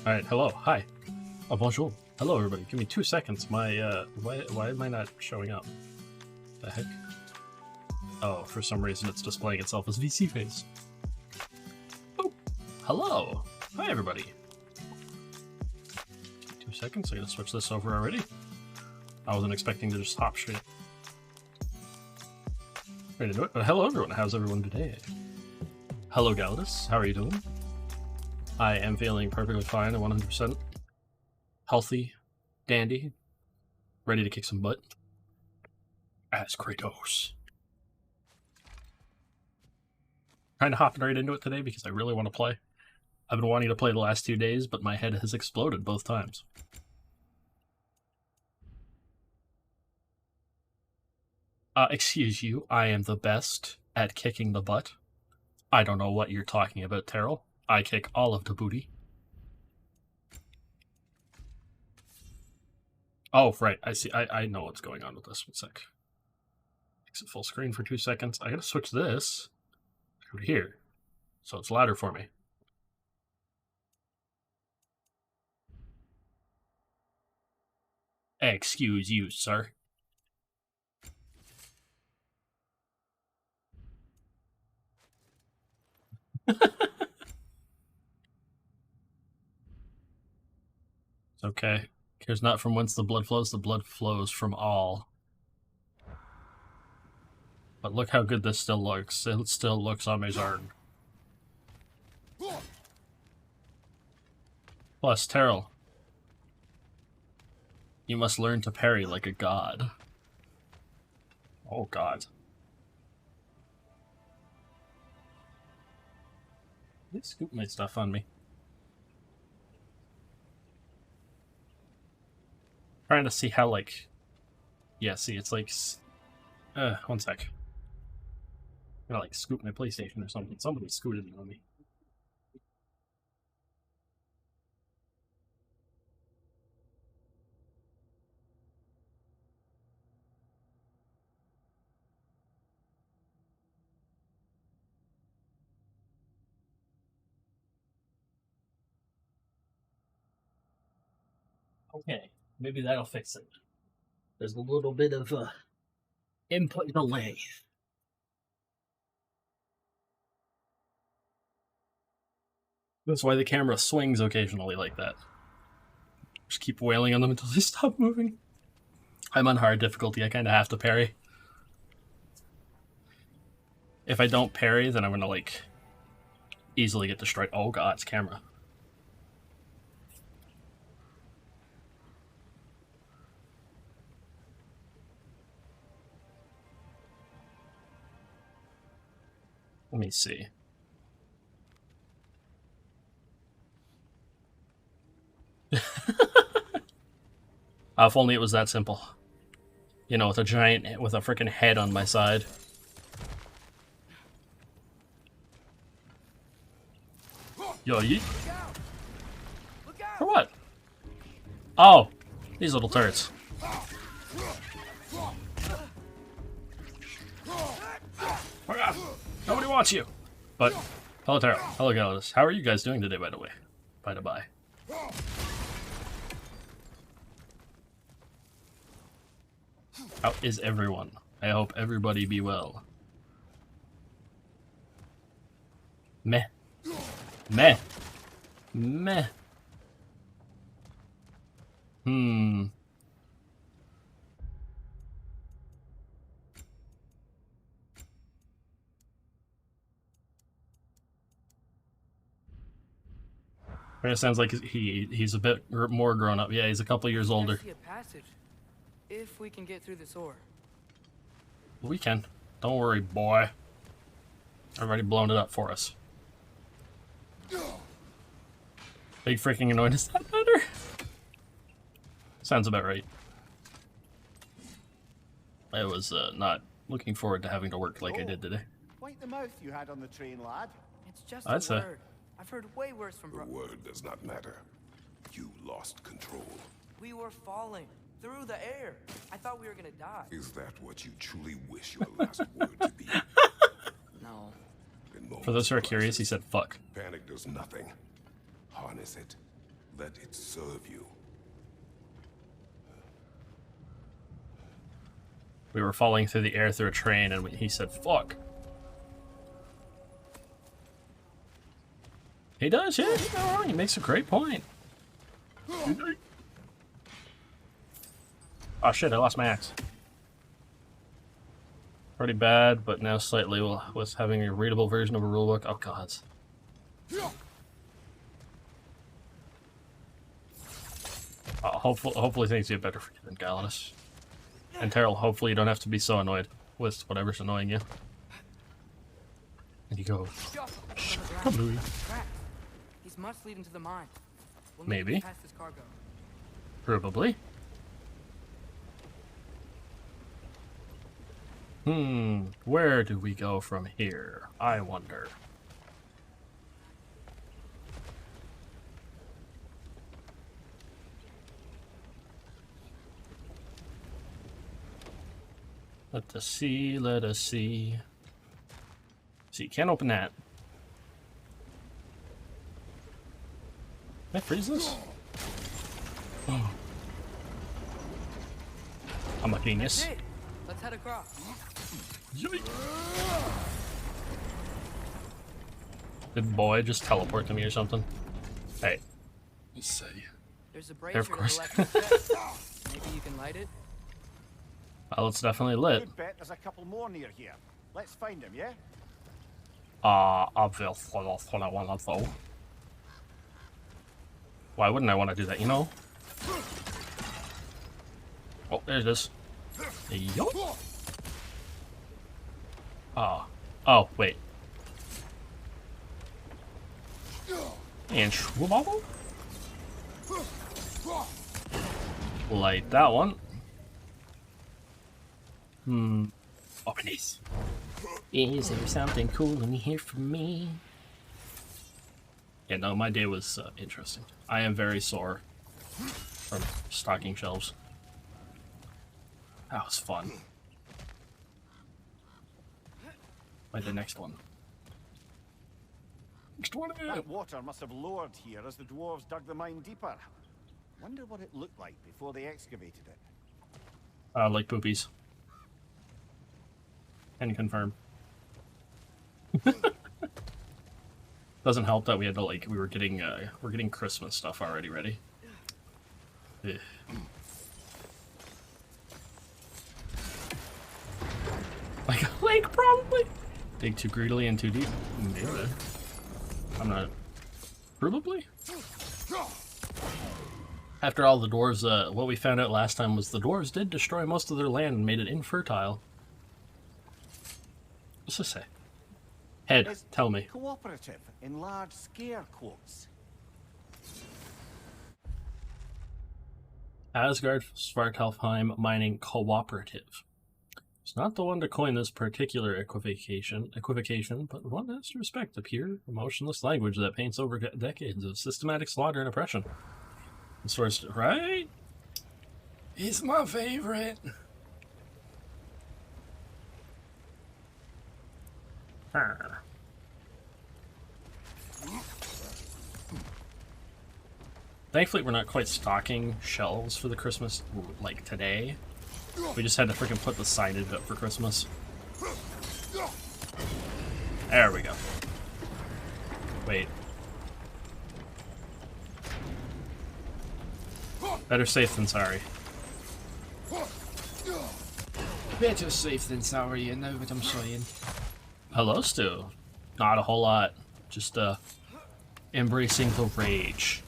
Alright, hello, hi. Oh, bonjour. Hello, everybody. Give me 2 seconds. Why am I not showing up? The heck? Oh, for some reason it's displaying itself as VC face. Oh, hello. Hi, everybody. 2 seconds. I gotta switch this over already. I wasn't expecting to just hop straight. Ready to do it. But hello, everyone. How's everyone today? Hello, Galdus. How are you doing? I am feeling perfectly fine and 100% healthy, dandy, ready to kick some butt. As Kratos. Kind of hopping right into it today because I really want to play. I've been wanting to play the last 2 days, but my head has exploded both times. Excuse you, I am the best at kicking the butt. I don't know what you're talking about, Terrell. I kick all of the booty. Oh, right, I see. I know what's going on with this. 1 sec. Makes it full screen for 2 seconds. I gotta switch this over here so it's louder for me. Excuse you, sir. It's okay. Cares not from whence the blood flows from all. But look how good this still looks. It still looks amazing. Plus, Terrell, you must learn to parry like a god. Oh god. They scoop my stuff on me. Trying to see how, like... Yeah, see, it's like... 1 sec. I'm gonna, like, scoop my PlayStation or something. Somebody scooted it on me. Okay, maybe that'll fix it. There's a little bit of input delay. That's why the camera swings occasionally like that. Just keep wailing on them until they stop moving. I'm on hard difficulty, I kind of have to parry. If I don't parry, then I'm gonna, like, easily get destroyed. Oh god, it's camera. Let me see. If only it was that simple. You know, with a giant, with a freaking head on my side. Yo, yeet. For what? Oh, these little turrets. Nobody wants you. But, hello Tara, hello Gallus. How are you guys doing today, by the way? By the by. How is everyone? I hope everybody be well. Meh. Meh. Meh. It sounds like he's a bit more grown up. Yeah, he's a couple years older. See a passage, if we can get through this ore. We can. Don't worry, boy. I've already blown it up for us. Big freaking annoying. Is that better? Sounds about right. I was not looking forward to having to work like I did today. Quite the mouth you had on the train, lad. It's just That's a a- word. I've heard way worse from The word does not matter. You lost control. We were falling through the air. I thought we were gonna die. Is that what you truly wish your last word to be? No. In moments For those who are of curious, he crisis, said fuck. panic does nothing. Harness it. Let it serve you. We were falling through the air through a train, and he said, fuck. He does, yeah, he's not wrong. He makes a great point. Oh shit, I lost my axe. Pretty bad, but now slightly was having a readable version of a rulebook. Oh god. Hopefully things get better for you then, Galenus. And Terrell, hopefully you don't have to be so annoyed with whatever's annoying you. And you go, come Louis. These must lead into the mine. We'll Maybe. pass this cargo. Probably. Where do we go from here? I wonder. Let us see, let us see. See, can't open that. Can I freeze this? Oh. I'm a genius. Hey, let's head across. Did boy just teleport to me or something? Hey. Let's see. There's a brazier Of course. to the left. Maybe you can light it. Well, it's definitely lit. Good bet there's a couple more near here. Let's find them, yeah? Obviously that's what I want to do. Why wouldn't I want to do that, you know? Oh, there it is. Yo. Oh, wait. And shwabble. Light that one. Open these. Is there something cool in here for me? Yeah, no, my day was interesting. I am very sore from stocking shelves. That was fun. Like the next one. Next one. That water must have lowered here as the dwarves dug the mine deeper. Wonder what it looked like before they excavated it. Like poopies. Can confirm. Doesn't help that we had to we're getting Christmas stuff already ready. Ugh. Like a lake, probably. Dig too greedily and too deep. Maybe. I'm not. Probably. After all, the dwarves. What we found out last time was the dwarves did destroy most of their land and made it infertile. What's this say? Head, It's tell me. cooperative in large scare quotes. Asgard Svartalfheim Mining Cooperative. It's not the one to coin this particular equivocation, but one has to respect the pure, emotionless language that paints over decades of systematic slaughter and oppression. It's first, right? He's my favorite. Thankfully, we're not quite stocking shelves for the Christmas, like, today. We just had to freaking put the signage up for Christmas. There we go. Wait. Better safe than sorry. Better safe than sorry, you know what I'm saying. Hello, Stu. Not a whole lot. Just, embracing the rage.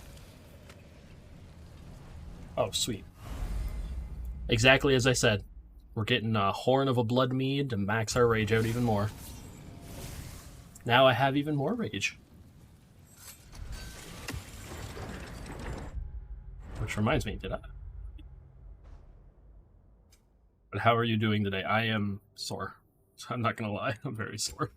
Oh, sweet. Exactly as I said. We're getting a horn of a blood mead to max our rage out even more. Now I have even more rage. Which reminds me, did I? But how are you doing today? I am sore. I'm not gonna lie, I'm very sore.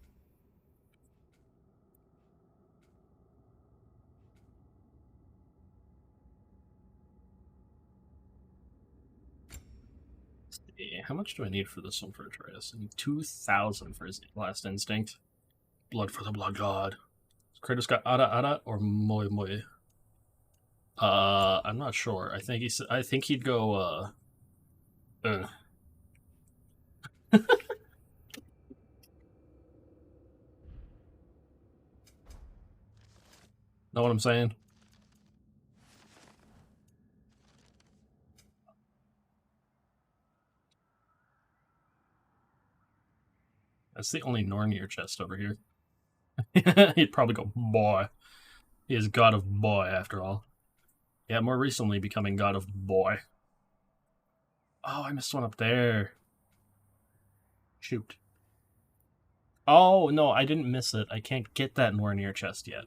How much do I need for this one for Atreus? I need 2,000 for his last instinct. Blood for the blood god. Kratos got Ada Ada or Moi Moi? I'm not sure. I think he'd go, Know what I'm saying? That's the only Nornir chest over here. He'd probably go, boy. He is god of boy, after all. Yeah, more recently becoming god of boy. Oh, I missed one up there. Shoot. Oh, no, I didn't miss it. I can't get that Nornir chest yet.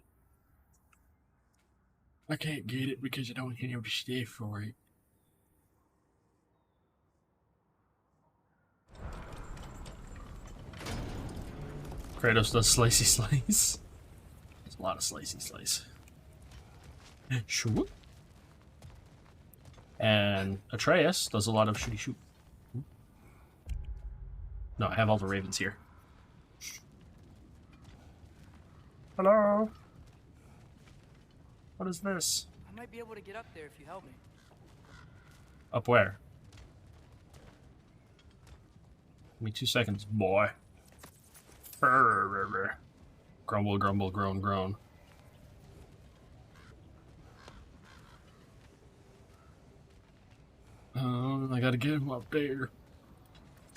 I can't get it because I don't have to stay for it. Kratos does slicey slice. There's a lot of slicey slice. Shoot. And Atreus does a lot of shooty shoot. No, I have all the ravens here. Hello? What is this? I might be able to get up there if you help me. Up where? Give me 2 seconds, boy. Grumble, grumble, groan, groan. I gotta get him up there.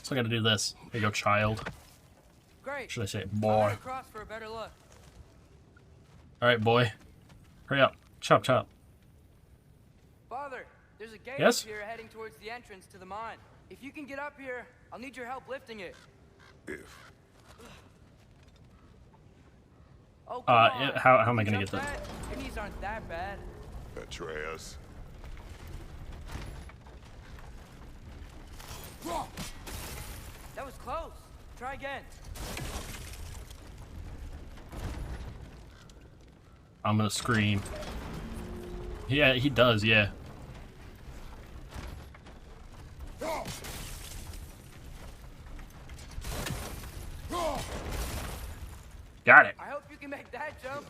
So I gotta do this. There you go, child. Great. Should I say I'll boy? head across for a better look. Alright, boy. Hurry up. Chop, chop. Father, there's a gate Yes? up here heading towards the entrance to the mine. If you can get up here, I'll need your help lifting it. If. Oh, come on. how am I You gonna jump get that? Your knees aren't that bad. Atreus. That was close. Try again. I'm gonna scream. Yeah, he does, yeah. Got it. I hope you can make that jump.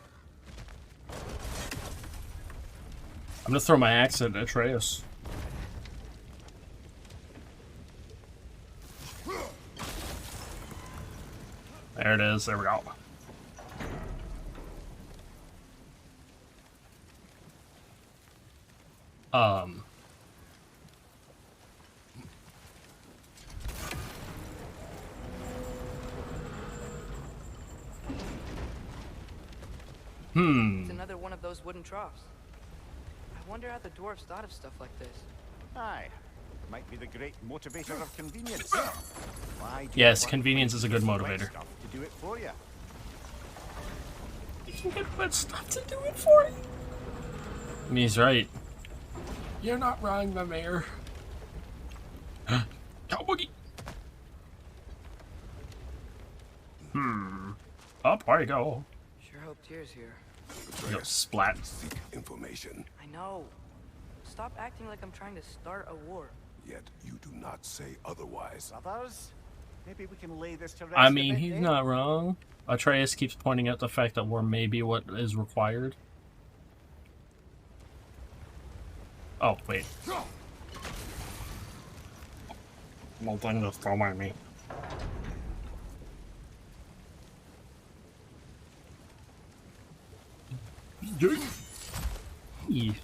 I'm gonna throw my axe at Atreus. There it is. There we go. It's another one of those wooden troughs. I wonder how the dwarves thought of stuff like this. Aye. Might be the great motivator of convenience. Why do Yes, you want convenience is a good wet motivator. stuff to do it for you? You can get wet stuff to do it for you. And he's right. You're not wrong, my mayor. Cowboogie. Up, where you go? Sure hope Tyr's here. You go Atreus. splat. Seek information. I know. Stop acting like I'm trying to start a war. Yet you do not say otherwise. Brothers, maybe we can lay this to rest I a mean, bit, he's eh? not wrong. Atreus keeps pointing out the fact that war may be what is required. Oh, wait. Well, then just throw at me. Yeah.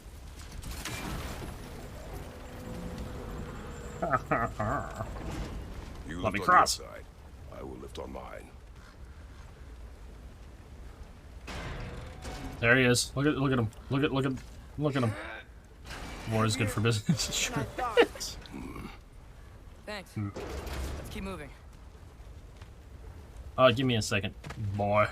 You Let me lift on your cross. side. I will lift on mine. There he is. Look at him. Look at him. War is good for business. It's true. Thanks. Let's keep moving. Give me a second, boy.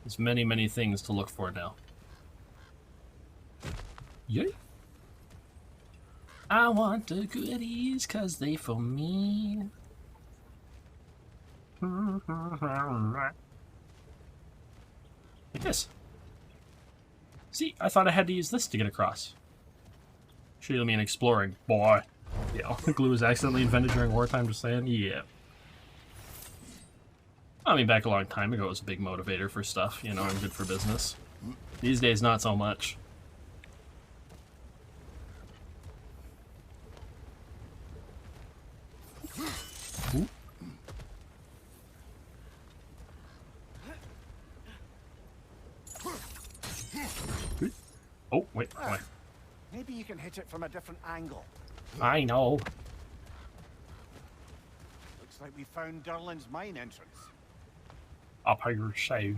There's many, many things to look for now. Yay. I want the goodies, cause they for me. Like this. See, I thought I had to use this to get across. Should mean exploring, boy. Yeah, glue was accidentally invented during wartime, just saying. Yeah. I mean, back a long time ago, it was a big motivator for stuff, you know, and good for business. These days, not so much. Ooh. Oh, wait. Maybe you can hit it from a different angle. I know. Looks like we found Durlin's mine entrance. Up here, so.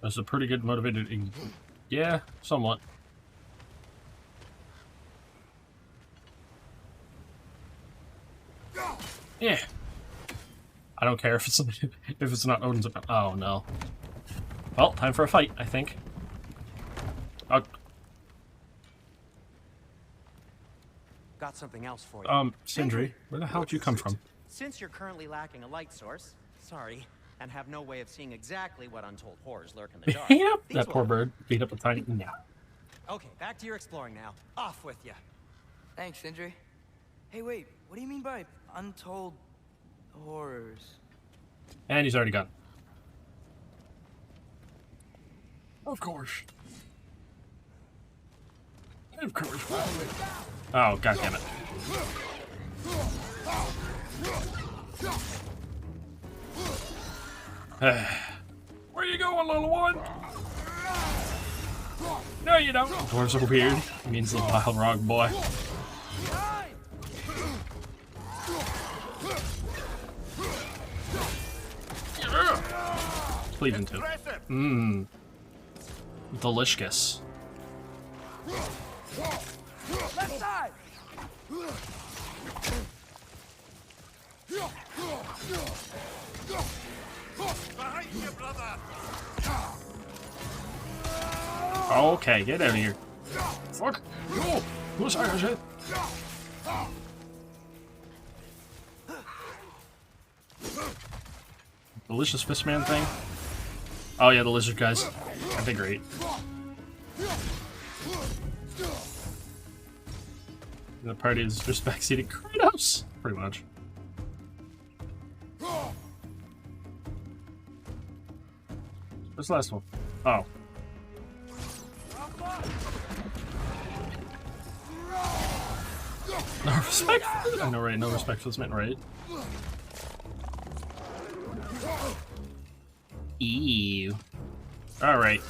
That's a pretty good motivated. Yeah, somewhat. Yeah. I don't care if it's not Odin's. Oh no. Well, time for a fight, I think. Got something else for you. Sindri, where the hell did you come from? Since you're currently lacking a light source, sorry, and have no way of seeing exactly what untold horrors lurk in the dark. Yep, these that poor will- bird beat up a tiny. No. Okay, back to your exploring now. Off with you. Thanks, Sindri. Hey, wait. What do you mean by untold horrors? And he's already gone. Of course. Of course. Oh, god damn it. Where you going, little one? No, you don't. Dwarves are weird. It means the Balrog boy. Pleading to. Mmm. Delicious. Left side! Behind you, brother! Okay, get out of here. Fuck. No! Who's that shit? Delicious fishman thing? Oh yeah, the lizard guys. Aren't they great? The party is just backseating Kratos, pretty much. What's the last one? Oh. No respect? I know, right? No respect for this man, right? Ew. Alright.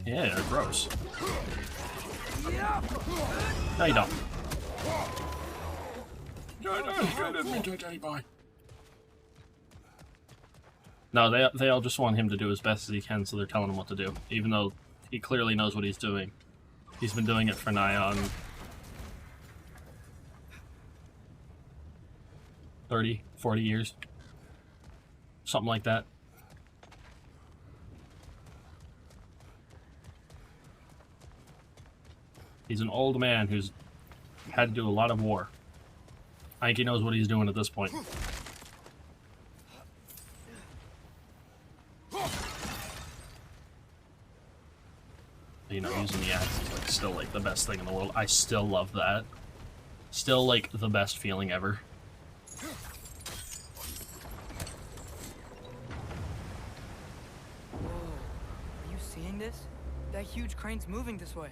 Yeah, gross. No, you don't. No, they all just want him to do as best as he can, so they're telling him what to do. Even though he clearly knows what he's doing. He's been doing it for nigh on 30, 40 years. Something like that. He's an old man who's had to do a lot of war. I think he knows what he's doing at this point. You know, using the axe is like still like the best thing in the world. I still love that. Still like the best feeling ever. Whoa. Are you seeing this? That huge crane's moving this way.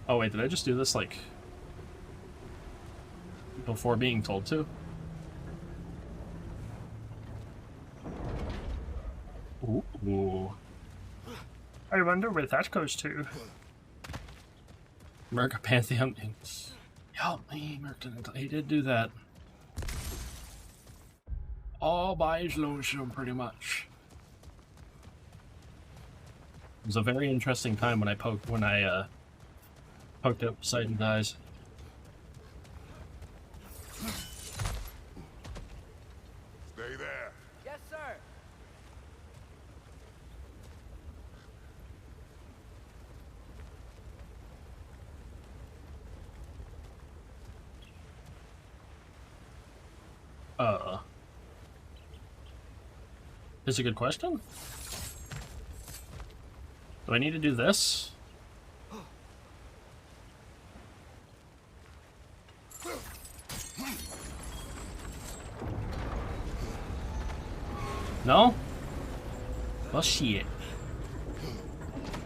Oh wait, did I just do this like before being told to? Ooh. I wonder where that goes to. Merca Pantheon. Help me, Merton. He did do that. All by his lonesome, pretty much. It was a very interesting time when I poked up Poseidon's eyes. Stay there. Yes, sir. Is a good question? Do I need to do this? shit.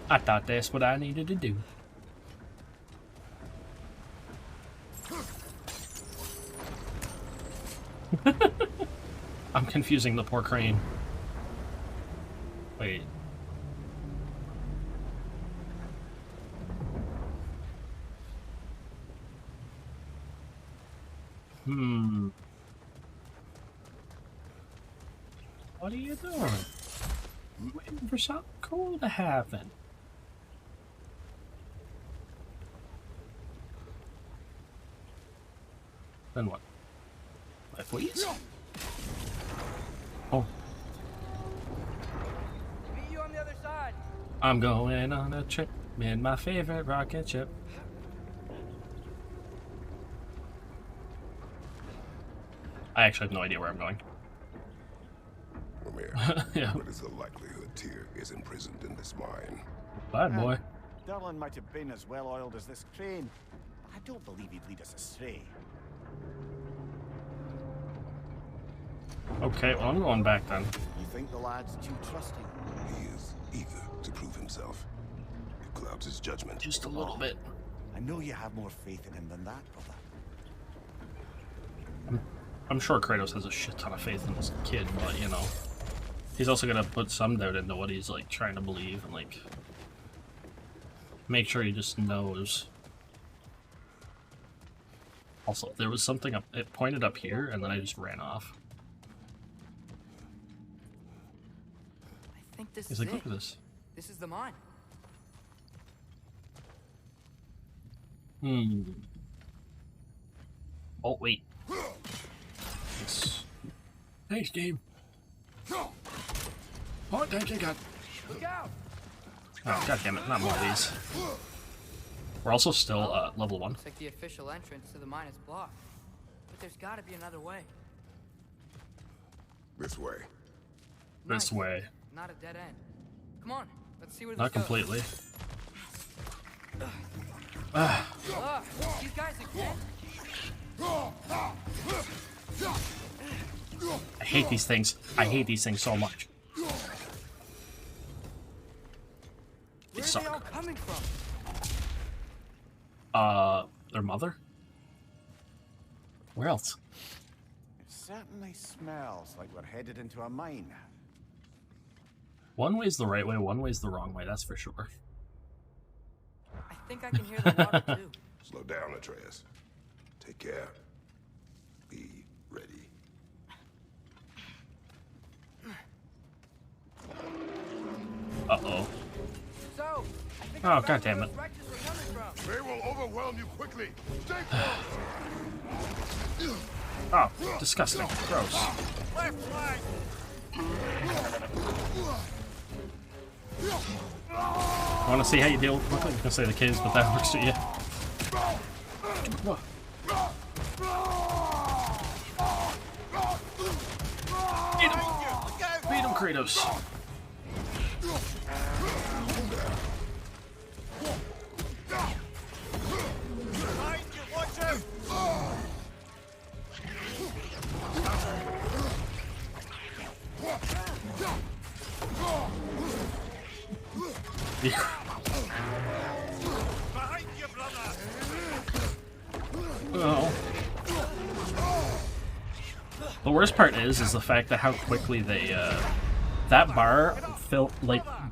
I thought that's what I needed to do. I'm confusing the poor crane. Wait. What are you doing? I'm waiting for something cool to happen. Then what? Life, please? Oh. Meet you on the other side. I'm going on a trip in my favorite rocket ship. I actually have no idea where I'm going. Ramir, Yeah. what is the likelihood Tyr is imprisoned in this mine? Bad boy. Durlin might have been as well oiled as this crane. I don't believe he'd lead us astray. Okay, well, I'm going back then. You think the lad's too trusting? He is eager to prove himself. It clouds his judgment. Just a little bit. I know you have more faith in him than that, brother. I'm sure Kratos has a shit ton of faith in this kid, but, you know, he's also gonna put some doubt into what he's, like, trying to believe and, like, make sure he just knows. Also, there was something up, it pointed up here, and then I just ran off. I think this He's is like, look it. at this. This is the mine. Oh, wait. Thanks, game. Oh, thank you, God. Look out! Oh, god damn it, not more of these. We're also still level 1. Looks like the official entrance to the mine is blocked. But there's gotta be another way. This way. This Nice. way. Not a dead end. Come on, let's see where Not this goes. completely. Ugh, these guys again? I hate these things. I hate these things so much. They Where are they all suck. coming from? Their mother? Where else? It certainly smells like we're headed into a mine. One way's the right way, one way's the wrong way, that's for sure. I think I can hear the water too. Slow down, Atreus. Take care. Be ready. Uh-oh. So, I think Oh, I found God damn where it. those wretches were coming from. They will overwhelm you quickly. Stay close. Oh, disgusting. Gross. Left flank! I want to see how you deal with quickly. I was gonna say the kids, but that works at you. Beat him! Beat him, Kratos! Behind you, watch out! Behind you, brother! Oh. The worst part is the fact that how quickly they, that bar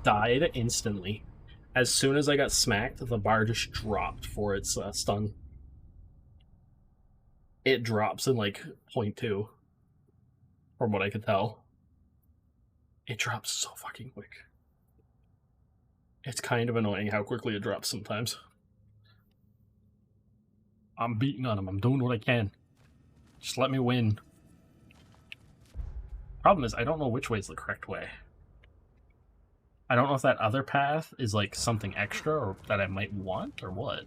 died instantly. As soon as I got smacked, the bar just dropped for its stun. It drops in like 0.2, from what I could tell. It drops so fucking quick. It's kind of annoying how quickly it drops sometimes. I'm beating on him. I'm doing what I can. Just let me win. Problem is, I don't know which way is the correct way. I don't know if that other path is like something extra or that I might want or what.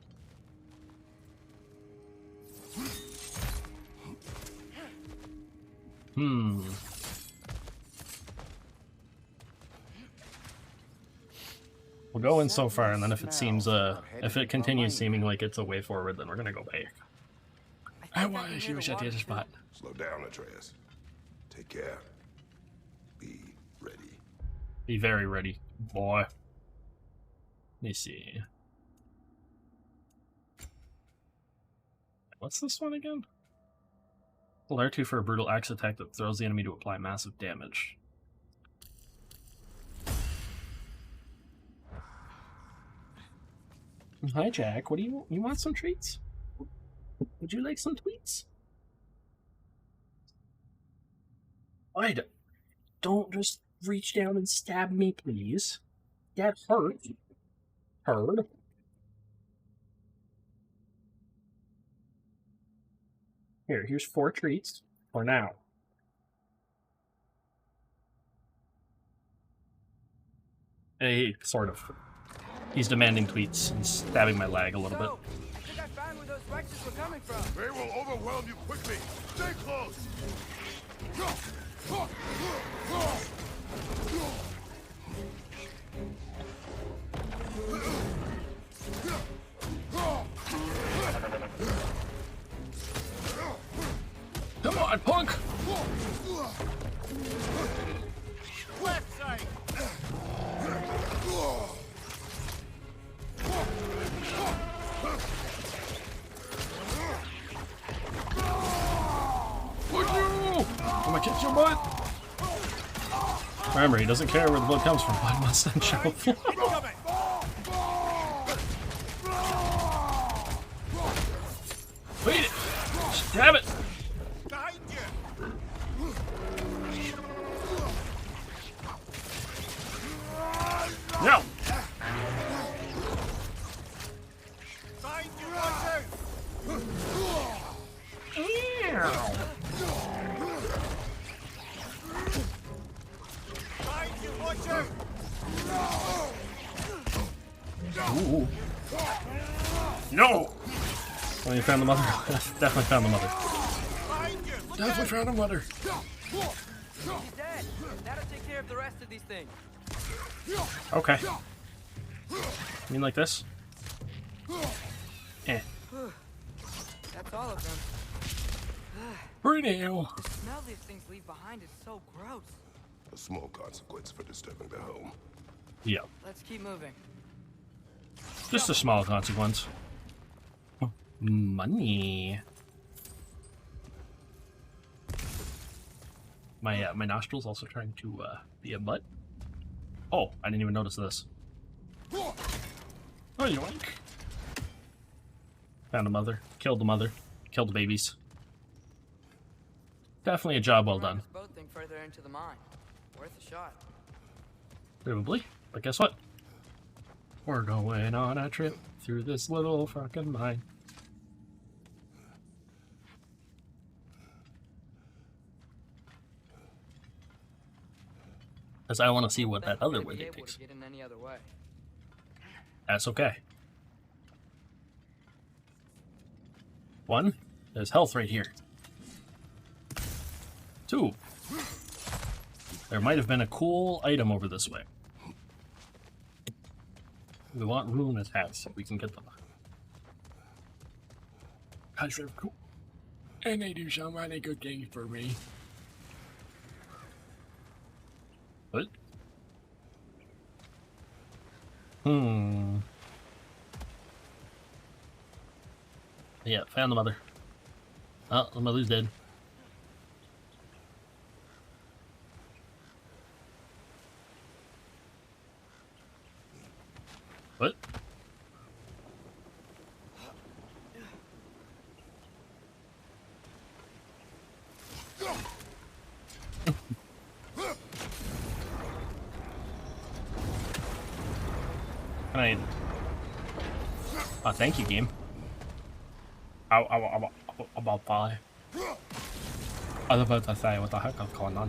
We'll go in so far, and then if it seems, if it continues seeming like it's a way forward, then we're gonna go back. I want to see which at the other spot. Slow down, Atreus. Take care. Be ready. Be very ready, boy. Let me see. What's this one again? Hold R2 for a brutal axe attack that throws the enemy to apply massive damage. Hi, Jack. What do you want? Some treats? Would you like some tweets? Don't just reach down and stab me, please. That hurt. Heard. Here's 4 treats for now. Hey, sort of. He's demanding tweets and stabbing my leg a little bit. I think I found where those Rexes were coming from. They will overwhelm you quickly. Stay close. Come on, punk! Left side! Fuck you! I'm gonna kick your butt! Remember, he doesn't care where the blood comes from. Blood must then show. Wait it! Stab it! Behind you! No! Behind you, watch out! Behind you, watch out! Ooh. No! Well, you found the mother. Definitely found the mother. Behind you! Look Definitely out! found the mother. He's dead. That'll take care of the rest of these things. Okay. You mean like this? Eh. That's all of them. Pretty now. The smell these things leave behind is so gross. A small consequence for disturbing their home. Yeah. Let's keep moving. Just a small consequence. Money. My nostrils also trying to be a butt. Oh, I didn't even notice this. Oh, yoink. Found a mother. Killed the mother. Killed the babies. Definitely a job well done. This boat thing further into the mine. Worth a shot. Probably. But guess what? We're going on a trip through this little fucking mine. Because I want to see what that other Maybe woogie able takes. to get in any other way. That's okay. 1, there's health right here. 2, there might have been a cool item over this way. We want rune attacks if we can get them. That's really cool. And they do some really good things for me. What? Yeah, found the mother. Oh, the mother's dead. What? Can I... Oh, thank you, game. About 5. I was about to say, what the heck is going on?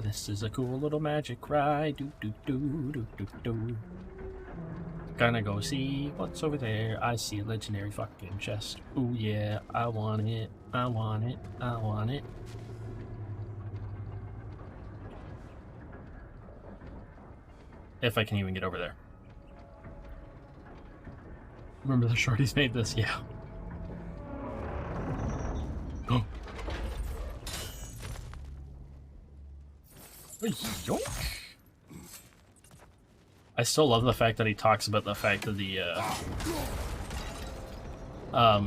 This is a cool little magic ride. Do do do do do do. Gonna go see what's over there. I see a legendary fucking chest. Ooh yeah, I want it. I want it. I want it. If I can even get over there. Remember the shorties made this? Yeah. Oh. Yoink. I still love the fact that he talks about the fact that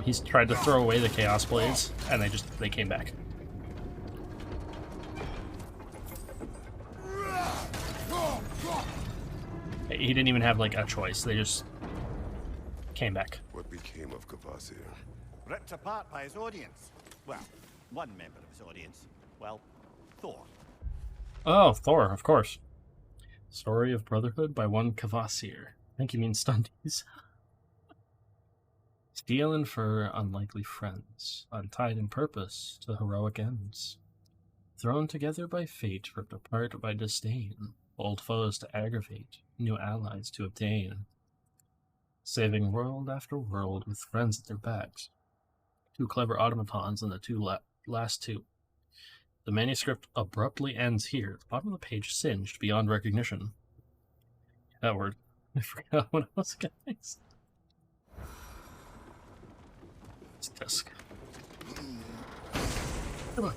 he's tried to throw away the Chaos Blades, and they came back. He didn't even have, like, a choice. They just came back. What became of Kvasir? Ripped apart by his audience. Well, one member of his audience. Well, Thor. Oh, Thor, of course. Story of Brotherhood by one Kvasir. I think you mean Stunties. Stealing for unlikely friends, untied in purpose to heroic ends. Thrown together by fate, ripped apart by disdain. Old foes to aggravate, new allies to obtain. Saving world after world with friends at their backs. Two clever automatons and the last two. The manuscript abruptly ends here. The bottom of the page singed beyond recognition. That word. I forgot what else, guys. It's disc. Come on.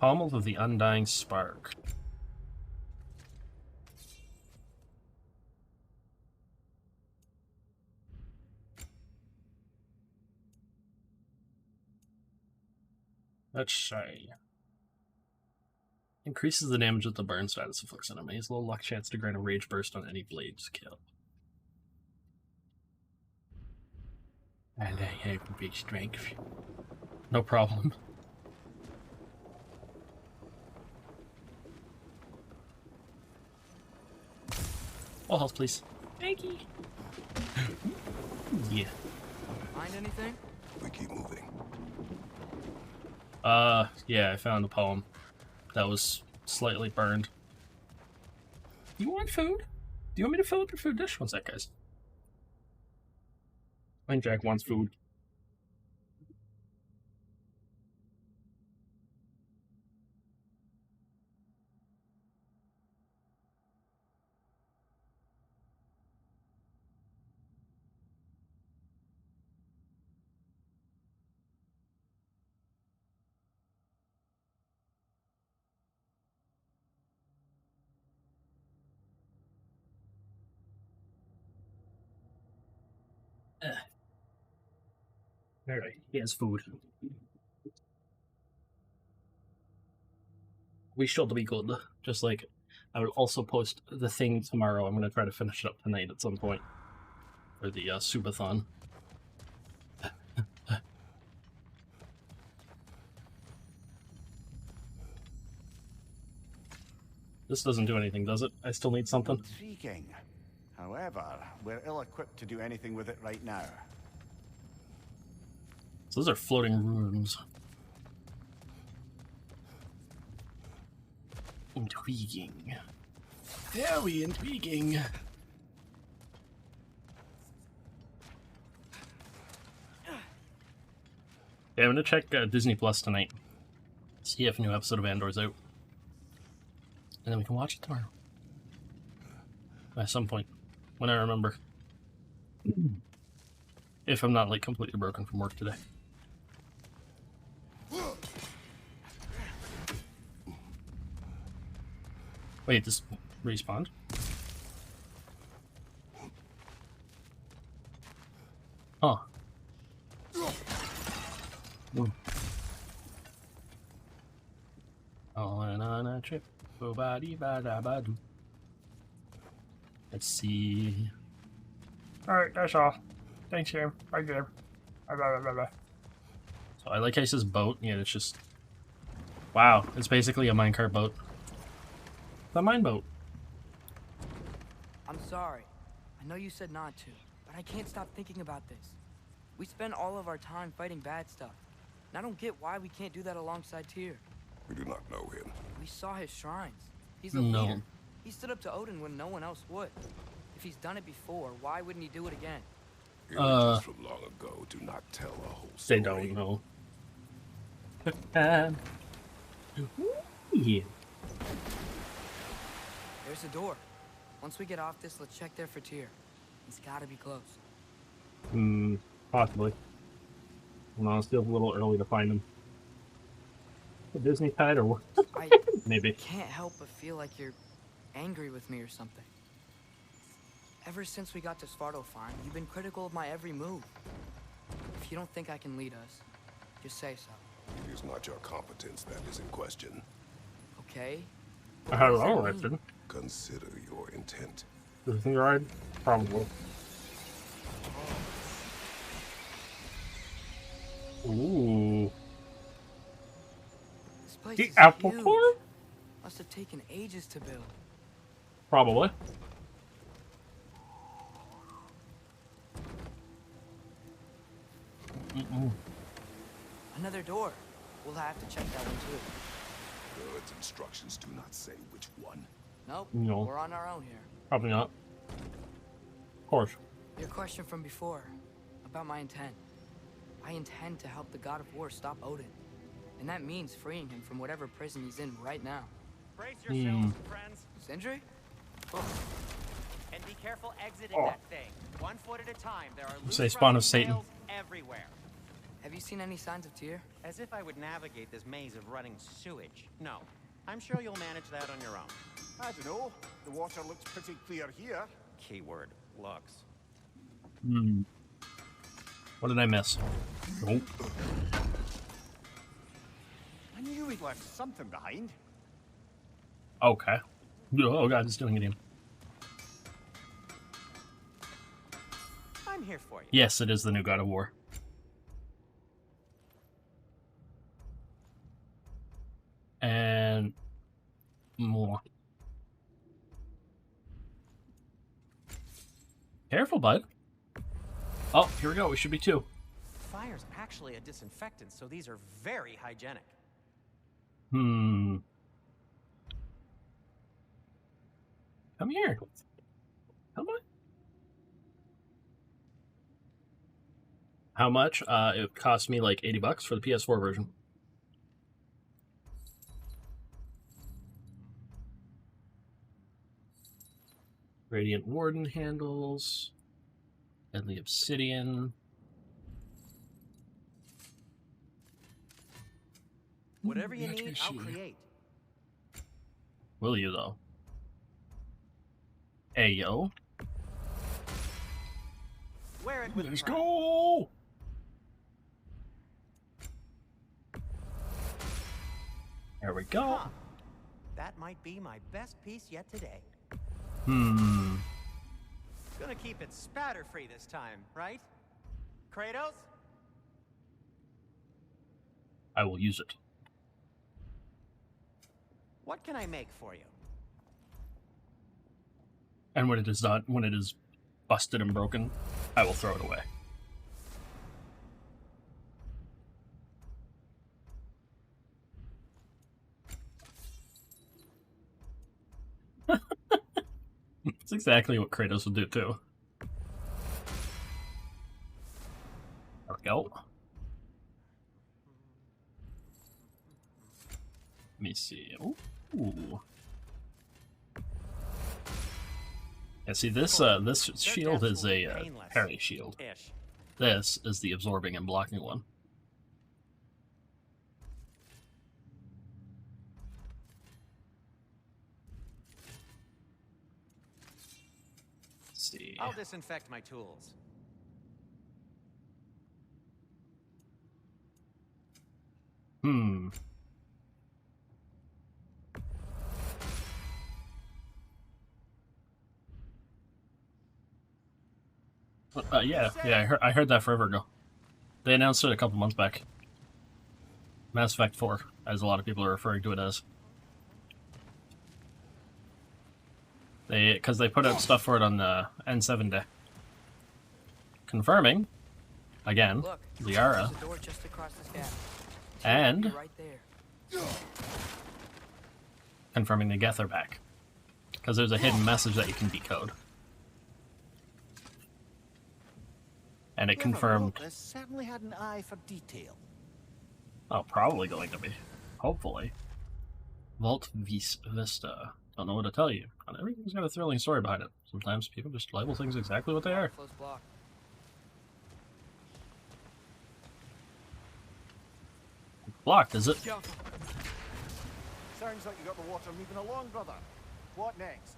Pommel of the Undying Spark. Let's say. Increases the damage that the burn status inflicts on enemies. Low luck chance to grant a rage burst on any blades kill. And I have a big strength. No problem. All health, please. Thank you. Yeah. Find anything? We keep moving. Yeah, I found a poem that was slightly burned. You want food? Do you want me to fill up your food dish? One sec, guys. I think Jack wants food. Alright, he has food. We should be good. Just like, I will also post the thing tomorrow. I'm going to try to finish it up tonight at some point. For the Subathon. This doesn't do anything, does it? I still need something. Intriguing. However, we're ill-equipped to do anything with it right now. So those are floating runes. Intriguing. Very intriguing. Yeah, I'm gonna check Disney Plus tonight. See if a new episode of Andor's out. And then we can watch it tomorrow. At some point. When I remember. If I'm not, like, completely broken from work today. Wait, this respawned? Huh. On a trip. Bo-ba-dee-ba-da-ba-doo. Let's see. Alright, that's all. Thanks, Sam. Bye, Jim. Bye. So I like how it says boat, yeah, it's just... Wow, it's basically a minecart boat. The mine boat. I'm sorry. I know you said not to, but I can't stop thinking about this. We spend all of our time fighting bad stuff. And I don't get why we can't do that alongside Tyr. We do not know him. We saw his shrines. He's a No. leader. He stood up to Odin when no one else would. If he's done it before, why wouldn't he do it again? Images from long ago do not tell a whole They story. don't know. Yeah. There's a door. Once we get off this, let's check there for Tyr. He's gotta be close. Possibly. No, it's still a little early to find them. A Disney tide or what? I Maybe. can't help but feel like you're angry with me or something. Ever since we got to Svartalfheim, you've been critical of my every move. If you don't think I can lead us, just say so. It is not your competence that is in question. Okay? I had it What does all that right, mean? Consider your intent. Disney ride? Probably. Ooh. This place The is apple huge. core? Must have taken ages to build. Probably. Another door. We'll have to check that one too. God's instructions do not say which one. Nope. No. We're on our own here. Probably not. Of course. Your question from before, about my intent. I intend to help the God of War stop Odin. And that means freeing him from whatever prison he's in right now. Brace yourselves, friends, Sindri? and be careful exiting Oh. that thing. 1 foot at a time. There are loose Say spawn of rusty Satan. nails everywhere. Have you seen any signs of Tyr? As if I would navigate this maze of running sewage. No. I'm sure you'll manage that on your own. I don't know. The water looks pretty clear here. Keyword, looks. What did I miss? Nope. I knew we'd left something behind. Okay. Oh god, it's doing it again. I'm here for you. Yes, it is the new God of War. And more. Careful, bud. Oh, here we go. We should be two. Fire's actually a disinfectant, so these are very hygienic. Come here. Come on. How much? It cost me like $80 for the PS4 version. Radiant Warden handles. Deadly Obsidian. Whatever you Magic need, I'll machine. create. Will you, though? Hey, yo. Wear it with Let's pride. go! There we go. Huh. That might be my best piece yet today. Gonna keep it spatter-free this time, right? Kratos? I will use it. What can I make for you? And when it is not, when it is busted and broken, I will throw it away. It's exactly what Kratos would do too. There we go. Let me see. Ooh. Yeah, see this this shield is a parry shield. Ish. This is the absorbing and blocking one. Let's see. I'll disinfect my tools. Yeah, I heard that forever ago. They announced it a couple months back. Mass Effect 4, as a lot of people are referring to it as. Because they put out stuff for it on the N7 day. Confirming, again, Look, Liara, there's a door just across this gap. and Right there. confirming the Geth are back. Because there's a hidden message that you can decode. And it confirmed... This certainly had an eye for detail. Oh, probably going to be. Hopefully. Vault Vista. Don't know what to tell you. Not everything's got a thrilling story behind it. Sometimes people just label things exactly what they are. Close block. Blocked, is it? Careful. Sounds like you got the water moving along, brother. What next?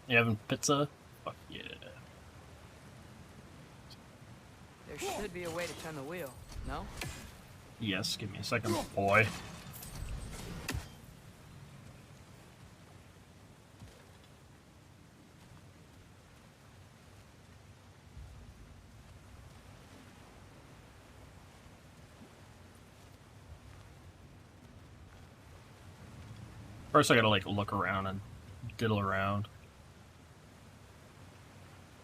You having pizza? Fuck yeah. There should be a way to turn the wheel, no? Yes, give me a second, boy. First I gotta like look around and diddle around.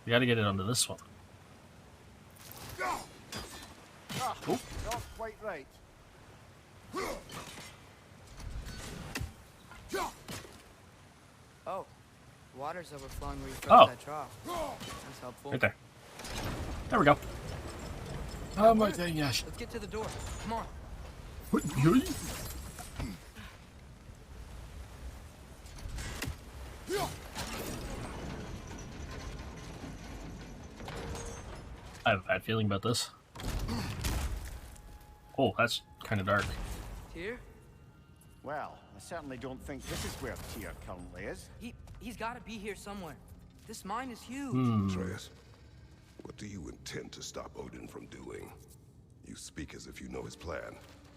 We gotta get it onto this one. Ah, not quite right. Oh, water's overflowing where you froze that trough. That's helpful. Right there. There we go. Oh my thing, yes. Let's get to the door. Come on. I have a bad feeling about this. Oh, that's kind of dark. Tyr? Well, I certainly don't think this is where Tyr currently is. He's got to be here somewhere. This mine is huge. Atreus, what do you intend to stop Odin from doing? You speak as if you know his plan.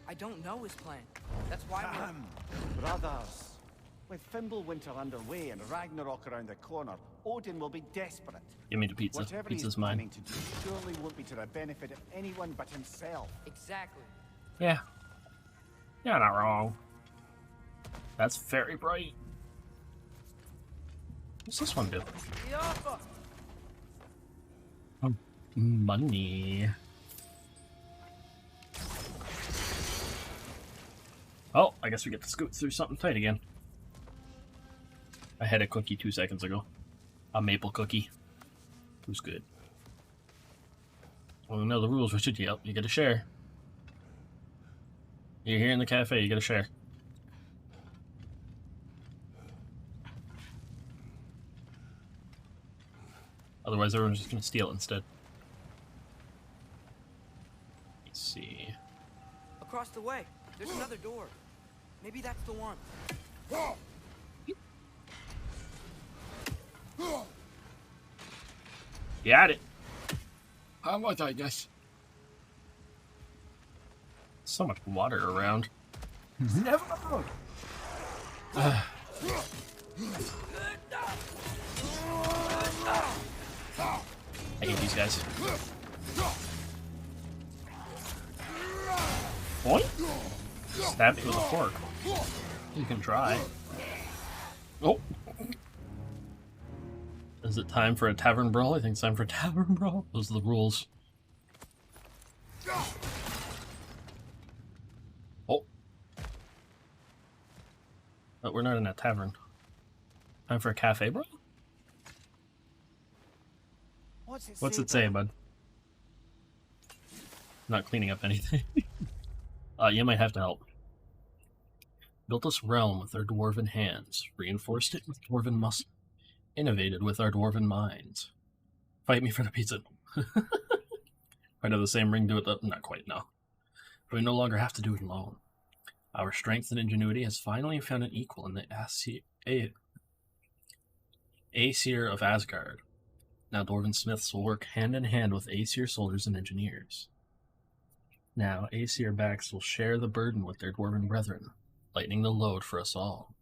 I don't know his plan. That's why we're... Brothers, with Fimbulwinter underway and Ragnarok around the corner, Odin will be desperate. Give me the pizza. Whatever Pizza's he's mine. planning to do surely won't be to the benefit of anyone but himself. Exactly. Yeah. You're not wrong. That's very bright. What's this one do? The offer. Oh, money. Oh, I guess we get to scoot through something tight again. I had a cookie 2 seconds ago. A maple cookie. It was good. Well, we know the rules, Richard. Yep, you get a share. You're here in the cafe, you get a share. Otherwise, everyone's just gonna steal it instead. Let's see. Across the way, there's another door. Maybe that's the one. You had it. How much, I guess? So much water around. Never. I hate these guys. Boing! Stab me with a fork. You can try. Oh! Is it time for a tavern brawl? I think it's time for a tavern brawl. Those are the rules. Oh! But we're not in a tavern. Time for a cafe brawl? What's it say, bud? Not cleaning up anything. You might have to help. Built this realm with our dwarven hands, reinforced it with dwarven muscle, innovated with our dwarven minds. Fight me for the pizza. Might have the same ring to it, though. Not quite, no. But we no longer have to do it alone. Our strength and ingenuity has finally found an equal in the Aesir of Asgard. Now dwarven smiths will work hand in hand with Aesir soldiers and engineers. Now Aesir backs will share the burden with their dwarven brethren, lightening the load for us all.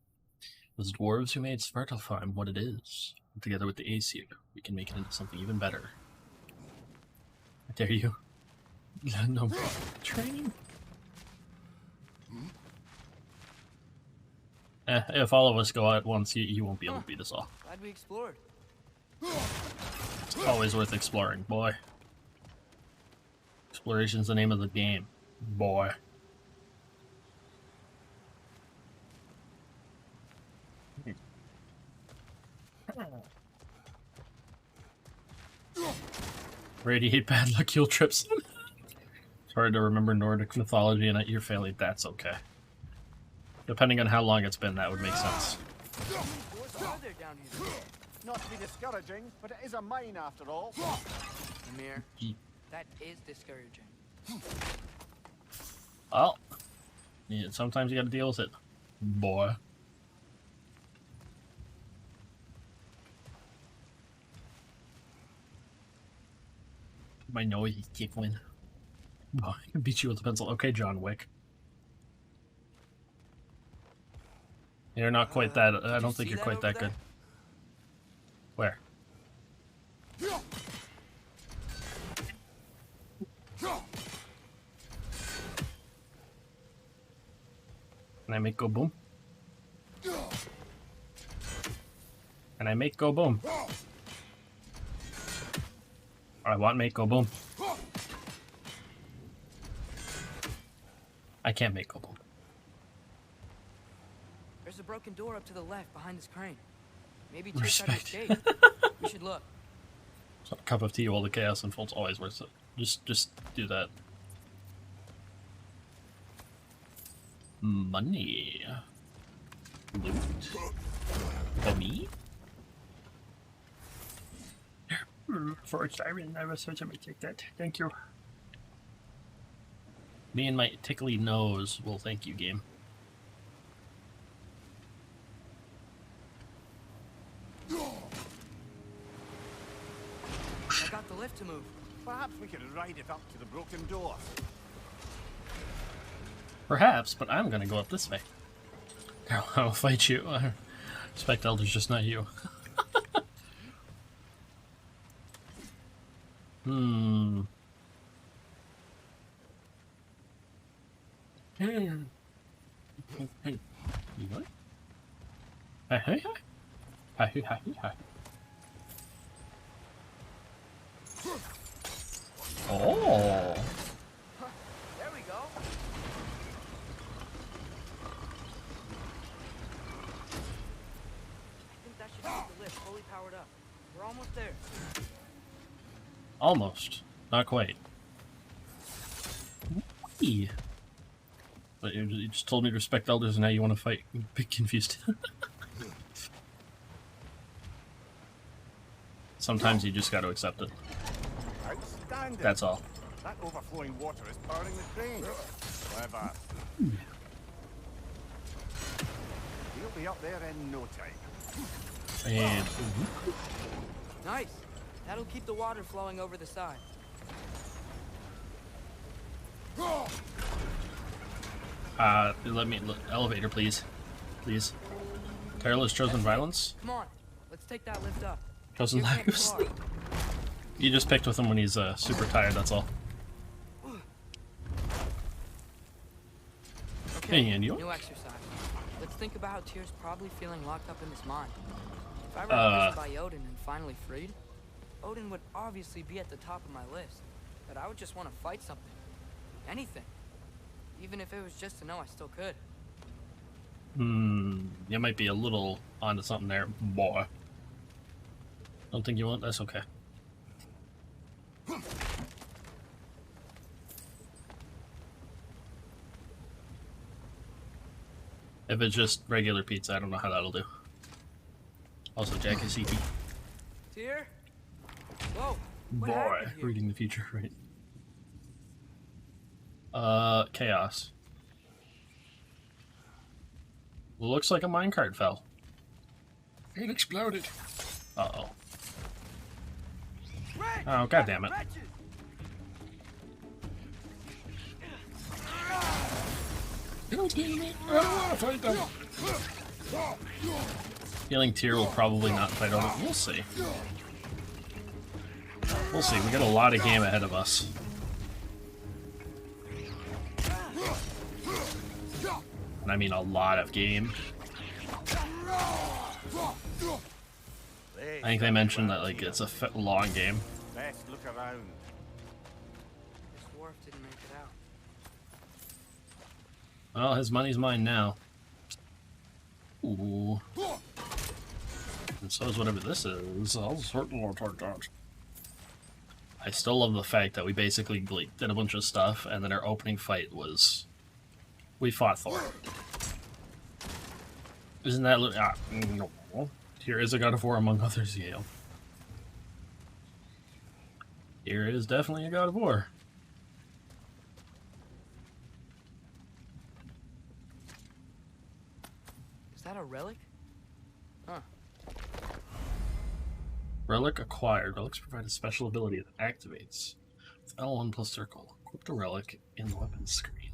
It was dwarves who made Svartalfheim what it is. And together with the Aesir, we can make it into something even better. I dare you. No training. If all of us go out at once, you won't be able to beat us all. Glad we explored. Always worth exploring, boy. Exploration's the name of the game, boy. Radiate bad luck, heal trips. It's hard to remember Nordic mythology and at your family, that's okay. Depending on how long it's been, that would make sense. What are there down here? Not to be discouraging, but it is a mine after all. Amir, that is discouraging. Well, yeah, sometimes you gotta deal with it, boy. My nose is tickling. Oh, I can beat you with a pencil. Okay, John Wick. You're not quite that. I don't think you're quite that good. Where? Can I make go boom? Can I make go boom? I want make go boom. I can't make go boom. There's a broken door up to the left behind this crane. Maybe Tyr tried to Respect. escape. We should look. So a cup of tea while the chaos unfolds, always worth it. Just do that. Money. Loot. For me? For a siren, I was such a take that. Thank you. Me and my tickly nose will thank you, game. I got the lift to move. Perhaps we could ride it up to the broken door. Perhaps, but I'm gonna go up this way. I'll fight you. Respect Elder's just not you. You what? Hi. Oh. There we go. I think that should keep the lift fully powered up. We're almost there. Almost. Not quite. Whee. But you just told me to respect elders and now you want to fight. I'm a bit confused. Sometimes you just got to accept it. Outstanding. That's all. That overflowing water is powering the crane. Clever. We'll be up there in no time. And Nice. That'll keep the water flowing over the side. let me elevator, please. Please. Tireless chosen violence. Come on. Let's take that lift up. Chosen You lack can't of go sleep. up. You just picked with him when he's super tired. That's all. Okay, And you? new exercise. Let's think about how Tyr's probably feeling locked up in this mine. If I were imprisoned by Odin and finally freed, Odin would obviously be at the top of my list. But I would just want to fight something. Anything. Even if it was just to know I still could. You might be a little onto something there, boy. Don't think you want? That's okay. If it's just regular pizza, I don't know how that'll do. Also, Jack is CT. Tyr? Whoa. What Boy, happened here? reading the future, right? Chaos. Looks like a minecart fell. It exploded. Uh-oh. Oh, god damn it. God damn it. I don't want to fight them. Feeling Tyr will probably not fight over. We'll see. We'll see. We got a lot of game ahead of us. And I mean a lot of game. I think they mentioned that like it's a long game. Best look around. This dwarf didn't make it out. Well, his money's mine now. Ooh. And so is whatever this is. I'll certainly take that. I still love the fact that we basically like, did a bunch of stuff, and then our opening fight was... We fought Thor. Isn't that... no. Here is a God of War among others, Yale. Here is definitely a God of War. Is that a relic? Huh. Relic acquired. Relics provide a special ability that activates with L1 plus circle. Equip the relic in the weapons screen.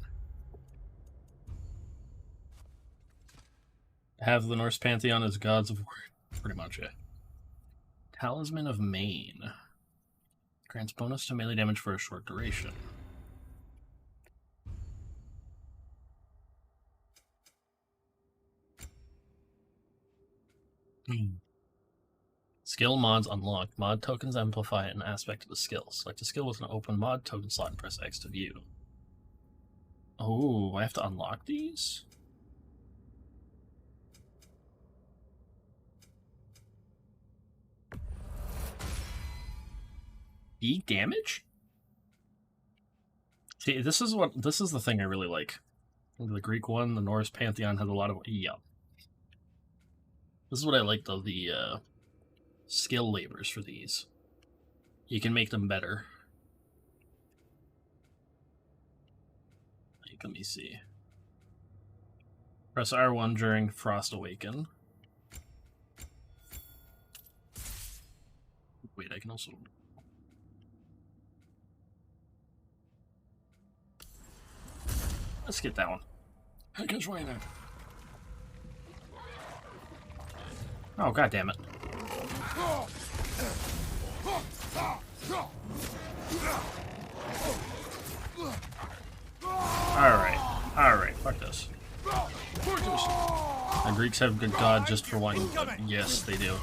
Have the Norse pantheon as gods of war. Pretty much it. Talisman of Maine. Grants bonus to melee damage for a short duration. Skill mods unlocked. Mod tokens amplify an aspect of the skill. Select a skill with an open mod token slot and press X to view. Oh, I have to unlock these? Beat damage? See, this is the thing I really like. The Greek one, the Norse pantheon has a lot of This is what I like though, the skill labors for these. You can make them better. Like, let me see. Press R1 during Frost Awaken. Wait, I can also... Let's get that one. I can try that. Oh, god damn it. Alright, fuck this. The Greeks have good god just for one. Yes, they do.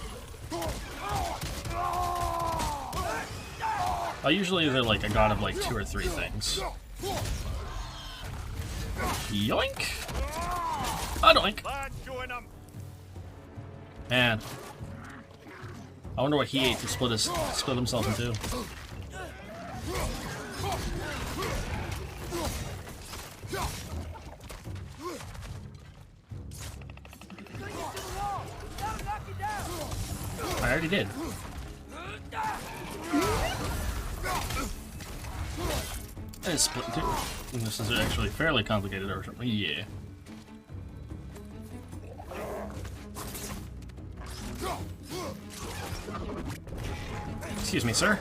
Usually they're like a god of like 2 or 3 things. Yoink! Adoink! Man. I wonder what he ate to split himself in two. I already did. It's split in two. And this is actually fairly complicated or something. Yeah. Excuse me, sir.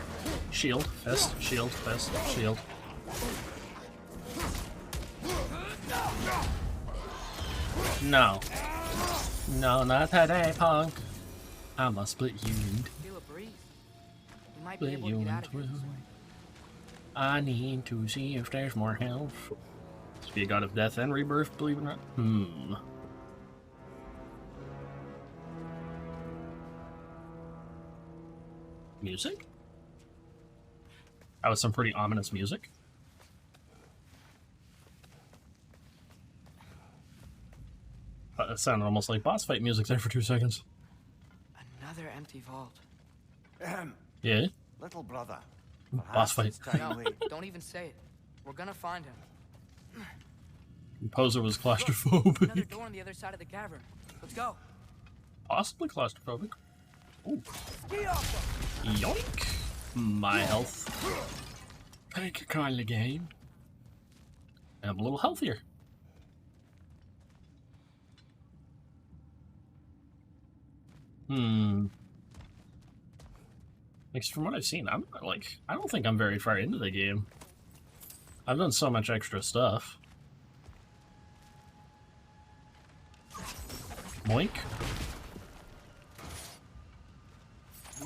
Shield, fist, shield, fist, shield. No. No, not today, punk. I'ma split you in two. Feel a breeze. We might be able to get out of here this way. I need to see if there's more health. Must be a god of death and rebirth, believe it or not. Music? That was some pretty ominous music. That sounded almost like boss fight music there for 2 seconds. Another empty vault. Yeah? Little brother. Boss fight. It's time No, we- don't even say it. We're gonna find him. Composer was Another claustrophobic. door on the other side of the cavern. Let's go. Possibly claustrophobic. Ooh. Ski off them. Yoink! My health. Pick a kind of game. I'm a little healthier. At least from what I've seen, I don't think I'm very far into the game. I've done so much extra stuff. Moink. I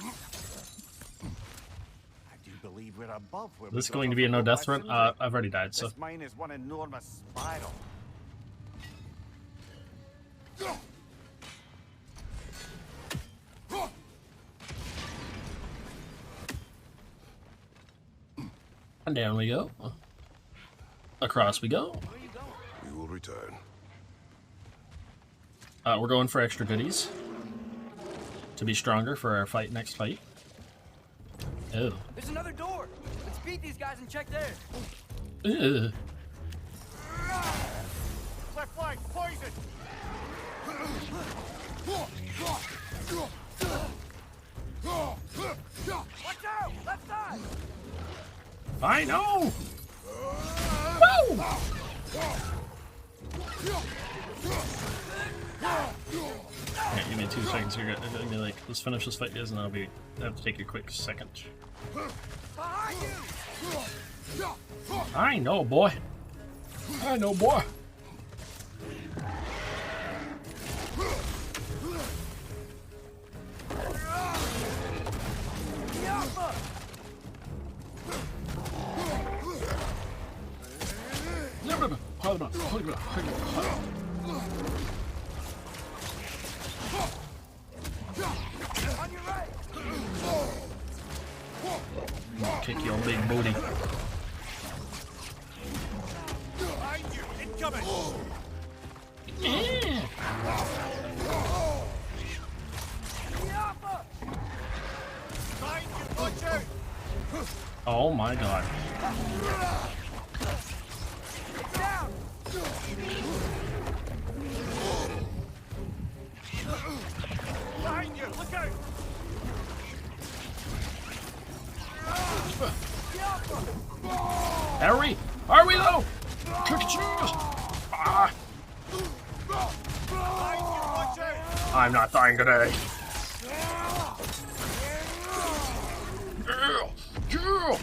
do believe we're above where This is we got going to off be a the no road death last threat? century. I've already died, so. This mine is one enormous spiral. And down we go. Across we go. Where are you going? We will return. We're going for extra goodies. To be stronger for our next fight. Oh. There's another door. Let's beat these guys and check there. Ugh. Cliff flank, poison! Watch out! Left side! I know! Woo! Yeah, give me 2 seconds here. Give me like, let's finish this fight, guys, and I have to take a quick second. Behind you! I know, boy. I know, boy. On your right! Kick your big booty. Behind you! Incoming! Yeah. Behind you! Watch out! Oh my god. Down! Behind you! Look out! Harry! Are we though? Kick it, yours! Ah, Behind you! Watch out! I'm not dying today. Yeah, yeah.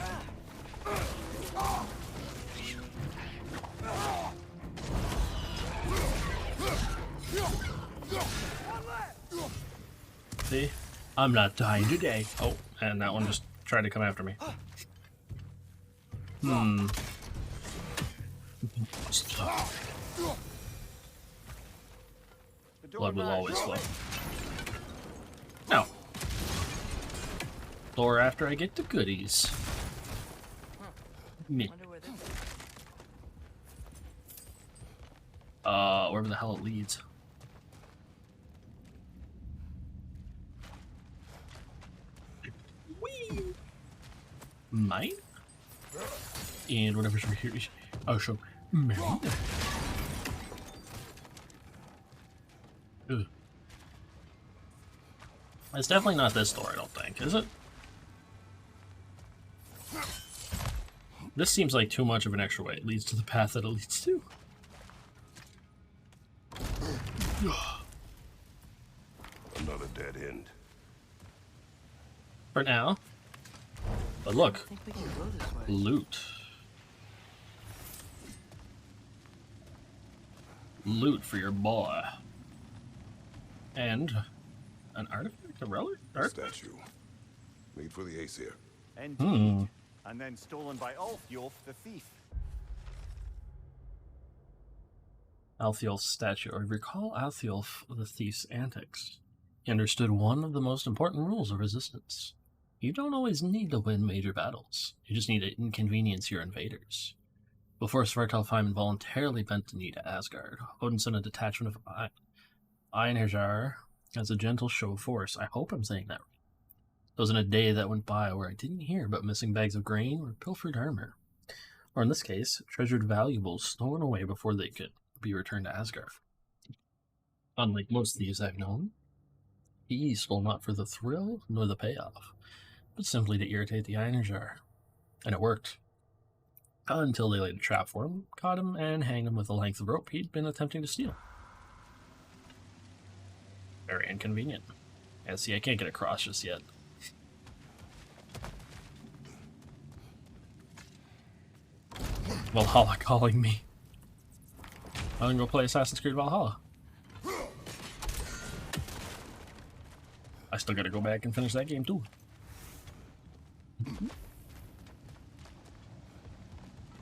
See? I'm not dying today. Oh, and that one just tried to come after me. The door Blood will back. always flow. No. Or after I get the goodies. Me. Wonder where this is. Wherever the hell it leads. Whee! Mine? And whatever's over here is also mine. Ugh. It's definitely not this door, I don't think, is it? This seems like too much of an extra way. It leads to the path that it leads to. Another dead end. For now. But look, I think we can go this way. loot. Loot for your boy. And an artifact, a relic? Statue. Made for the Aesir. Indeed. And then stolen by Ulfjolf the thief. Alfhiolf's statue. I recall Alfhiolf the thief's antics. He understood one of the most important rules of resistance. You don't always need to win major battles. You just need to inconvenience your invaders. Before Svartalfheim voluntarily bent the knee to Asgard, Odin sent a detachment of Einherjar as a gentle show of force. I hope I'm saying that right. There wasn't a day that went by where I didn't hear about missing bags of grain or pilfered armor. Or in this case, treasured valuables stolen away before they could be returned to Asgard. Unlike most thieves I've known, he stole not for the thrill nor the payoff, but simply to irritate the Einherjar. And it worked. Until they laid a trap for him, caught him, and hanged him with a length of rope he'd been attempting to steal. Very inconvenient. And see, I can't get across just yet. Valhalla calling me. I'm gonna go play Assassin's Creed Valhalla. I still gotta go back and finish that game too.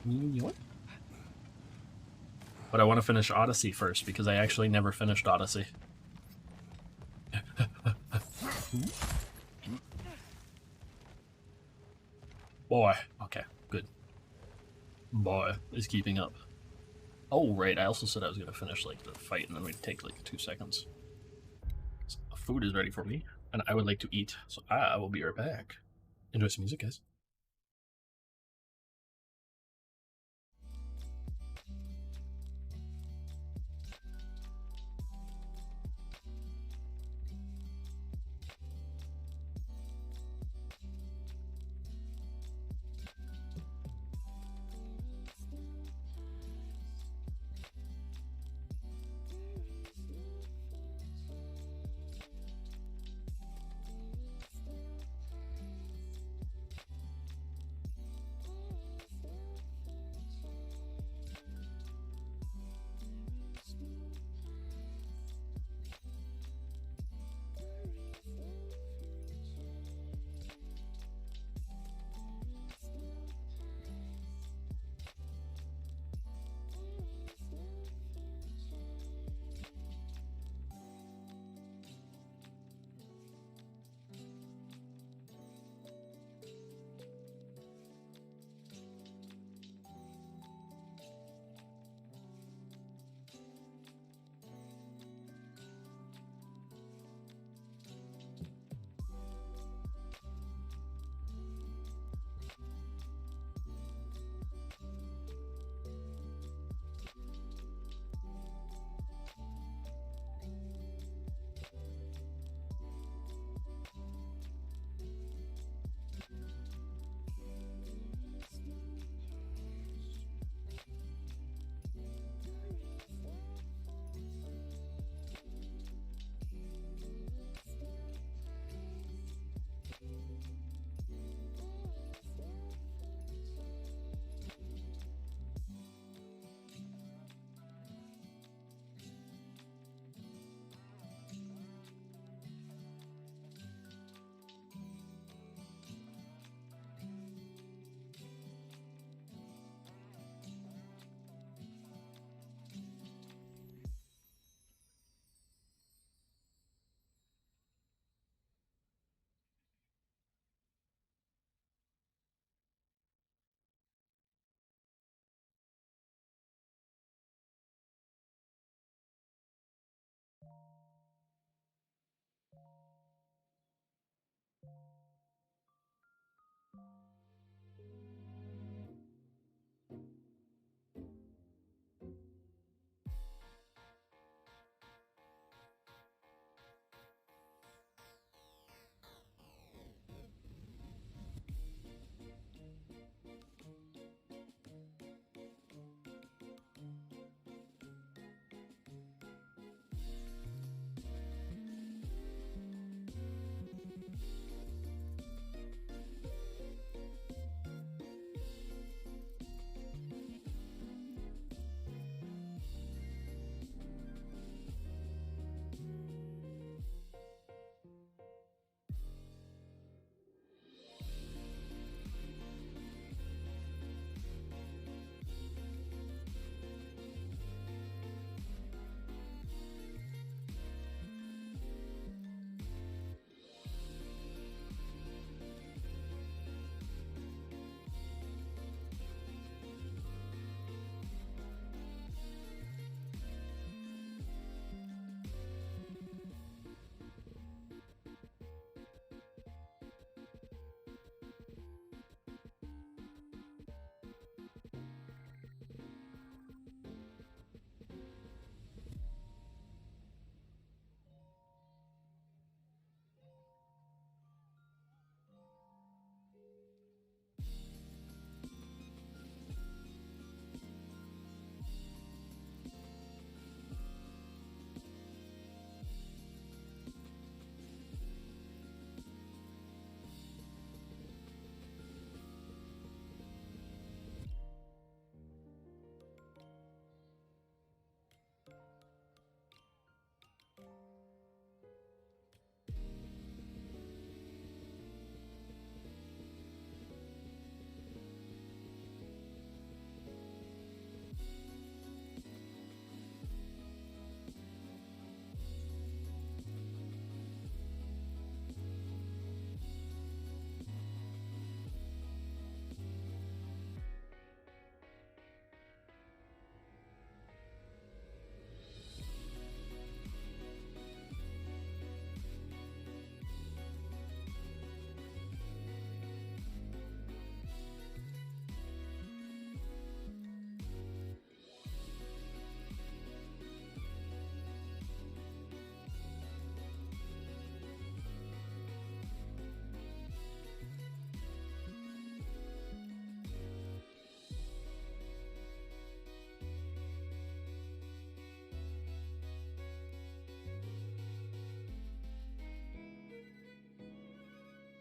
What? But I want to finish Odyssey first because I actually never finished Odyssey. Boy, okay, good. Boy is keeping up. Oh, right, I also said I was going to finish, like, the fight, and then we'd take, like, 2 seconds. So, food is ready for me, and I would like to eat, so I will be right back. Enjoy some music, guys.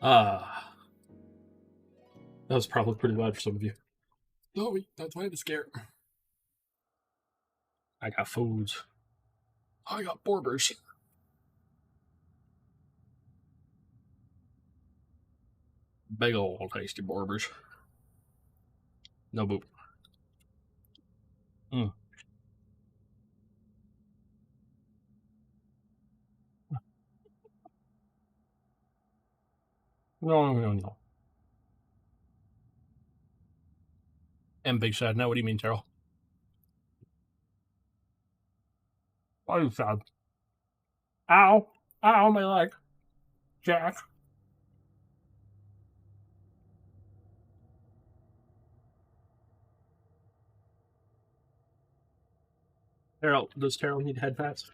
That was probably pretty loud for some of you. No, that's why I'm scared. I got foods. I got borbers. Big old tasty borbers. No boop. Mm. No. And big sad. Now, what do you mean, Terrell? Why are you sad? Ow! Ow, my leg. Jack. Terrell, does Terrell need head pats?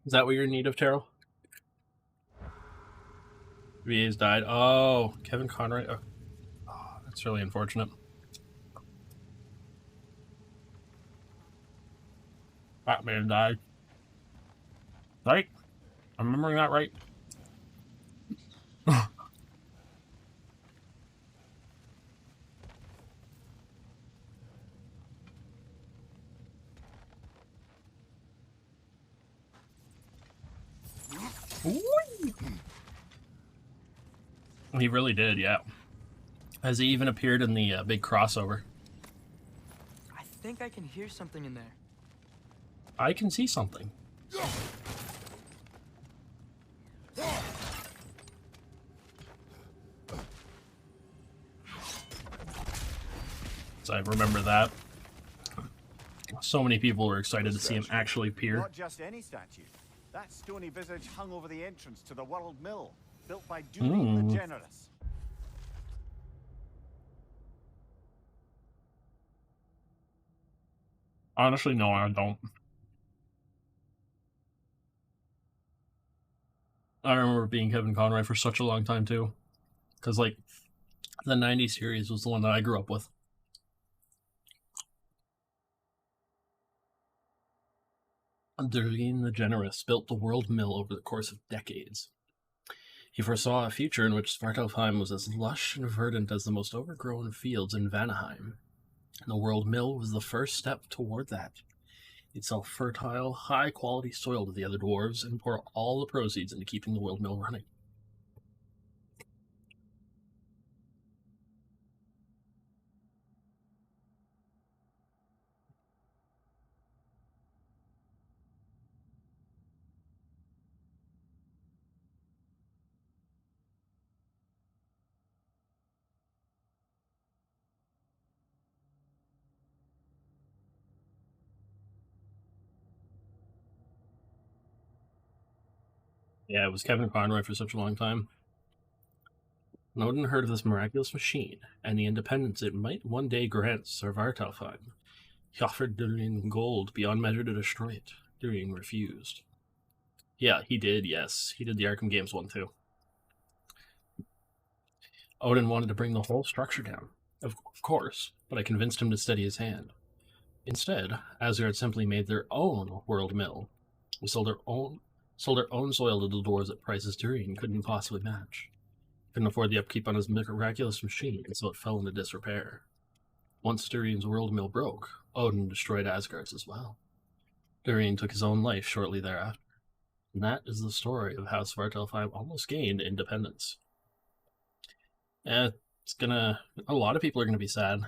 Is that what you're in need of, Terrell? VA's died. Oh, Kevin Conroy. Oh, that's really unfortunate. Batman died. Right? I'm remembering that right. He really did, yeah. Has he even appeared in the big crossover? I think I can hear something in there. I can see something. So I remember that. So many people were excited to see him actually appear. Not just any statue. That stony visage hung over the entrance to the World Mill, built by Durin the Generous. Honestly, no, I don't. I remember being Kevin Conroy for such a long time, too. Because, like, the 90s series was the one that I grew up with. Durin the Generous built the World Mill over the course of decades. He foresaw a future in which Svartalfheim was as lush and verdant as the most overgrown fields in Vanaheim. And the World Mill was the first step toward that. He'd sell fertile, high-quality soil to the other dwarves and pour all the proceeds into keeping the World Mill running. Yeah, it was Kevin Conroy for such a long time. Odin heard of this miraculous machine, and the independence it might one day grant Svartalfheim. He offered Durin gold beyond measure to destroy it. Durin refused. Yeah, he did, yes. He did the Arkham games one, too. Odin wanted to bring the whole structure down, of course, but I convinced him to steady his hand. Instead, Asgard simply made their own world mill. We sold our own soil to the dwarves at prices Durin couldn't possibly match. Couldn't afford the upkeep on his miraculous machine, and so it fell into disrepair. Once Durin's world mill broke, Odin destroyed Asgard's as well. Durin took his own life shortly thereafter. And that is the story of how Svartalfheim almost gained independence. Yeah, a lot of people are gonna be sad.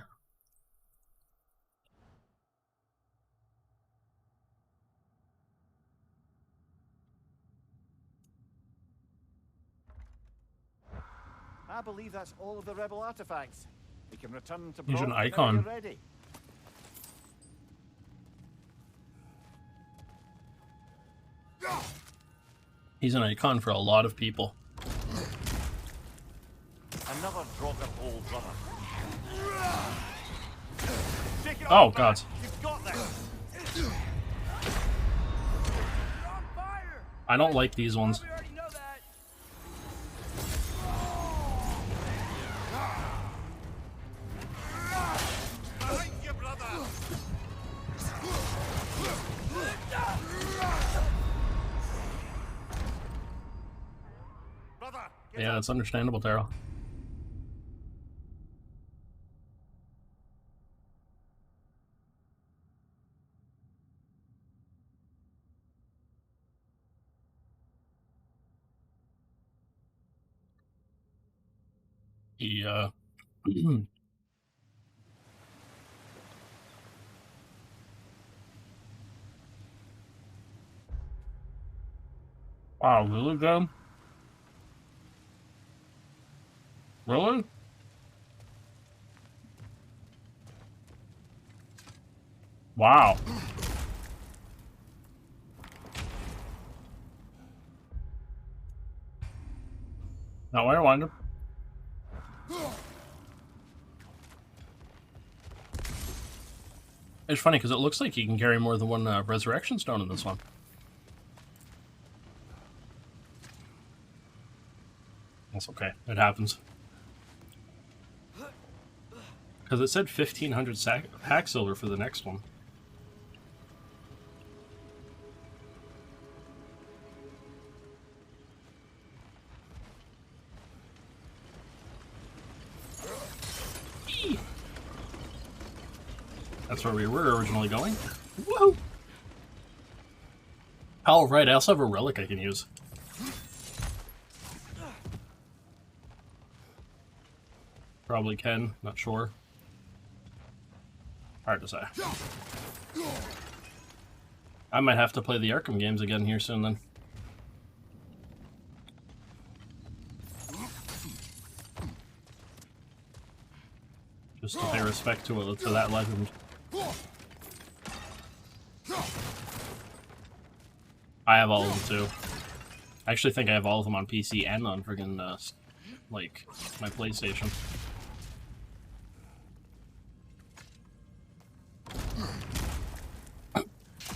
I believe that's all of the rebel artifacts. We can return to He's an Brock whenever icon. you're ready. He's an icon for a lot of people. Another Drogon old brother. Take it Oh, off, God. man. You've got this. You're on fire. I don't like these ones. We already know that. Thank you, brother. Yeah, that's understandable, Taro. Yeah. Wow, really, John? Really? Wow. No, I wonder. It's funny because it looks like you can carry more than one resurrection stone in this one. That's okay. It happens. Because it said 1,500 hack silver for the next one. That's where we were originally going. Woohoo! Oh, right. I also have a relic I can use. Probably can. Not sure. Hard to say. I might have to play the Arkham games again here soon then. Just to pay respect to that legend. I have all of them too. I actually think I have all of them on PC and on friggin' like my PlayStation.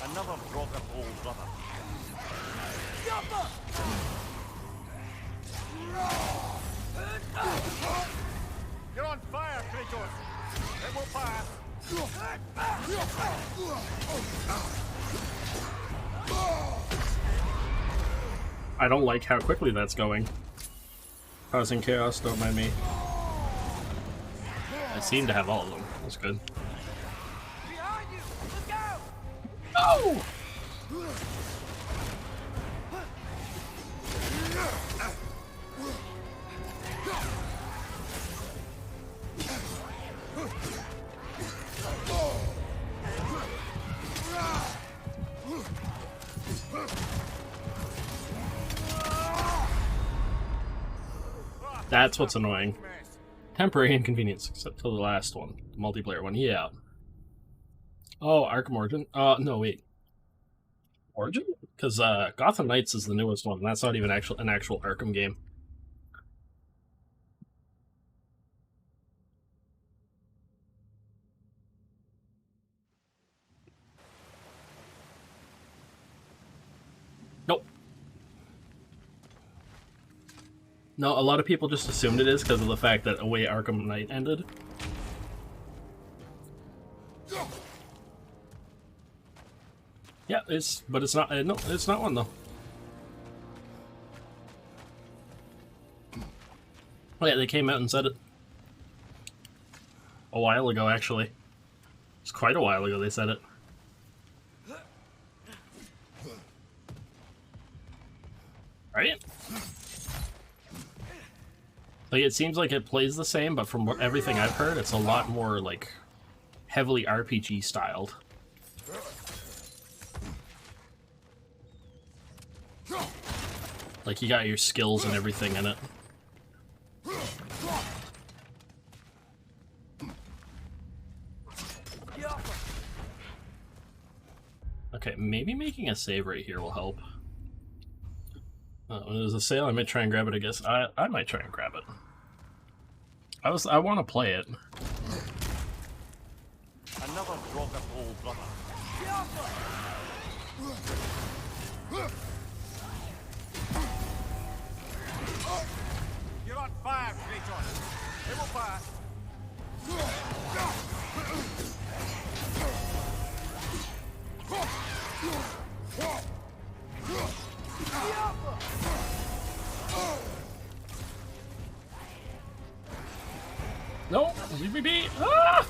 Another broken old brother. You're on fire, Kratos! It will pass! I don't like how quickly that's going. Causing chaos, don't mind me. I seem to have all of them. That's good. Behind you! Let's go! No! That's what's annoying. Temporary inconvenience, except for the last one. The multiplayer one, yeah. Oh, Arkham Origin? No, wait. Origin? Because Gotham Knights is the newest one, and that's not even an actual Arkham game. Nope. No, a lot of people just assumed it is because of the fact that Away Arkham Knight ended. Yeah, but it's not. No, it's not one though. Oh yeah, they came out and said it a while ago. Actually, it's quite a while ago they said it. Right? Like, it seems like it plays the same, but from everything I've heard, it's a lot more, like, heavily RPG styled. Like, you got your skills and everything in it. Okay, maybe making a save right here will help. When there's a sale, I might try and grab it, I guess. I might try and grab it. I want to play it. Another broken old brother. You're on fire, Kratos. It will pass. Leave me be! Ah!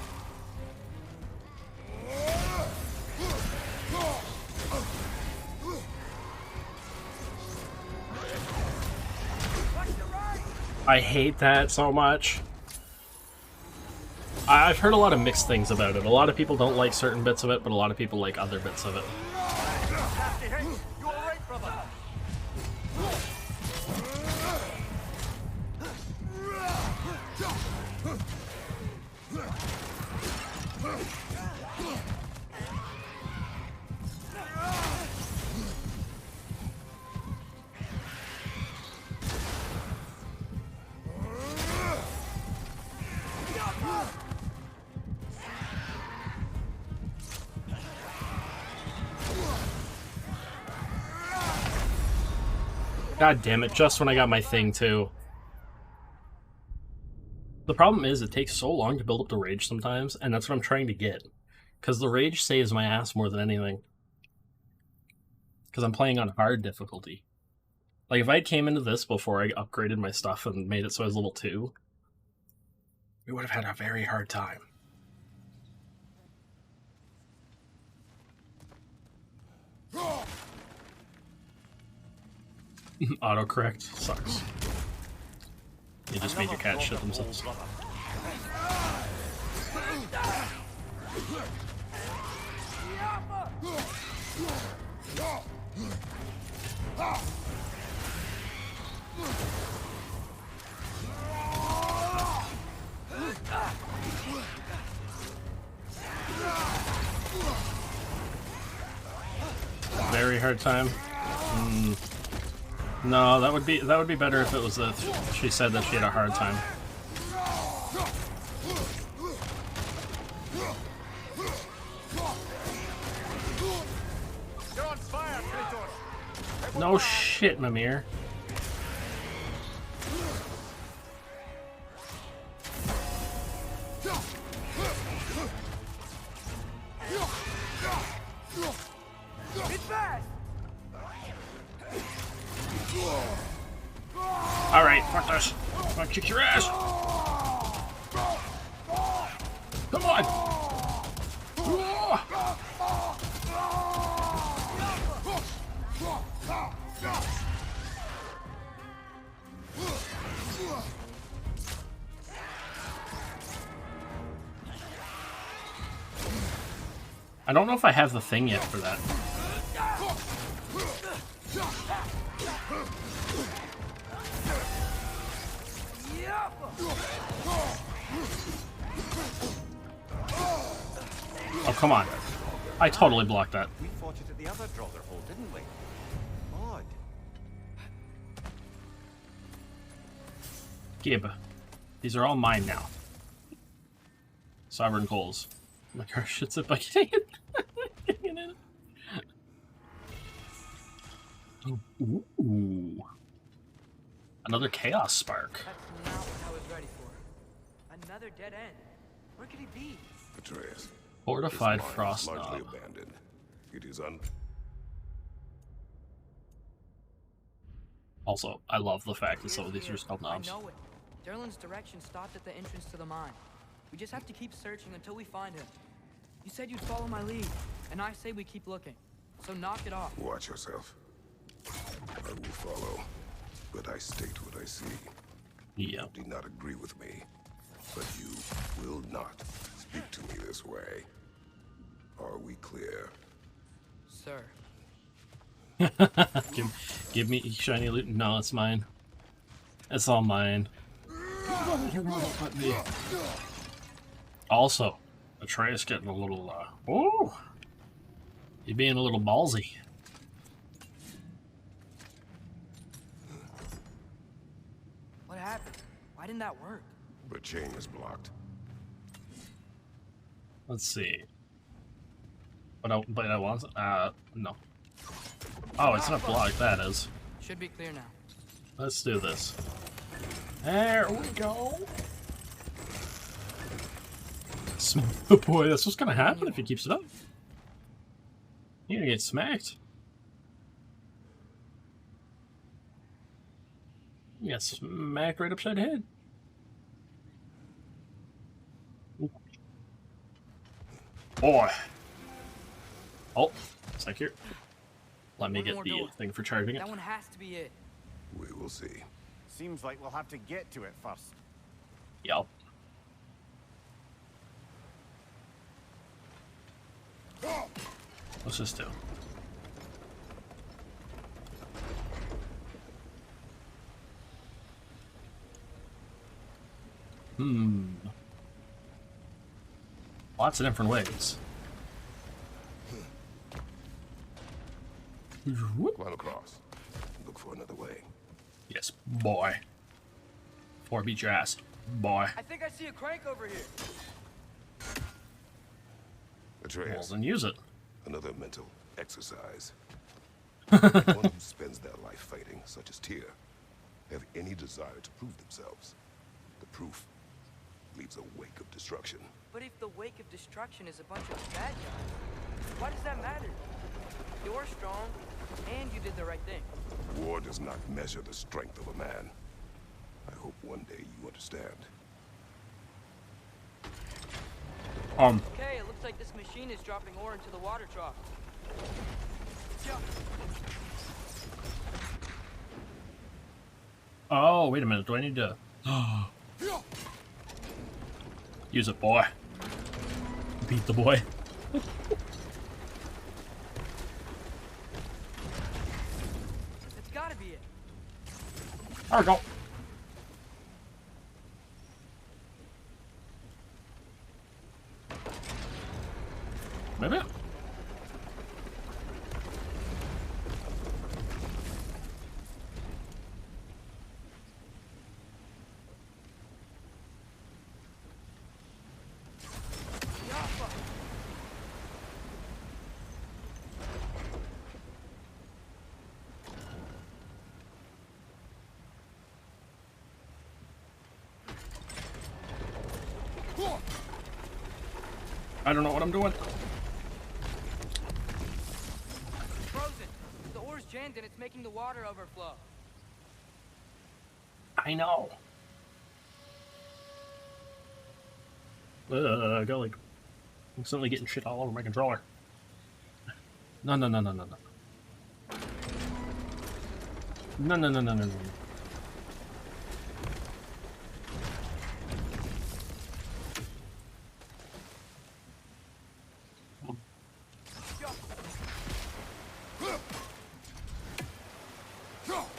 I hate that so much. I've heard a lot of mixed things about it. A lot of people don't like certain bits of it, but a lot of people like other bits of it. God damn it, just when I got my thing, too. The problem is, it takes so long to build up the rage sometimes, and that's what I'm trying to get. Because the rage saves my ass more than anything. Because I'm playing on hard difficulty. Like, if I came into this before I upgraded my stuff and made it so I was level 2, we would have had a very hard time. Autocorrect sucks. You just made your cat shit themselves. Very hard time. No, that would be better if it was that she said that she had a hard time. No shit, Mimir. Alright, fuck this. I'm gonna kick your ass. Come on. I don't know if I have the thing yet for that. Oh, come on. I totally blocked that. We fought it at the other Draugr hole, didn't we? Odd. Gib. These are all mine now. Sovereign Coals. My car shits it by getting it. Ooh. Another Chaos Spark. That's not what I was ready for. Another dead end. Where could he be? Atreus. Fortified This mine is Frost largely Knob. abandoned. It is Also, I love the fact that some of these are spelled I knobs. know it. Derlin's direction stopped at the entrance to the mine. We just have to keep searching until we find him. You said you'd follow my lead, and I say we keep looking. So knock it off. Watch yourself. I will follow, but I state what I see. Yeah. You do not agree with me, but you will not speak to me this way. Are we clear? Sir. give me shiny loot. No, it's mine. It's all mine. Also, Atreus getting a little, oh! You're being a little ballsy. What happened? Why didn't that work? The chain is blocked. Let's see. But I want, no. Oh, it's not blocked, that is. Should be clear now. Let's do this. There we go. Smooth boy, that's what's gonna happen if he keeps it up. You're gonna get smacked. You got smacked right upside the head. Boy. Oh, it's like here. Let me One get more the door. thing for charging it. That one has to be it. We will see. Seems like we'll have to get to it first. Yep. What's this do? Lots of different ways. Climb across. Look for another way. Yes, boy. Or beat your ass, boy. I think I see a crank over here. Well, Atreus, then use it. another mental exercise. One who spends their life fighting, such as Tyr, have any desire to prove themselves. The proof leaves a wake of destruction. But if the wake of destruction is a bunch of bad guys, why does that matter? You're strong, and you did the right thing. War does not measure the strength of a man. I hope one day you understand. Okay, it looks like this machine is dropping ore into the water trough. Oh, wait a minute. Do I need to use it, boy? Beat the boy. It's gotta be it. There we go. Maybe. I don't know what I'm doing. It's frozen. The ore's jammed and it's making the water overflow. I know. I got like I'm suddenly getting shit all over my controller. No. No.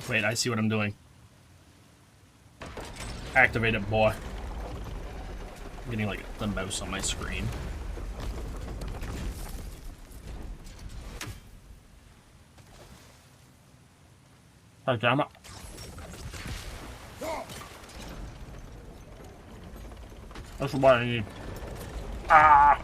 Wait, I see what I'm doing. Activate it, boy. I'm getting like the mouse on my screen. Oh, damn it. That's what I need. Ah!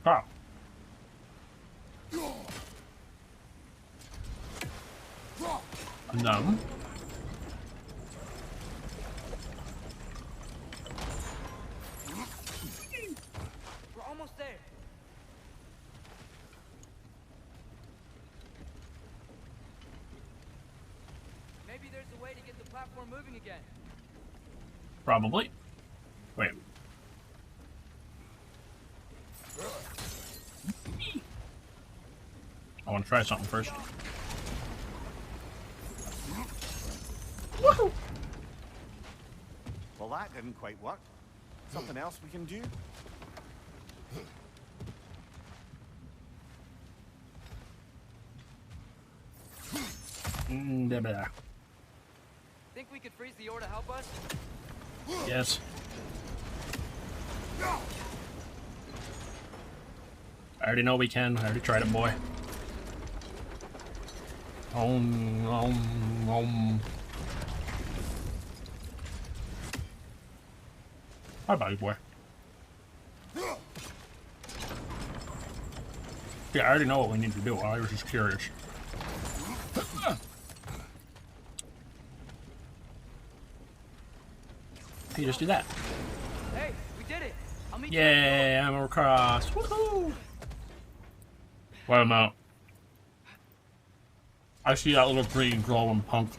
Okay. No. We're almost there. Maybe there's a way to get the platform moving again. Probably. Wait. I want to try something first. Woohoo! Well, that didn't quite work. Something else we can do? Think we could freeze the ore to help us? Yes. I already know we can. I already tried it, boy. Hi, buddy boy. Yeah, I already know what we need to do. I was just curious. You just do that. Hey, we did it! I'll meet you. Yeah, I'm across. Woohoo! Wait a minute. I see that little green glowing punk.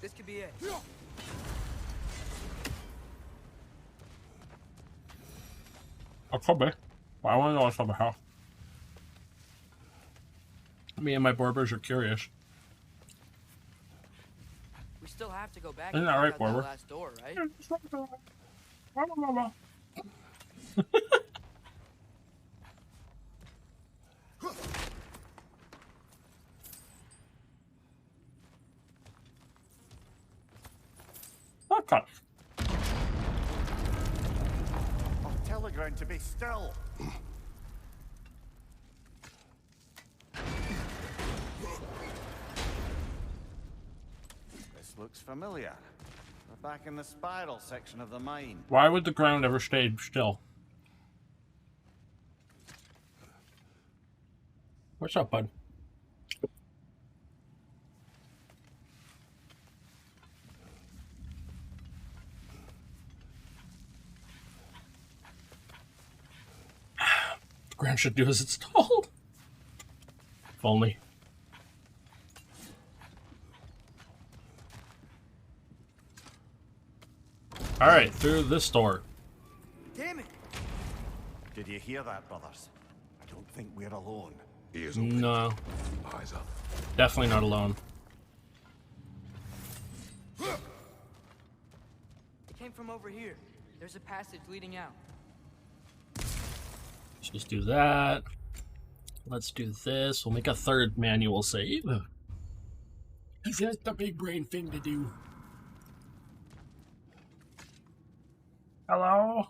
This could be it. It could be. But I want to know what's up here. Me and my Borbers are curious. We still have to go back Isn't and that check right, out Barber? that last door, right? Okay. I'll tell the ground to be still. This looks familiar. We're back in the spiral section of the mine. Why would the ground ever stay still? What's up, bud? The ground should do as it's told. If only. Alright, through this door. Damn it! Did you hear that, brothers? I don't think we're alone. Ears open. No, Eyes up. definitely not alone. It came from over here. There's a passage leading out. Let's just do that. Let's do this. We'll make a third manual save. Because that's the big brain thing to do. Hello?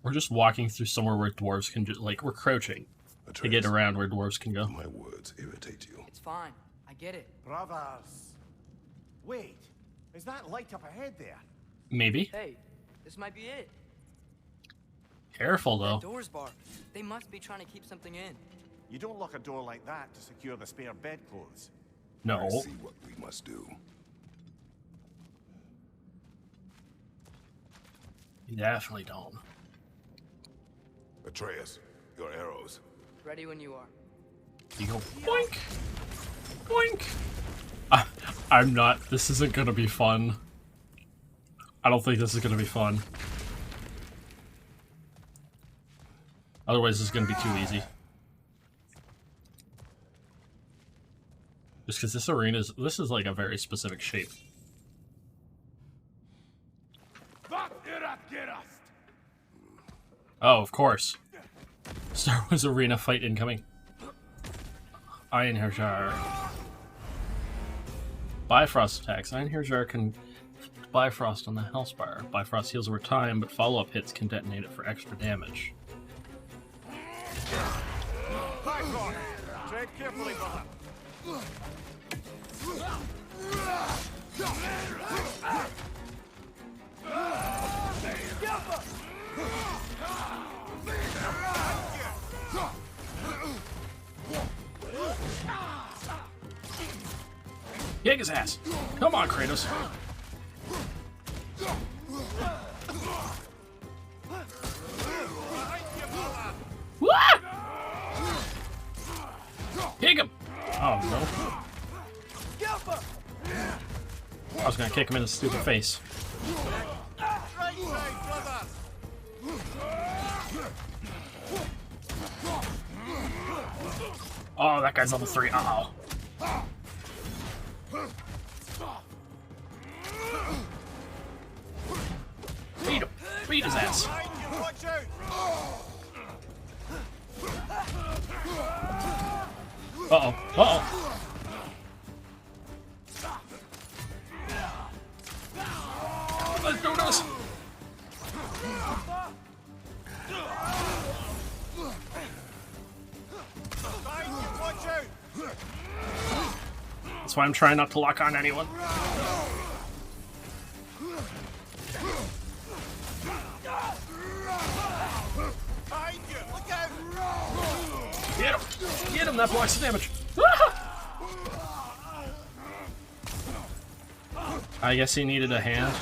We're just walking through somewhere where dwarves can just, like, we're crouching to get Atreus, around where dwarves can go. my words irritate you. It's fine. I get it. Brothers! Wait, is that light up ahead there? Maybe. Hey, this might be it. Careful, That though. door's barred. They must be trying to keep something in. You don't lock a door like that to secure the spare bedclothes. I No. see what we must do. You definitely don't. Atreus, your arrows. Ready when you are. You go boink! Boink! I'm not. This isn't gonna be fun. I don't think this is gonna be fun. Otherwise, this is gonna be too easy. Just because this arena is, this is like a very specific shape. Oh, of course. Star Wars arena fight incoming. Einherjar. Bifrost attacks. Einherjar can Bifrost on the Hellspire. Bifrost heals over time, but follow-up hits can detonate it for extra damage. Bifrost! Tread carefully, brother. Kick his ass! Come on, Kratos! Wah! Kick him! Oh no. I was gonna kick him in the stupid face. Right side, brother! Oh, that guy's level 3. Uh-oh. Beat him. Beat his ass. Behind you, watch out! Uh-oh. Uh-oh. Let's do this. Behind you, watch out! That's why I'm trying not to lock on anyone. Behind you, look out! Get him. Get him. That blocks the damage. I guess he needed a hand.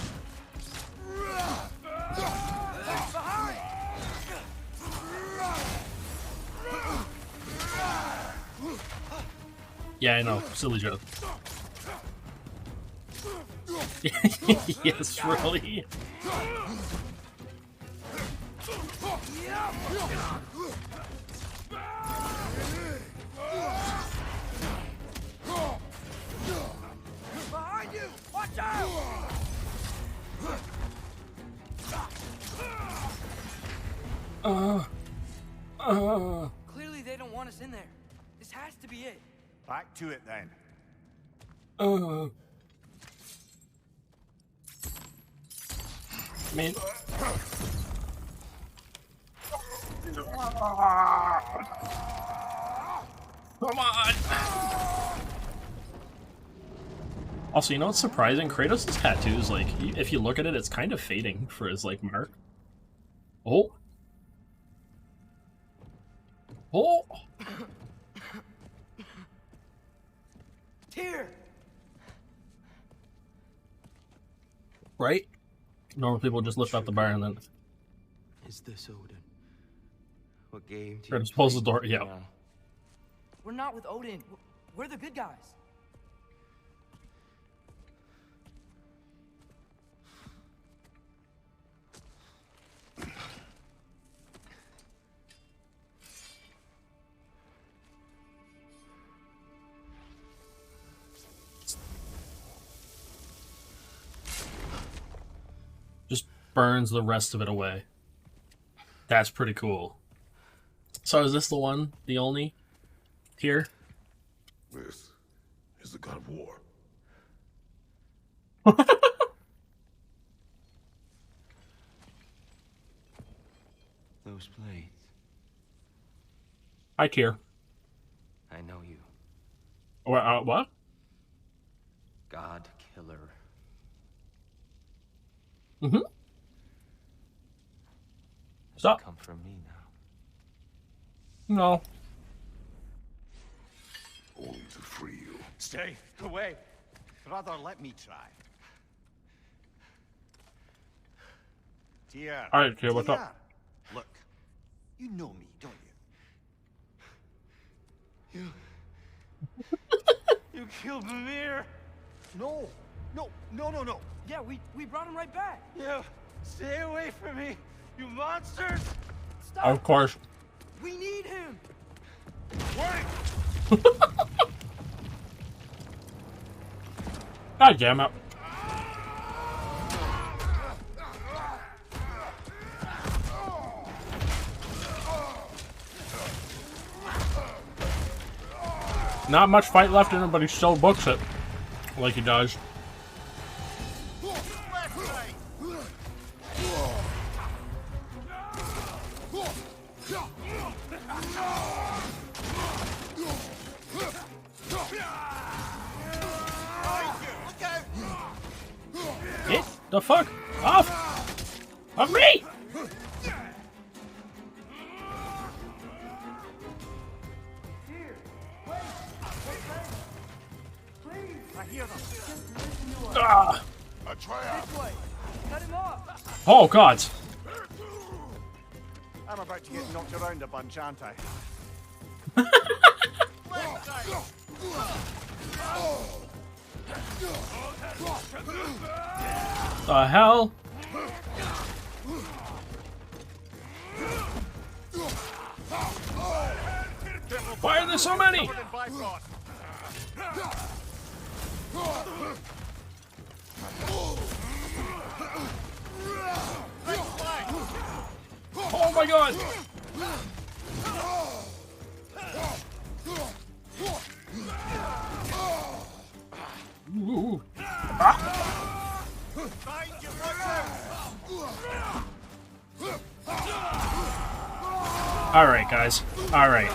Yeah, I know. Silly joke. Yes, really. Behind you! Watch out! Clearly they don't want us in there. This has to be it. Back to it then. Man. Come on. Also, you know what's surprising? Kratos' tattoos, like, if you look at it, it's kind of fading for his, like, mark. Oh. Oh. Tyr! Right? Normal people just lift up the bar and then Is this Odin? What game do Kratos you pulls the play door. Yeah. now? We're not with Odin. We're the good guys. Just burns the rest of it away. That's pretty cool. So is this the one, the only here? This is the god of war. Those blades. Hi, Tyr. I know you. What? God killer. Mm-hmm. Stop. Come from me now. No. Only to free you. Stay away. Brother, let me try. Tyr. Alright, Tyr, what's up? Tyr. Look, you know me, don't you? You killed Mimir! No. Yeah, we brought him right back. You stay away from me, you monsters! Stop! Of course. We need him! Wait! God damn it. Not much fight left in him, but he still books it. Like he does. Get the fuck off of me! I hear them. Ah. A trap! Cut him off! Oh god. I'm about to get knocked around a bunch, aren't I? The hell? Why are there so many? Oh my god! Ooh. Alright, guys. Alright.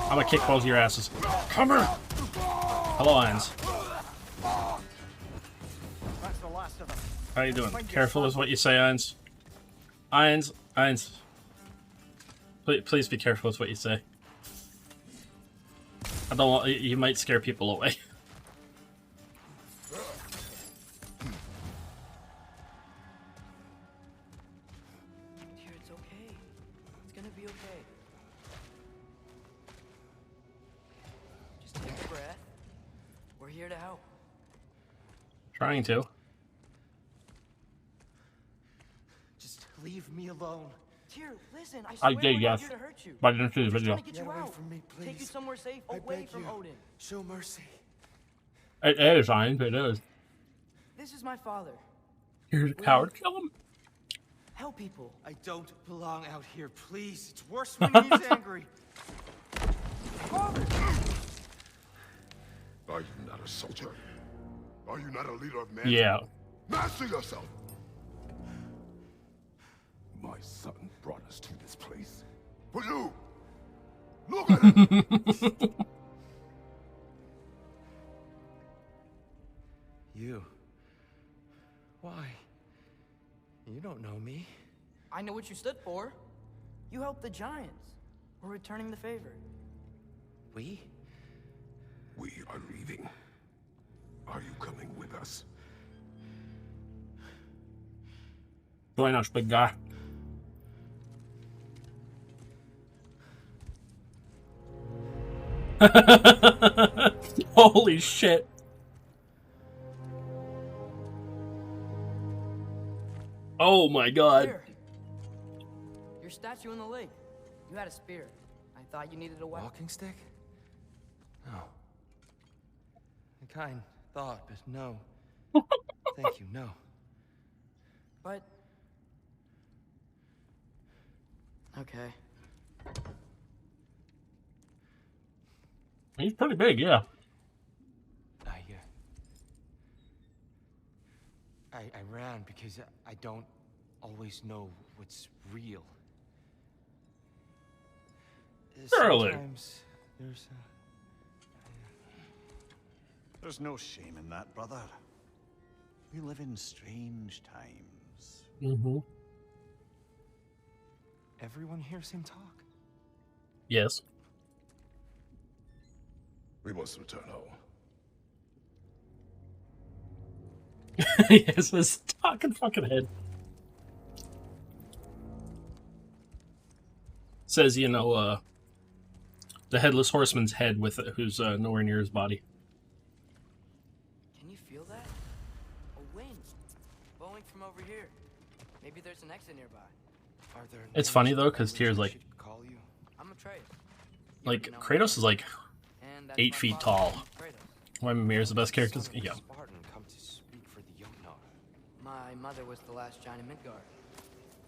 I'm gonna kick both of your asses. Come here! Hello, Irons. That's the last of them. How you doing? Careful with what you say, Irons. Irons. Please be careful with what you say. I don't want... You might scare people away. Tyr, it's okay. It's gonna be okay. here to help. Trying to. Just leave me alone. Tyr, listen, I I swear did, we're yes. not here to hurt you. But I didn't see the We're just video. trying to get you away out. from me, Take you please. somewhere safe, I away beg from you. Odin. Show mercy. It is, Ryan. It is. This is my father. Here's a coward. Kill him. Help people. I don't belong out here, please. It's worse when he's angry. Father! Are you not a soldier? Are you not a leader of men? Yeah. Master yourself! My son brought us to this place. For you! Look at him! You. Why? You don't know me. I know what you stood for. You helped the giants. We're returning the favor. We? We are leaving. Are you coming with us? Join us, big guy. Holy shit. Oh my god. Here. Your statue in the lake. You had a spear. I thought you needed a weapon. Walking stick? No. A kind thought, but no. Thank you, no. But... Okay. He's pretty big, yeah. I ran because I don't always know what's real. Really? Sometimes there's There's no shame in that, brother. We live in strange times. Mm-hmm. everyone hears him talk. Yes. We must return home. Yes, this talking fucking head. Says, you know, the headless horseman's head with who's nowhere near his body. Can you feel that? A wind blowing from over here. Maybe there's an exit nearby. Are there It's names funny, though, or 'cause language Tyr's I like- should call you? I'm Atreus. Like, Kratos is like And that's 8 my feet father, tall. Kratos. Why Mimir's the best character? Son of a Yeah. Spartan come to speak for the Jotnar. My mother was the last giant in Midgard.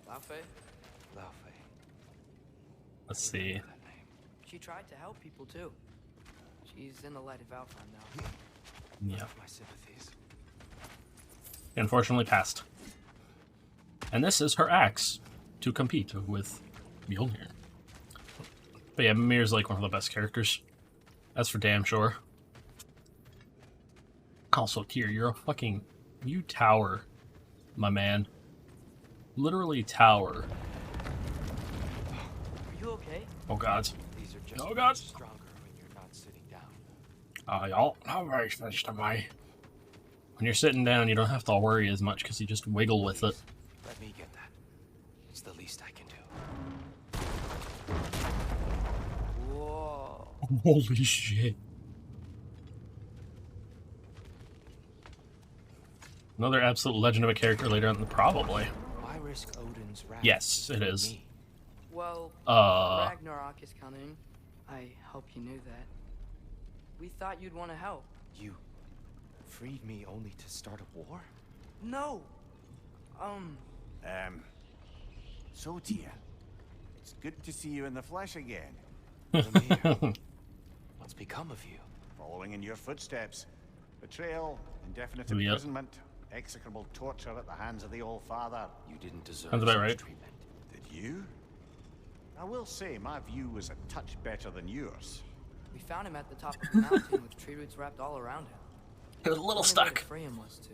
Laufey? Laufey. Let's see. That name. She tried to help people too. She's in the light of Alpha now. Yeah. My sympathies. Unfortunately passed. And this is her axe to compete with Mjolnir. But yeah, Mimir's like one of the best characters. That's for damn sure. Also, Tyr, you're a fucking... You tower, my man. Literally tower. Are you okay? Oh god. These are just Oh, God. stronger when you're not sitting down. Y'all, not very finished am I. When you're sitting down, you don't have to worry as much because you just wiggle with it. Let me get that. It's the least I can do. Whoa. Holy shit. Another absolute legend of a character later on, probably. Why risk Odin's wrath? Yes, it is. Me? Well, Uh, Ragnarok is coming. I hope you knew that. We thought you'd want to help. You freed me only to start a war? No. So Tyr, it's good to see you in the flesh again. Lemire, what's become of you? Following in your footsteps. Betrayal, indefinite Yep. imprisonment, execrable torture at the hands of the Old Father. You didn't deserve Sounds about such right. treatment. Did you? I will say, my view was a touch better than yours. We found him at the top of the mountain with tree roots wrapped all around him. it was a little Only way stuck. to free him was to...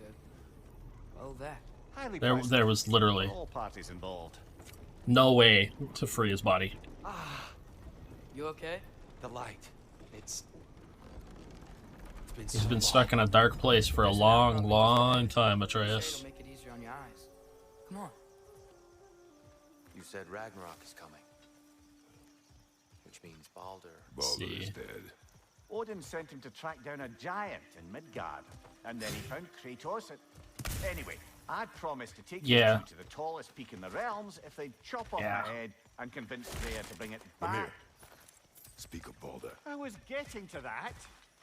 well, that. Highly There prized was literally for all parties involved. no way to free his body. You okay? The light. It's been He's so been long. stuck in a dark place for a long, long time, Say Atreus. it'll make it easier on your eyes. Come on. You said Ragnarok is coming. Which means Baldur. Baldur See. is dead. Odin sent him to track down a giant in Midgard, and then he found Kratos and... Anyway, I'd promised to take you two to the tallest peak in the realms if they'd chop off my head and convince Freya to bring it back. Mimir, speak of Balder. I was getting to that.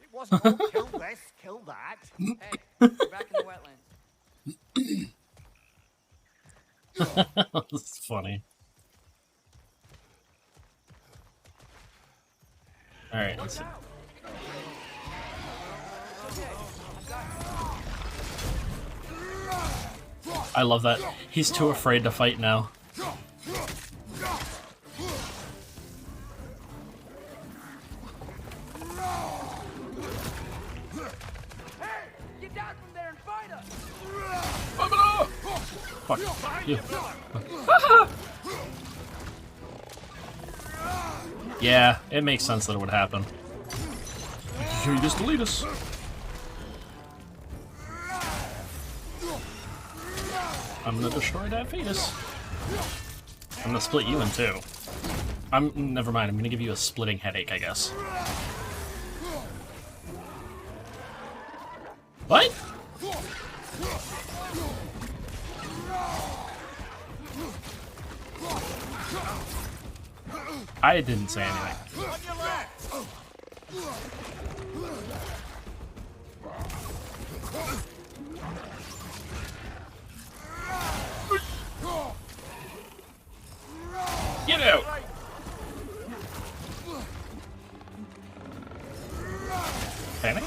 It wasn't all kill this, kill that. Hey, you're back in the wetlands. That's funny. Alright, let's see. I love that. He's too afraid to fight now. Get down from there and fight us! Fuck you. Yeah, it makes sense that it would happen. You just delete us. I'm gonna destroy that fetus. I'm gonna split you in two. Never mind, I'm gonna give you a splitting headache, I guess. What? I didn't say anything. Get out! Panic?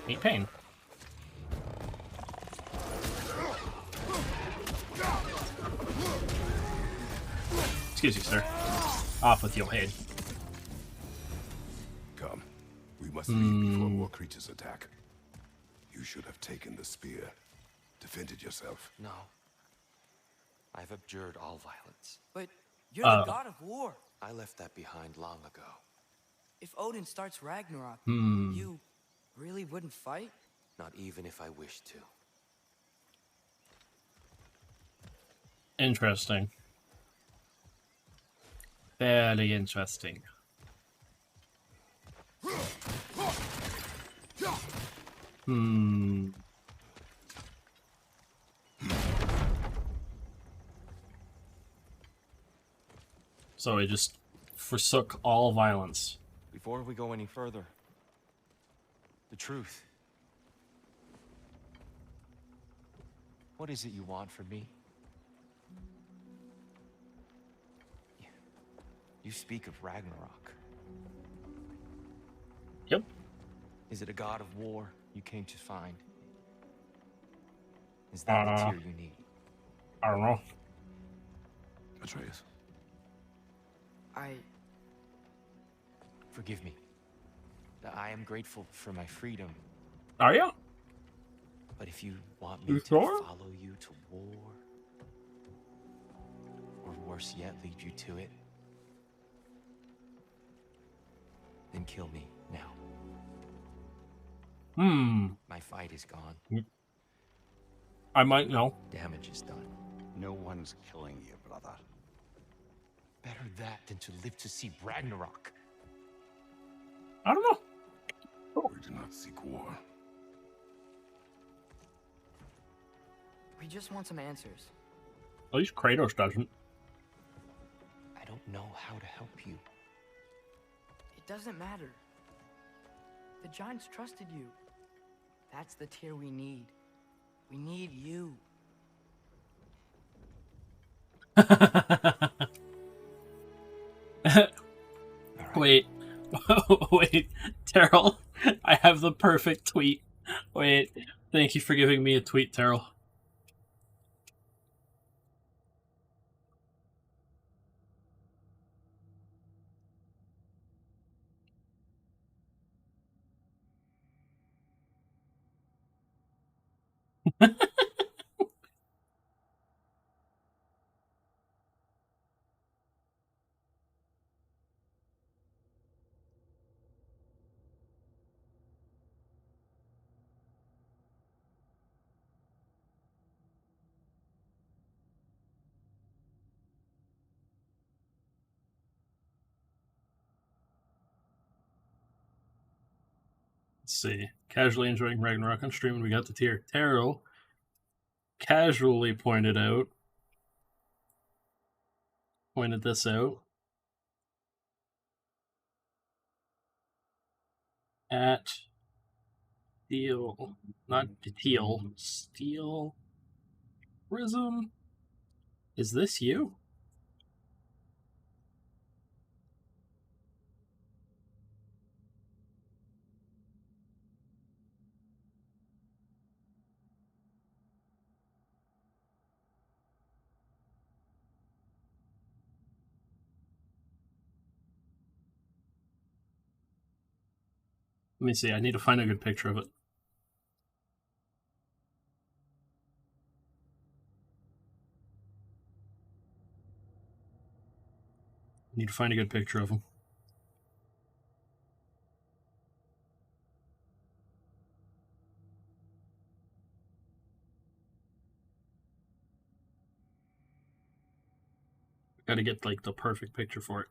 Eat pain. Excuse you, sir. Off with your head. Come. We must leave before more creatures attack. You should have taken the spear. Defended yourself. No. I've abjured all violence. But you're the god of war. I left that behind long ago. If Odin starts Ragnarok, you really wouldn't fight? Not even if I wished to. Interesting. Very interesting. So he just forsook all violence. Before we go any further, the truth. What is it you want from me? You speak of Ragnarok. Yep. Is it a god of war you came to find? Is that the tear you need? I don't know. Atreus. Forgive me. I am grateful for my freedom. Are you? But if you want me You to sure? follow you to war, or worse yet, lead you to it, then kill me now. My fight is gone. I might know. Damage is done. No one's killing you, brother. Better that than to live to see Ragnarok. I don't know. We do not seek war. We just want some answers. At least Kratos doesn't. I don't know how to help you. It doesn't matter. The giants trusted you. That's the tear we need. We need you. Right. Wait. Wait. Terrell, I have the perfect tweet. Wait. Thank you for giving me a tweet, Terrell. Let's see. Casually enjoying Ragnarok on stream, and we got the tier. Taro casually pointed this out. At Steel, not Teal, Steel Prism. Is this you? Let me see. I need to find a good picture of it. I need to find a good picture of him. Got to get like the perfect picture for it.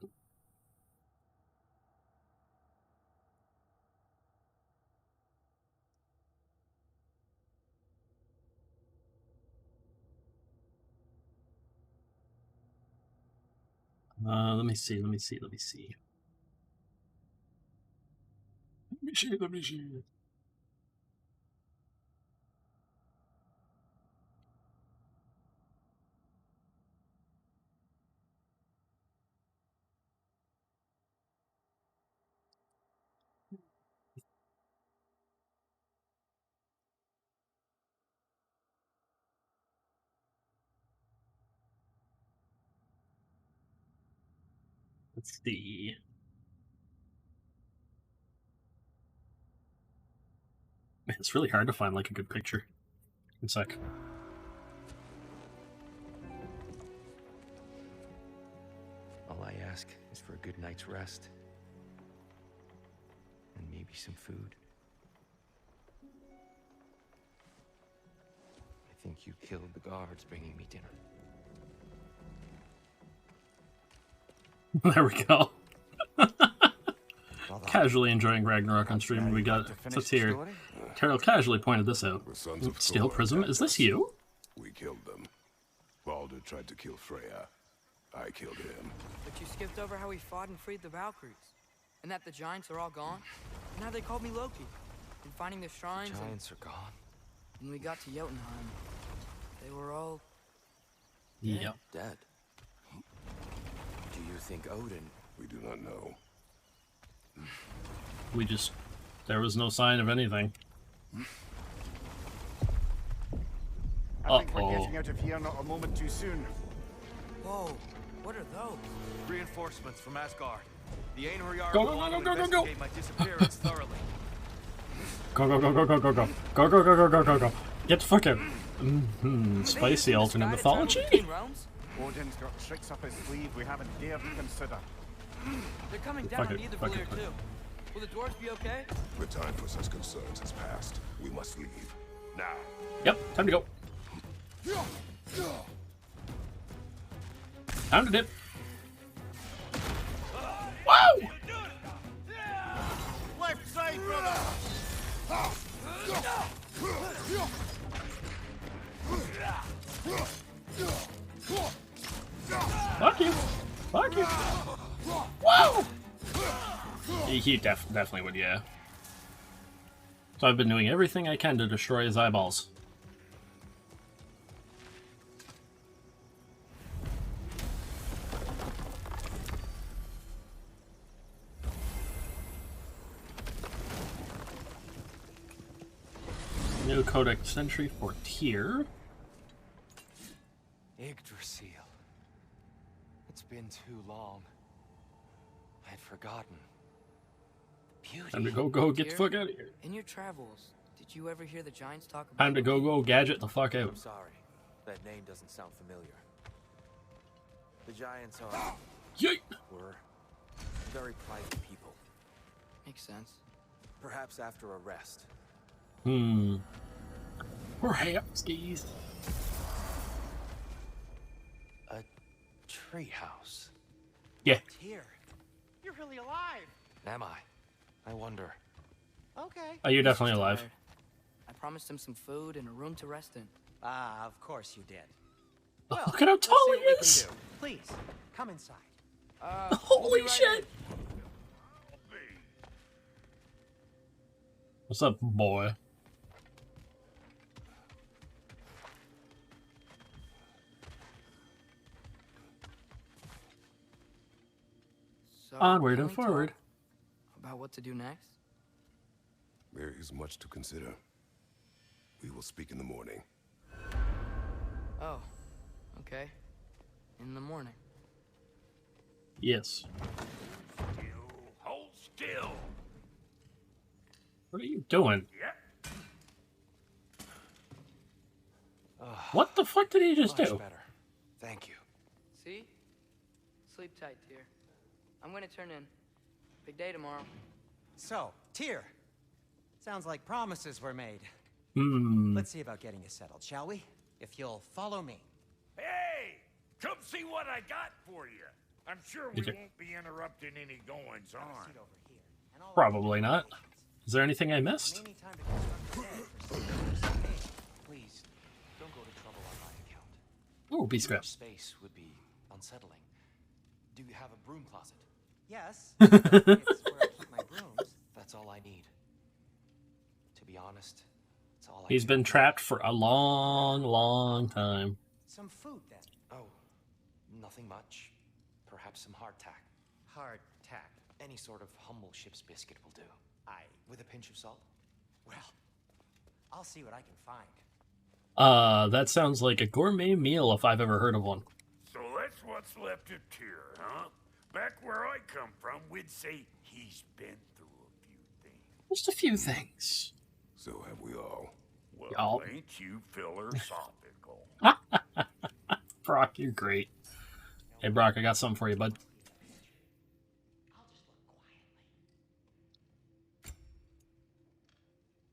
Let me see. Let me see. Let's see. Man, it's really hard to find like a good picture. One sec. All I ask is for a good night's rest. And maybe some food. I think you killed the guards bringing me dinner. There we go. Casually enjoying Ragnarok on stream. We got what's here. Carol casually pointed this out. Steel Prism, is this you? We killed them. Baldur tried to kill Freya. I killed him. But you skipped over how we fought and freed the Valkyries. And that the giants are all gone. And how they called me Loki. And finding the shrines. The giants are gone. When we got to Jotunheim, they were all Yep. Dead. Do you think Odin? We do not know. There was no sign of anything. I think we're getting out of here not a moment too soon. Whoa, what are those? Reinforcements from Asgard. The Einherjar Go, will go, go, want go, to go, go, go. investigate my disappearance thoroughly. Go. Go. Get the fuck out. Spicy alternate mythology. Odin's got tricks up his sleeve we haven't dared to consider. They're coming down on either fuck Valir it. too. Will the dwarves be okay? The time for such concerns has passed. We must leave. Now. Yep, time to go. Time to dip. Wow! Left side, brother! Fuck you! Wow! He definitely would, yeah. So I've been doing everything I can to destroy his eyeballs. New Codex entry for Tyr. Yggdrasil. It's been too long. I had forgotten. Beauty. Time to go, get the fuck out of here. In your travels, did you ever hear the giants talk about Time to go, gadget the fuck I'm out. sorry. That name doesn't sound familiar. The giants are... Yeet! were very private people. Makes sense. Perhaps after a rest. Perhaps, skis. A treehouse. Yeah. Here. You're really alive. Am I? I wonder. Okay. Oh, you're He's definitely just alive. tired. I promised him some food and a room to rest in. Ah, of course you did. Oh, Well, look at how let's tall see he what we can is! do. Please, come inside. We'll Holy be right shit! in. What's up, boy? So, Onward can and we forward. talk about what to do next? There is much to consider. We will speak in the morning. Oh, okay. In the morning. Yes. Hold still. What are you doing? Yep. What the fuck did he just Much do? better. Thank you. See? Sleep tight, dear. I'm gonna turn in. Big day tomorrow. So, Tyr. Sounds like promises were made. Hmm. Let's see about getting you settled, shall we? If you'll follow me. Hey, come see what I got for you. I'm sure we won't be interrupting any goings on. Sit over here, and I'll Probably not. Is there anything I missed? Any time to construct a bed for someone else. Please, don't go to trouble on my account. Oh, beast Your scraps. space would be unsettling. Do you have a broom closet? Yes, it's where I keep my brooms. That's all I need. To be honest, it's all I He's can been afford. trapped for a long, long time. Some food then. Oh, nothing much. Perhaps some hardtack. Hard tack. Any sort of humble ship's biscuit will do. With a pinch of salt. Well, I'll see what I can find. That sounds like a gourmet meal if I've ever heard of one. So that's what's left of Tyr, huh? Back where I come from, we'd say he's been through a few things. Just a few things. So have we all. Well, Y'all. ain't you philosophical? Brock, you're great. Hey, Brock, I got something for you, bud.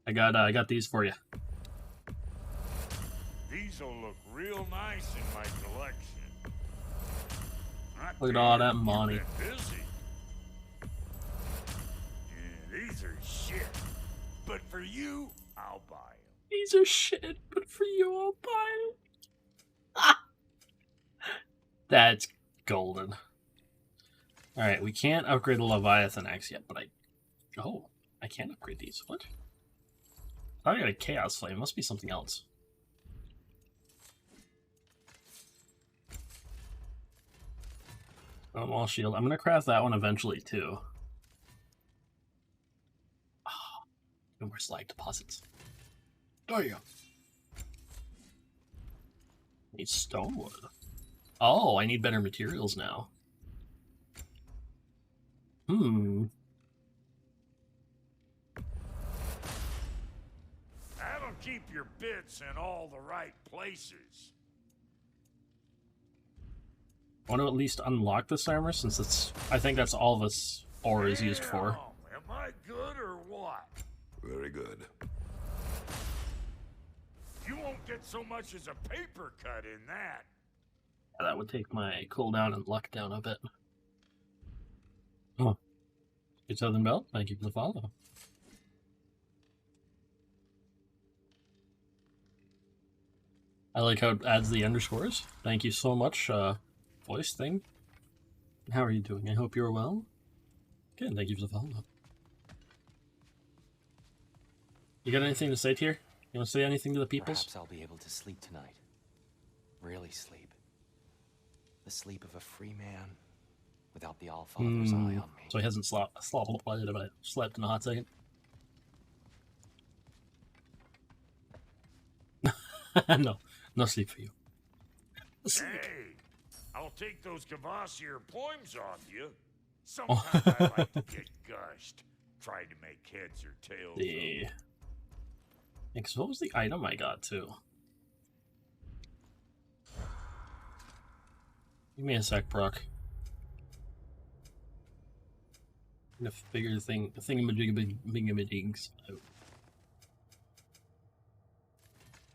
I got these for you. These'll look real nice in my collection. Look at all that money. You've been busy. Yeah, these are shit. But for you, I'll buy them. These are shit, but for you, I'll buy it. That's golden. Alright, we can't upgrade the Leviathan Axe yet, but I can upgrade these. What? I thought I got a Chaos Flame. Must be something else. Wall Shield. I'm gonna craft that one eventually, too. Oh, no more slag deposits. Oh yeah. Need stonewood. Oh, I need better materials now. That'll keep your bits in all the right places. Want to at least unlock this armor, since it's... I think that's all this ore is used for. Damn, am I good or what? Very good. You won't get so much as a paper cut in that. That would take my cooldown and luck down a bit. Oh. Good Southern Belle, thank you for the follow. I like how it adds the underscores. Thank you so much, voice thing. How are you doing? I hope you're well. Good, thank you for the follow. You got anything to say, Tyr? You want to say anything to the peoples? Perhaps I'll be able to sleep tonight. Really sleep. The sleep of a free man without the All-Father's eye on me. So he hasn't slept in a hot second. No sleep for you. Hey, I'll take those Cavassier poems off you. Sometimes I like to get gushed. Try to make heads or tails. Yeah. Because what was the item I got too? Give me a sec, Brock. I'm gonna figure the thingamajigabigamijigs out.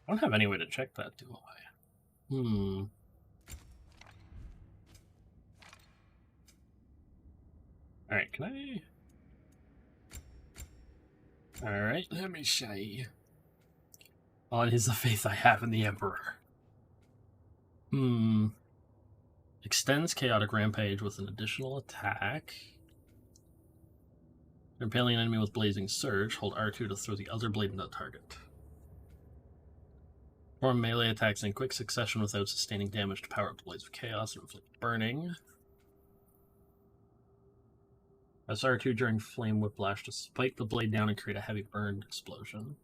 I don't have any way to check that, do I? Alright, can I... Alright. Let me say. On is the faith I have in the Emperor. Extends Chaotic Rampage with an additional attack. Impaling an enemy with Blazing Surge, hold R2 to throw the other blade into the target. Perform melee attacks in quick succession without sustaining damage to power up the Blades of Chaos and inflict burning. Press R2 during Flame Whiplash to spike the blade down and create a heavy burn explosion.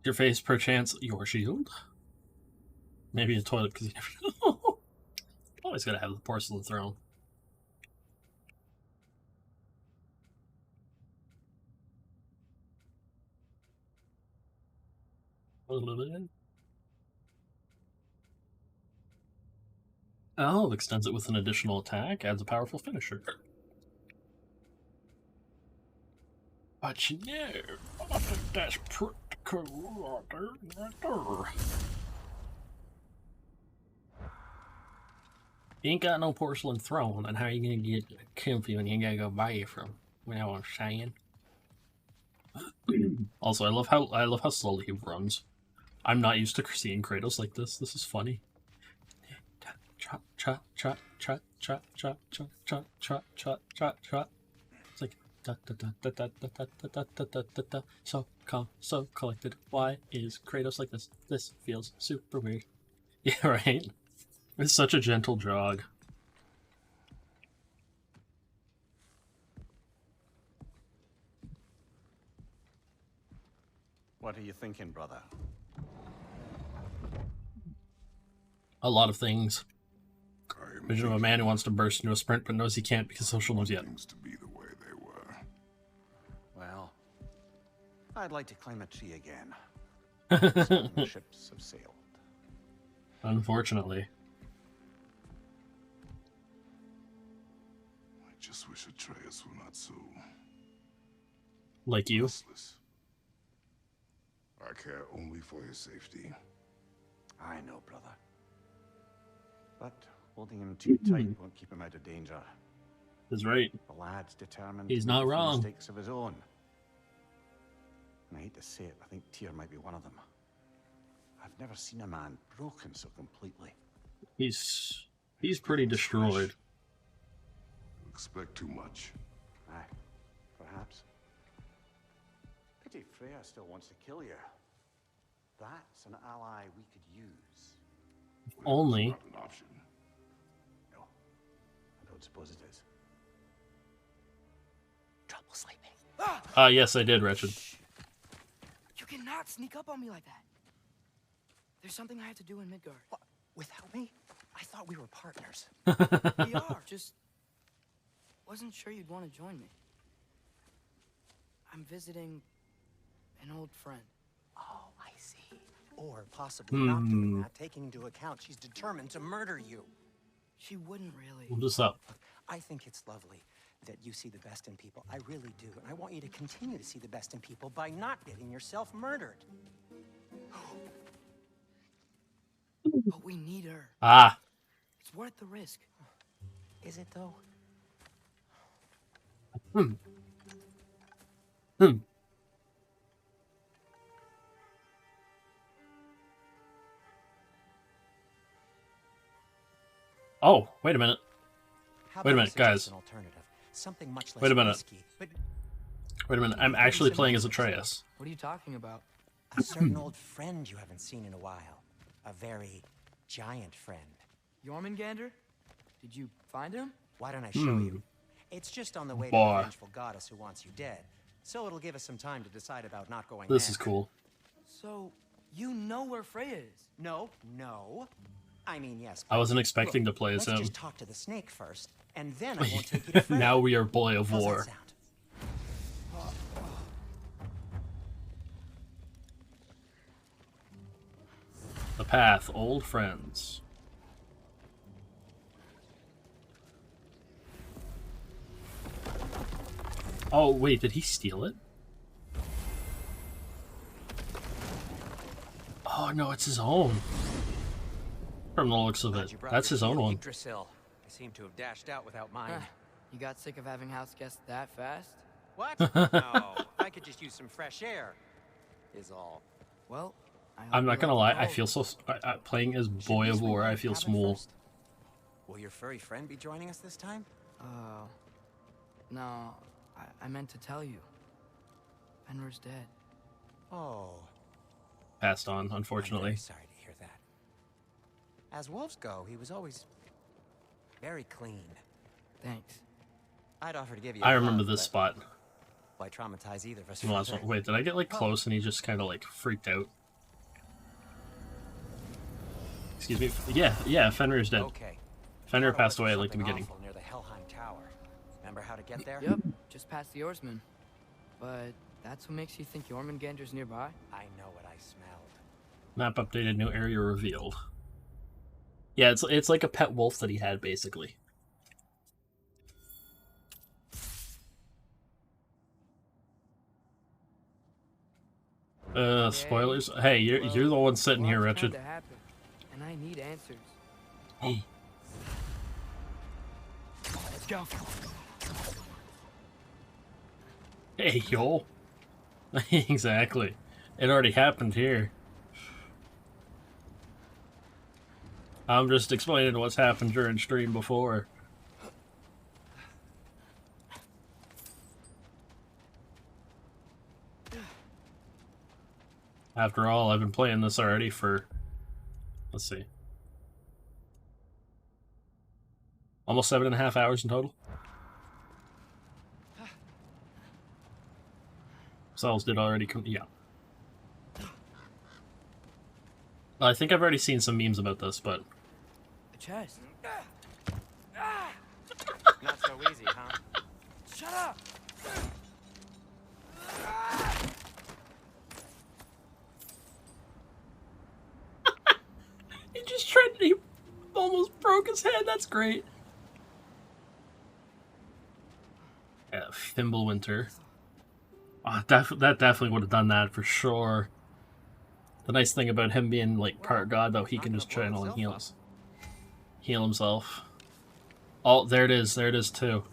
Your face, perchance, your shield? Maybe a toilet, because you never know. Always gotta have the porcelain throne. Oh, extends it with an additional attack, adds a powerful finisher. But you know, I think that's pretty cool right there. You ain't got no porcelain throne, and how are you gonna get comfy when you gotta go buy it from? You know what I'm saying? Also, I love how slowly he runs. I'm not used to seeing Kratos like this. This is funny. Trot, trot, trot, trot, trot, trot, trot, trot, trot, trot, trot, trot. It's like da da da da da da da da da da da da. So calm, so collected. Why is Kratos like this? This feels super weird. Yeah, right. It's such a gentle jog. What are you thinking, brother? A lot of things. Vision of a man who wants to burst into a sprint but knows he can't because social knows yet. Things to be the way they were. Well, I'd like to climb a tree again. Some ships have sailed. Unfortunately. I just wish Atreus were not so... Like you? restless. I care only for his safety. I know, brother. But holding him too tight won't keep him out of danger. He's right. The lad's determined He's to not make wrong. mistakes of his own. And I hate to say it, I think Tyr might be one of them. I've never seen a man broken so completely. He's pretty destroyed. You expect too much. Aye, perhaps. Pity Freya still wants to kill you. That's an ally we could use. Only. Not an option. No, I don't suppose it is. Trouble sleeping. Yes, I did, Wretched. You cannot sneak up on me like that. There's something I have to do in Midgard. What? Without me? I thought we were partners. We are, just wasn't sure you'd want to join me. I'm visiting an old friend. Oh, I see. Or possibly not doing that, taking into account she's determined to murder you. She wouldn't really. Hold this up. I think it's lovely that you see the best in people. I really do. And I want you to continue to see the best in people by not getting yourself murdered. But we need her. Ah. It's worth the risk. Is it, though? Oh, wait a minute. How Wait a about minute, guys. suggest an alternative? Something much less Wait a minute. risky, but Wait a minute. I'm actually playing as Atreus. What are you talking about? a certain old friend you haven't seen in a while. A very giant friend. Jormungandr? Did you find him? Why don't I show you? It's just on the way to Boy. the vengeful goddess who wants you dead. So it'll give us some time to decide about not going This there. is cool. So, you know where Freya is? No. I mean, yes. I wasn't expecting to play as Let's him. just talk to the snake first, and then I won't take you to Freya. Now we are boy of How's that war. sound? The path, old friends. Oh, wait, did he steal it? Oh, no, it's his own. From the looks of Glad it. you brought That's your his own shield, one. Yggdrasil. I seem to have dashed out without mine. You got sick of having house guests that fast? What? No, I could just use some fresh air. Is all. Well, I'm not gonna lie, I feel so... playing as Boy of War, I feel small. Will your furry friend be joining us this time? No. I meant to tell you. Fenrir's dead. Oh. Passed on, unfortunately. I'm very sorry to hear that. As wolves go, he was always very clean. Thanks. I'd offer to give you I remember this spot. Why traumatize either of us? Wait, did I get like close and he just kind of like freaked out? Excuse me. Yeah, Fenrir's dead. Okay. Fenrir passed away at like the beginning. Near the Helheim Tower. Remember how to get there? Yep, just past the oarsman. But that's what makes you think Jormungandr's nearby? I know what I smelled. Map updated, new area revealed. Yeah, it's like a pet wolf that he had basically. Spoilers. Hey, you're the one sitting here, Richard. And I need answers. Hey. Let's go. Hey, yo. Exactly. It already happened here. I'm just explaining what's happened during stream before. After all, I've been playing this already for, let's see, almost 7.5 hours in total. Cells did already come, yeah. I think I've already seen some memes about this, but... A chest. Not so easy, huh? Shut up! He almost broke his head. That's great. Yeah, Fimbulwinter. Oh, that definitely would have done that for sure. The nice thing about him being like part god, though, he can just channel and heal himself. Oh, there it is. There it is too.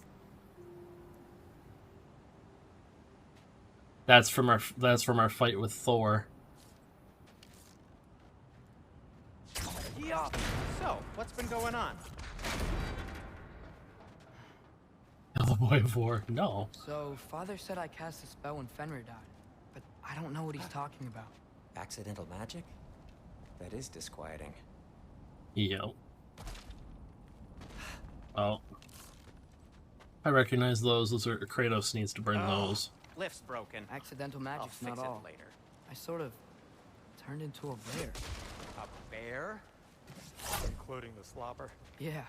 That's from our fight with Thor. So, what's been going on? The Boy of War. No. So, Father said I cast a spell when Fenrir died, but I don't know what he's talking about. Accidental magic? That is disquieting. Yo. Oh. I recognize those. Those are Kratos needs to burn those. Lift's broken. Accidental magic's I'll not fix all. it later. I sort of turned into a bear. A bear? Including the slobber? Yeah,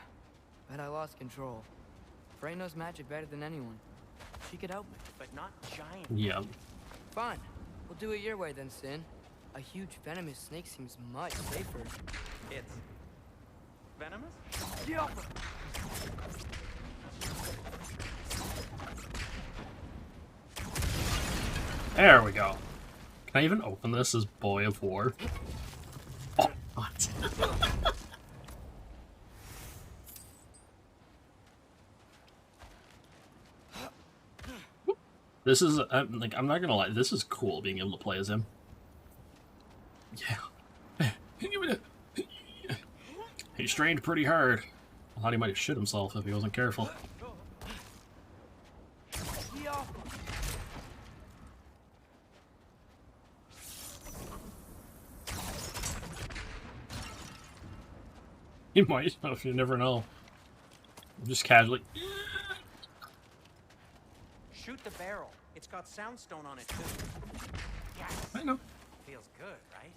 but I lost control. Frey knows magic better than anyone. She could help me. But not giant. Yeah. Fine. We'll do it your way then, Sin. A huge venomous snake seems much safer. It's venomous? Yeah. There we go. Can I even open this as Boy of War? Oh, what? This is, like, I'm not gonna lie, this is cool being able to play as him. Yeah. He strained pretty hard. I thought he might have shit himself if he wasn't careful. He might, if you never know. Just casually. Shoot the barrel. It's got soundstone on it too. Yes. I know. Feels good, right?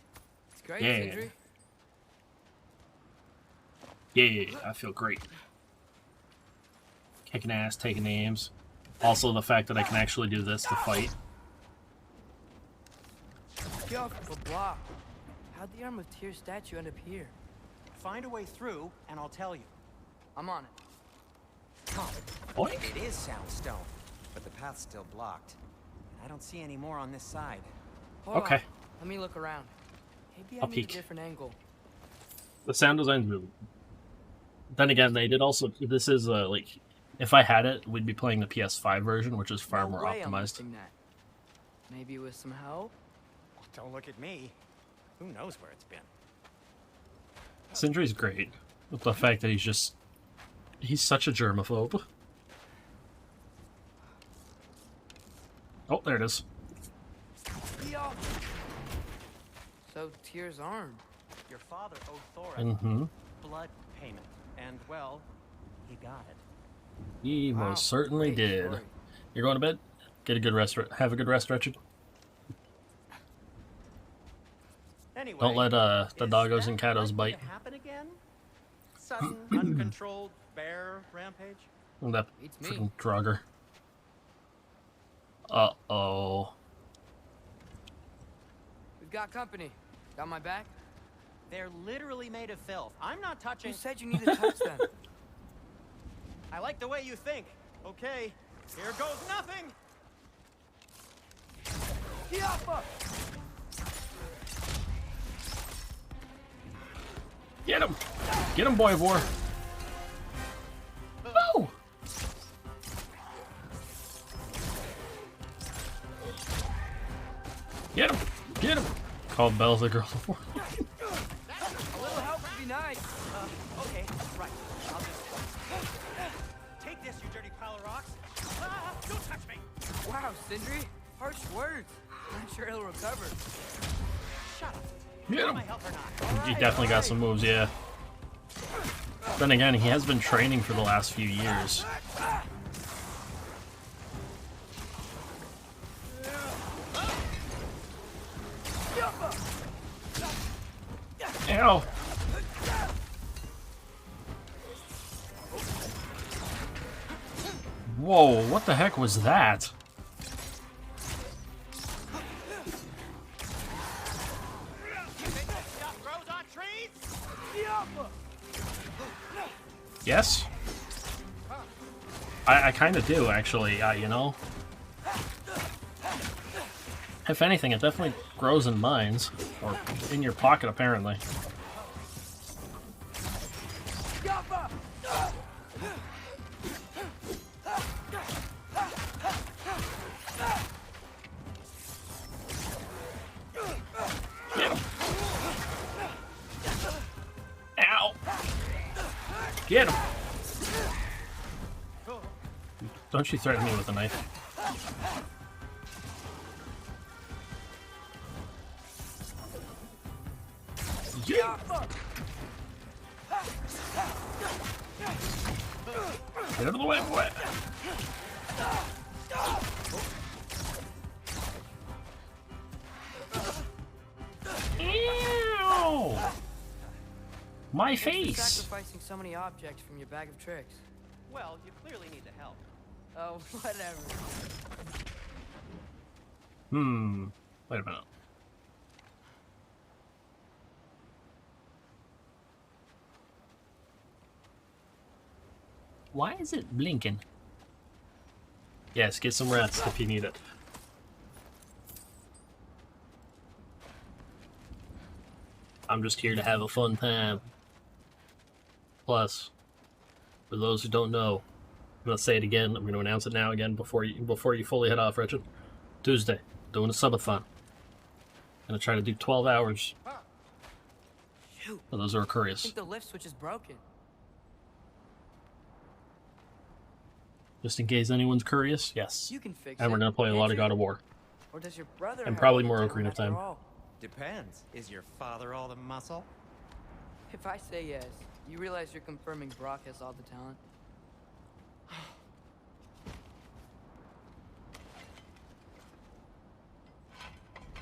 It's great, Yeah. Sindri. Yeah, I feel great. Kicking ass, taking names. Also the fact that I can actually do this to fight. Yuck, a block. How'd the Arm of Tyr statue end up here? Find a way through, and I'll tell you. I'm on it. Huh. Boink. It is soundstone, but the path's still blocked. I don't see any more on this side. Hold Okay. on. Let me look around. Maybe I I'll need peek. a different angle. The sound design's really... Then again, they did also... This is, like... If I had it, we'd be playing the PS5 version, which is far No more way I'm optimized. missing that. Maybe with some help? Oh, don't look at me. Who knows where it's been? Sindri's great. With the fact that he's such a germaphobe. Oh, there it is. So, Tyr's arm. Your father owed Thora blood payment. And, well, he got it. He Wow, most certainly great did. story. You're going to bed? Get a good rest. Have a good rest, Wretched. Anyway, Don't let the doggos and that catos likely bite. to happen again? Sudden, uncontrolled bear rampage? And that Beats me. freaking Draugr. Uh-oh. We've got company. Got my back? They're literally made of filth. I'm not touching. You said you needed to touch them. I like the way you think. Okay, here goes nothing. Get him! Get him, boy of war! No! Get him! Get him! Called Belle the girl of war. A little help would be nice. Okay, right. I'll just take this, you dirty pile of rocks. Ah, don't touch me. Wow, Sindri. Harsh words. I'm sure he'll recover. Shut up. Get Am him! I help or not? He definitely got some moves, yeah. Then again, he has been training for the last few years. Ow! Whoa, what the heck was that? Stuff grows on trees? Yes? I kind of do, actually, you know? If anything, it definitely grows in mines. Or in your pocket, apparently. Get him! Ow! Get him! Don't you threaten me with a knife. Yeah. Get out of the way, boy! Ew! My Thanks for face! sacrificing so many objects from your bag of tricks. Well, you clearly need the help. Oh, whatever. Wait a minute. Why is it blinking? Yes, get some rest if you need it. I'm just here to have a fun time. Plus, for those who don't know, I'm gonna say it again. I'm gonna announce it now again before you fully head off, Richard. Tuesday, doing a subathon. Gonna try to do 12 hours. Shoot. For those who are I curious. think the lift switch is broken. Just in case anyone's curious, yes. You can fix And it. we're gonna play a lot of God of War. Or does your brother And have probably all more the Ocarina of talent Time. after all? Depends. Is your father all the muscle? If I say yes, you realize you're confirming Brock has all the talent?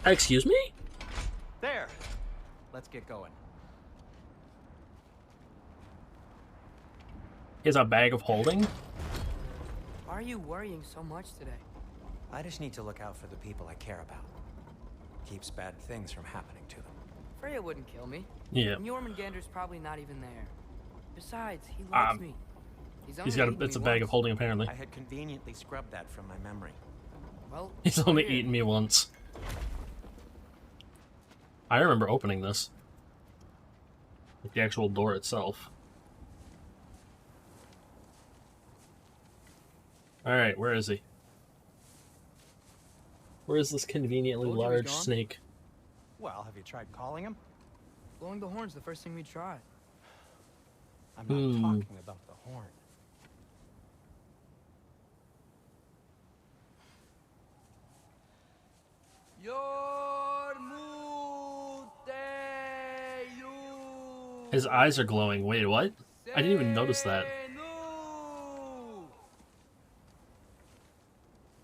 Excuse me? There. Let's get going. Is a bag of holding? Why are you worrying so much today? I just need to look out for the people I care about. Keeps bad things from happening to them. Freya wouldn't kill me. Yeah. And Jormungandr's probably not even there. Besides, he loves me. He's got it's a bag of holding apparently. I had conveniently scrubbed that from my memory. Well, He's only weird. eaten me once. I remember opening this. Like the actual door itself. Alright, where is he? Where is this conveniently large snake? Well, have you tried calling him? Blowing the horn's the first thing we tried. I'm not talking about the horn. His eyes are glowing. Wait, what? I didn't even notice that.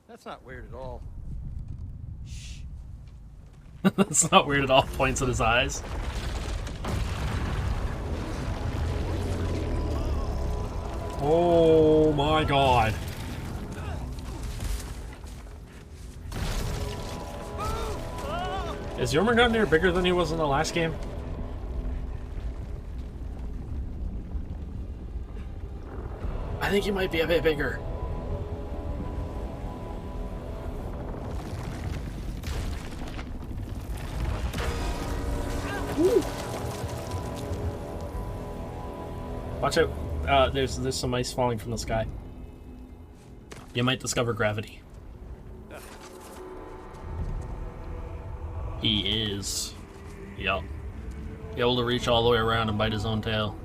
That's not weird at all. Shh. That's not weird at all. Points at his eyes. Oh my god. Is Jormungandr bigger than he was in the last game? I think he might be a bit bigger. Woo. Watch out. There's some ice falling from the sky. You might discover gravity. He is. Yup. Able to reach all the way around and bite his own tail.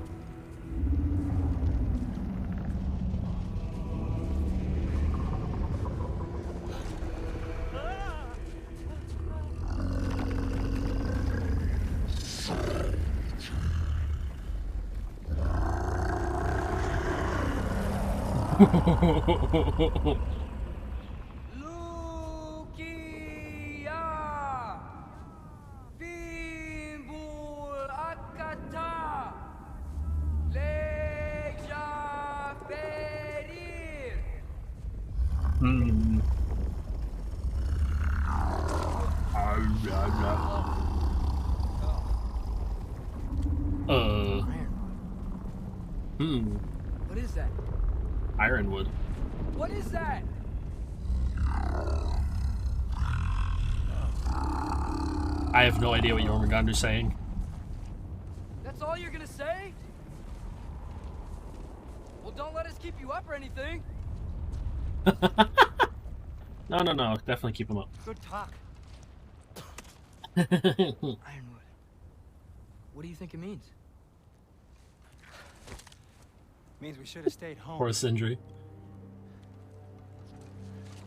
What is that? Ironwood. What is that? I have no idea what Jormungandr's saying. That's all you're gonna say? Well, don't let us keep you up or anything. No. Definitely keep him up. Good talk. Ironwood. What do you think it means? Means we should have stayed home. Poor Sindri.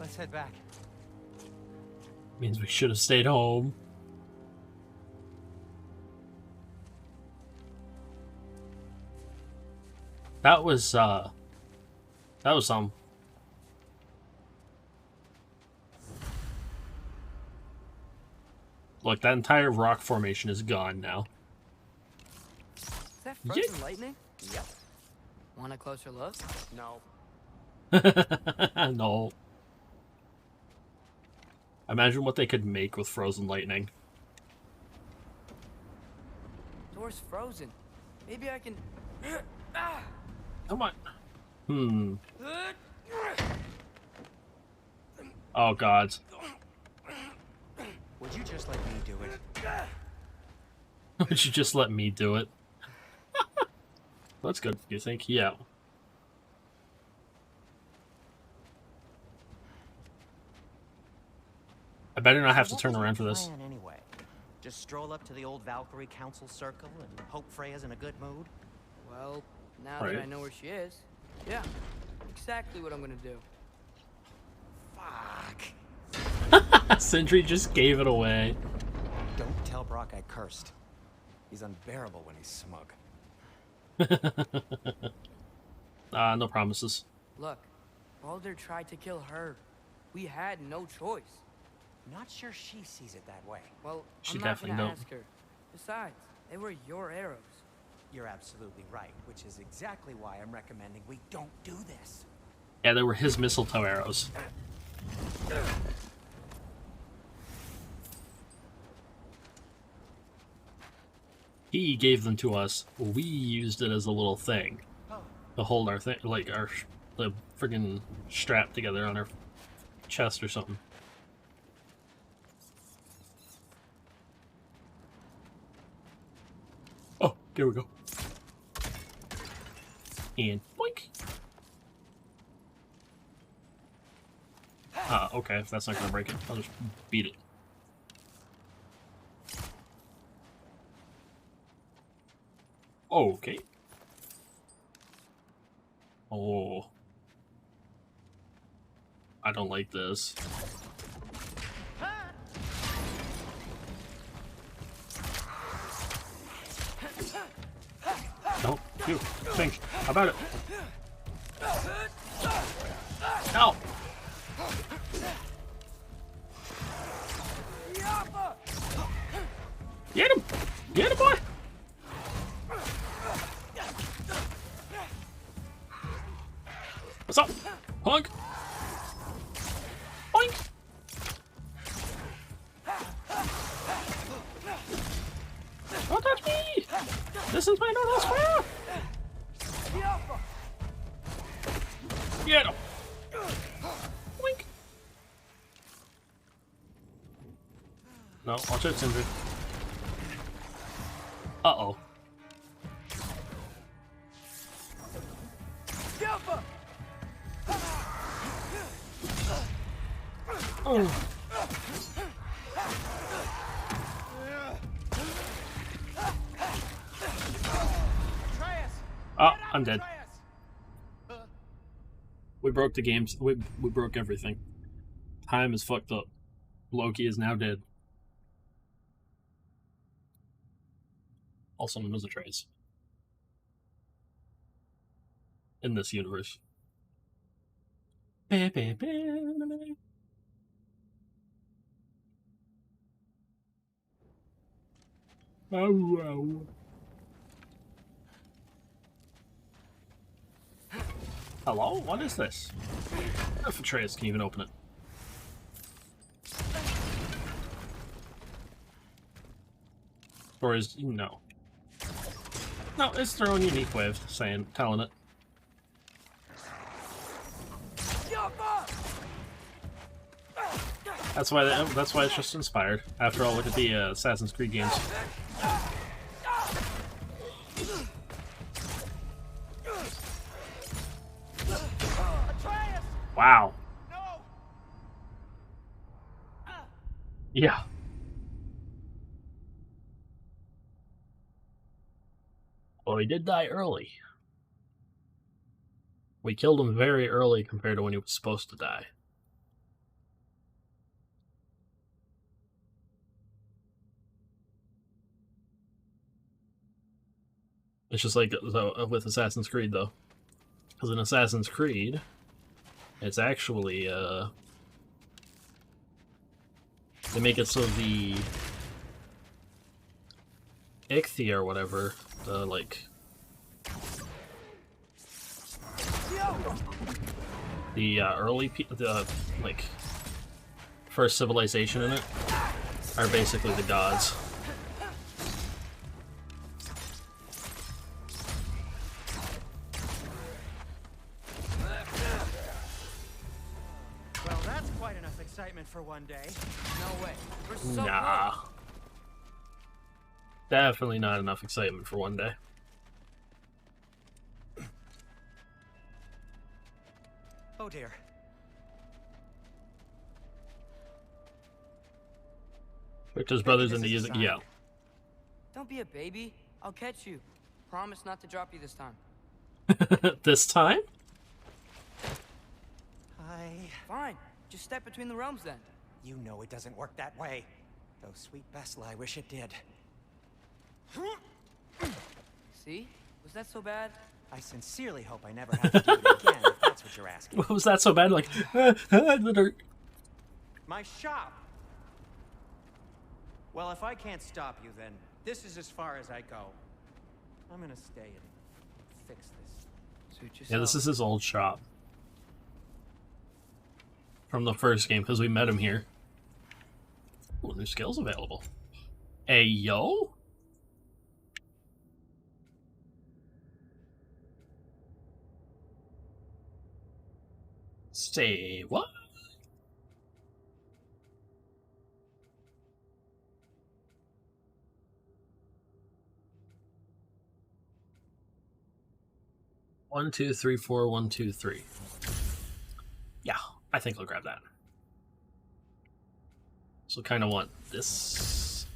Let's head back. Means we should have stayed home. That was some. Look, that entire rock formation is gone now. Is that frozen lightning? Yep. Want a closer look? No. No. Imagine what they could make with frozen lightning. Door's frozen. Maybe I can... Come on. Oh, God. Would you just let me do it? Would you just let me do it? That's good, you think? Yeah. I better not have to turn around for this. Anyway? Just stroll up to the old Valkyrie Council Circle and hope Freya's in a good mood? Well, now that I know where she is, yeah, exactly what I'm gonna do. Fuck. Sindri just gave it away. Don't tell Brock I cursed. He's unbearable when he's smug. No promises. Look, Baldur tried to kill her. We had no choice. Not sure she sees it that way. Well, She I'm not definitely gonna don't. ask her. Besides, they were your arrows. You're absolutely right, which is exactly why I'm recommending we don't do this. Yeah, they were his mistletoe arrows. He gave them to us. We used it as a little thing to hold our thing, like the friggin' strap together on our chest or something. Oh, there we go. And boink. Okay, if that's not gonna break it, I'll just beat it. Okay. Oh. I don't like this. No, you think about it. No. Get him! Get him, boy! What's up, punk? Boink! Don't touch me! This is my normal square! Get him! Boink! No, watch out, Sindri. Uh-oh. Oh. Oh, I'm dead. We broke the games. We broke everything. Time is fucked up. Loki is now dead. Also known as Atreus. In this universe. Oh, wow. Hello? What is this? If Atreus can even open it. Or is... no. No, it's their own unique way of telling it. That's why it's just inspired. After all, look at the Assassin's Creed games. Wow. Yeah. Well, he did die early. We killed him very early compared to when he was supposed to die. It's just like with Assassin's Creed, though. Because in Assassin's Creed, it's actually, they make it so the Ichthia or whatever, the, like, the like, first civilization in it are basically the gods. Well, that's quite enough excitement for one day. No way. We're so Nah. close. Definitely not enough excitement for one day. Oh dear. Victor's brothers in this the is a music, sign. yeah. Don't be a baby. I'll catch you. Promise not to drop you this time. This time? Fine. Just step between the realms then. You know it doesn't work that way. Though, sweet Bessel, I wish it did. See? Was that so bad? I sincerely hope I never have to do it again, if that's what you're asking. Was that so bad? Like, the dirt. My shop! Well, if I can't stop you, then this is as far as I go. I'm gonna stay and fix this. Suit yourself. Yeah, this is his old shop. From the first game, because we met him here. Ooh, new skills available. Hey, yo? Say what? One, two, three, four, 1, 2, 3. Yeah, I think I'll grab that. So kind of want this.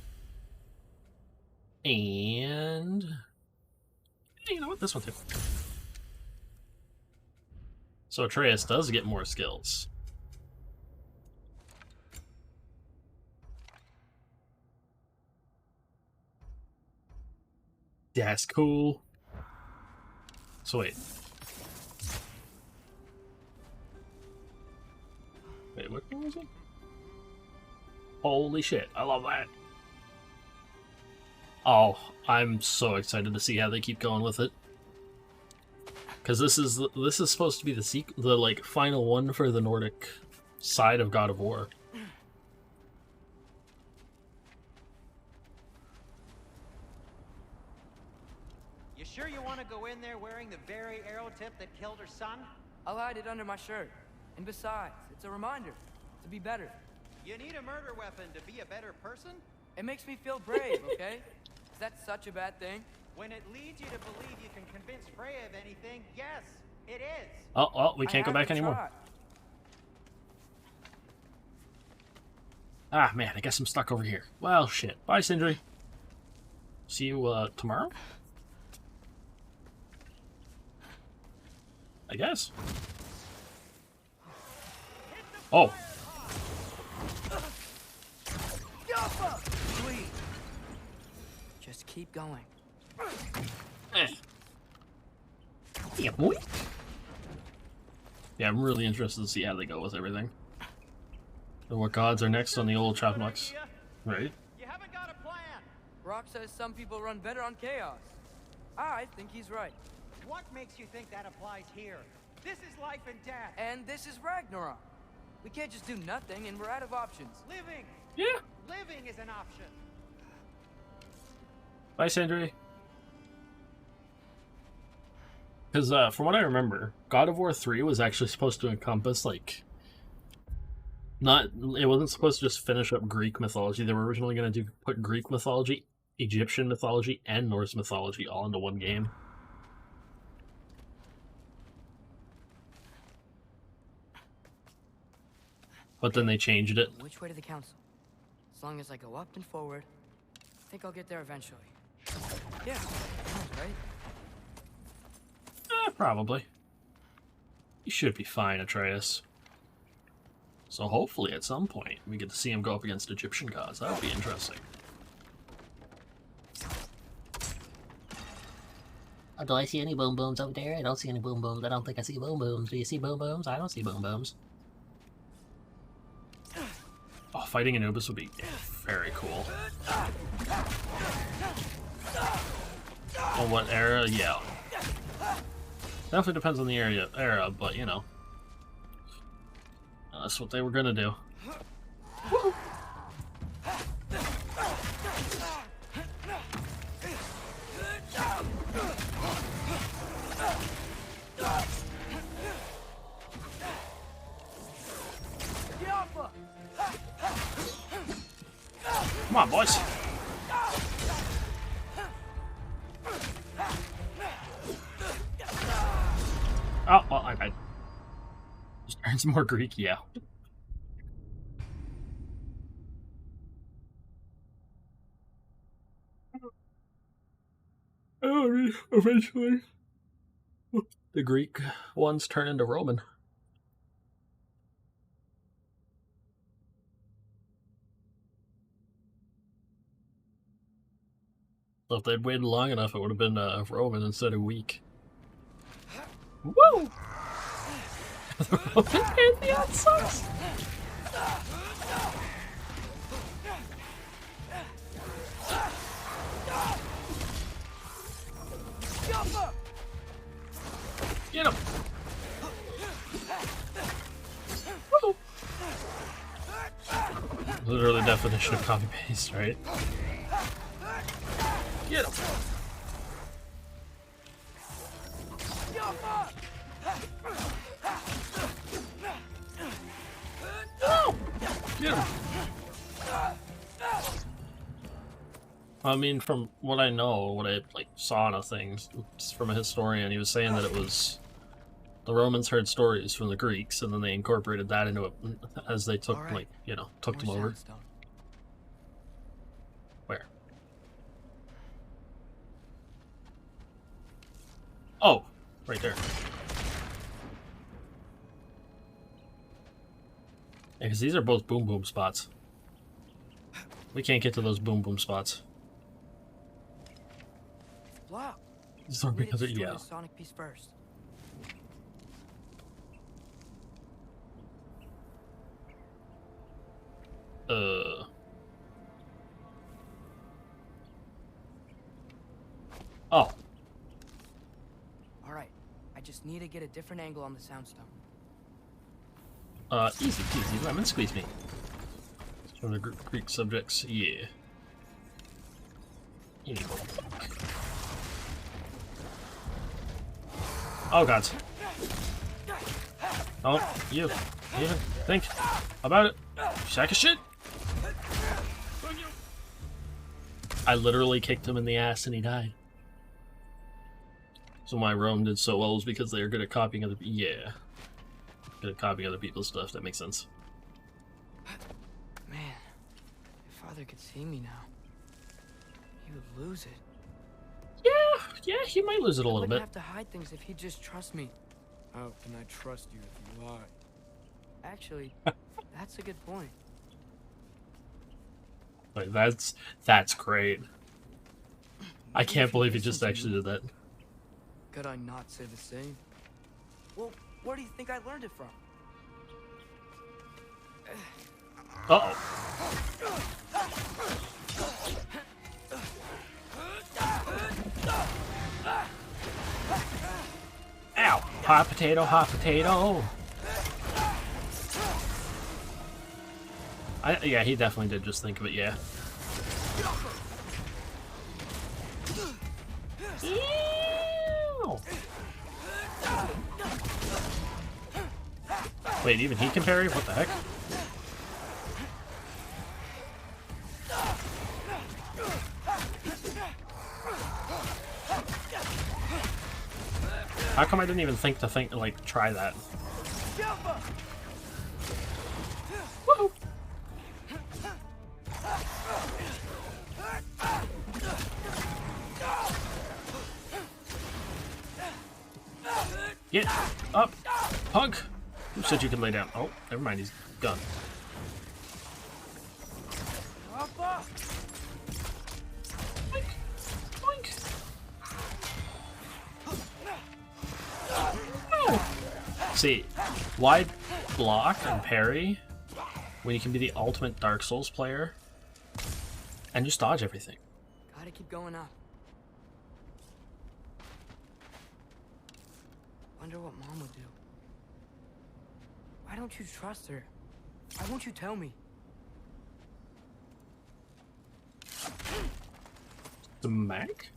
And you know what? This one too. So Atreus does get more skills. That's cool. So wait. Wait, what was it? Holy shit, I love that. Oh, I'm so excited to see how they keep going with it. Because this is supposed to be the like final one for the Nordic side of God of War. You sure you want to go in there wearing the very arrow tip that killed her son? I'll hide it under my shirt. And besides, it's a reminder to be better. You need a murder weapon to be a better person? It makes me feel brave, okay? Is that such a bad thing? When it leads you to believe you can convince Freya of anything, yes, it is. Oh, we can't go back anymore. Try. Ah, man, I guess I'm stuck over here. Well, shit. Bye, Sindri. See you, tomorrow? I guess. Oh. Please. Just keep going. Yeah, boy. Yeah, I'm really interested to see how they go with everything. And what gods are next on the old Trapnux. Right? You haven't got a plan. Rock says some people run better on chaos. I think he's right. What makes you think that applies here? This is life and death. And this is Ragnarok. We can't just do nothing, and we're out of options. Living. Yeah. Living is an option. Bye, Sandri. Because from what I remember, God of War 3 was actually supposed to encompass, like, it wasn't supposed to just finish up Greek mythology. They were originally going to put Greek mythology, Egyptian mythology, and Norse mythology all into one game. But then they changed it. Which way to the council? As long as I go up and forward, I think I'll get there eventually. Yeah, sounds right. Probably. You should be fine, Atreus. So hopefully at some point we get to see him go up against Egyptian gods. That would be interesting. Oh, do I see any boom booms over there? I don't see any boom booms. I don't think I see boom booms. Do you see boom booms? I don't see boom booms. Oh, fighting Anubis would be very cool. On what era? Yeah. Definitely depends on the era, but you know. That's what they were gonna do. Woo! Come on, boys. Oh, well, I died. Just learn some more Greek, yeah. Oh, eventually, the Greek ones turn into Roman. So if they'd waited long enough, it would have been Roman instead of weak. Woo! The Roman Pantheon sucks! Get him! Woo! Literally the definition of copy paste, right? Get him! No! Get him! I mean, from what I know, what I like saw on a thing from a historian, he was saying that it was the Romans heard stories from the Greeks, and then they incorporated that into it as they took, like, you know, took them over. Oh, right there. Yeah, because these are both boom boom spots. We can't get to those boom boom spots. Wow. So because yeah. The sonic piece first. Oh. All right. I just need to get a different angle on the soundstone. Easy peasy, lemon squeeze me. From the Greek subjects, yeah. You need more. Oh god. Oh, you even think about it? Sack of shit. I literally kicked him in the ass and he died. So my Rome did so well was because they're good at copying other people. Yeah. Good at copying other people's stuff, that makes sense. Man, if Father could see me now, he would lose it. Yeah, he might lose it a little bit. I wouldn't have to hide things if he'd just trust me. How can I trust you if you lie? Actually, that's a good point. Like, that's great. I can't believe he just actually did that. Could I not say the same? Well, where do you think I learned it from? Uh-oh. Ow! Hot potato, hot potato! Yeah, he definitely did just think of it, yeah. Ew. Wait, even he can parry? What the heck? How come I didn't even think to like, try that? Woohoo! Get up, punk! Who said you could lay down? Oh, never mind, he's gone. Boink. Boink. Oh. See, why block and parry when you can be the ultimate Dark Souls player and just dodge everything? Gotta keep going up. Wonder what Mom would do. Why don't you trust her? Why won't you tell me? The Mac?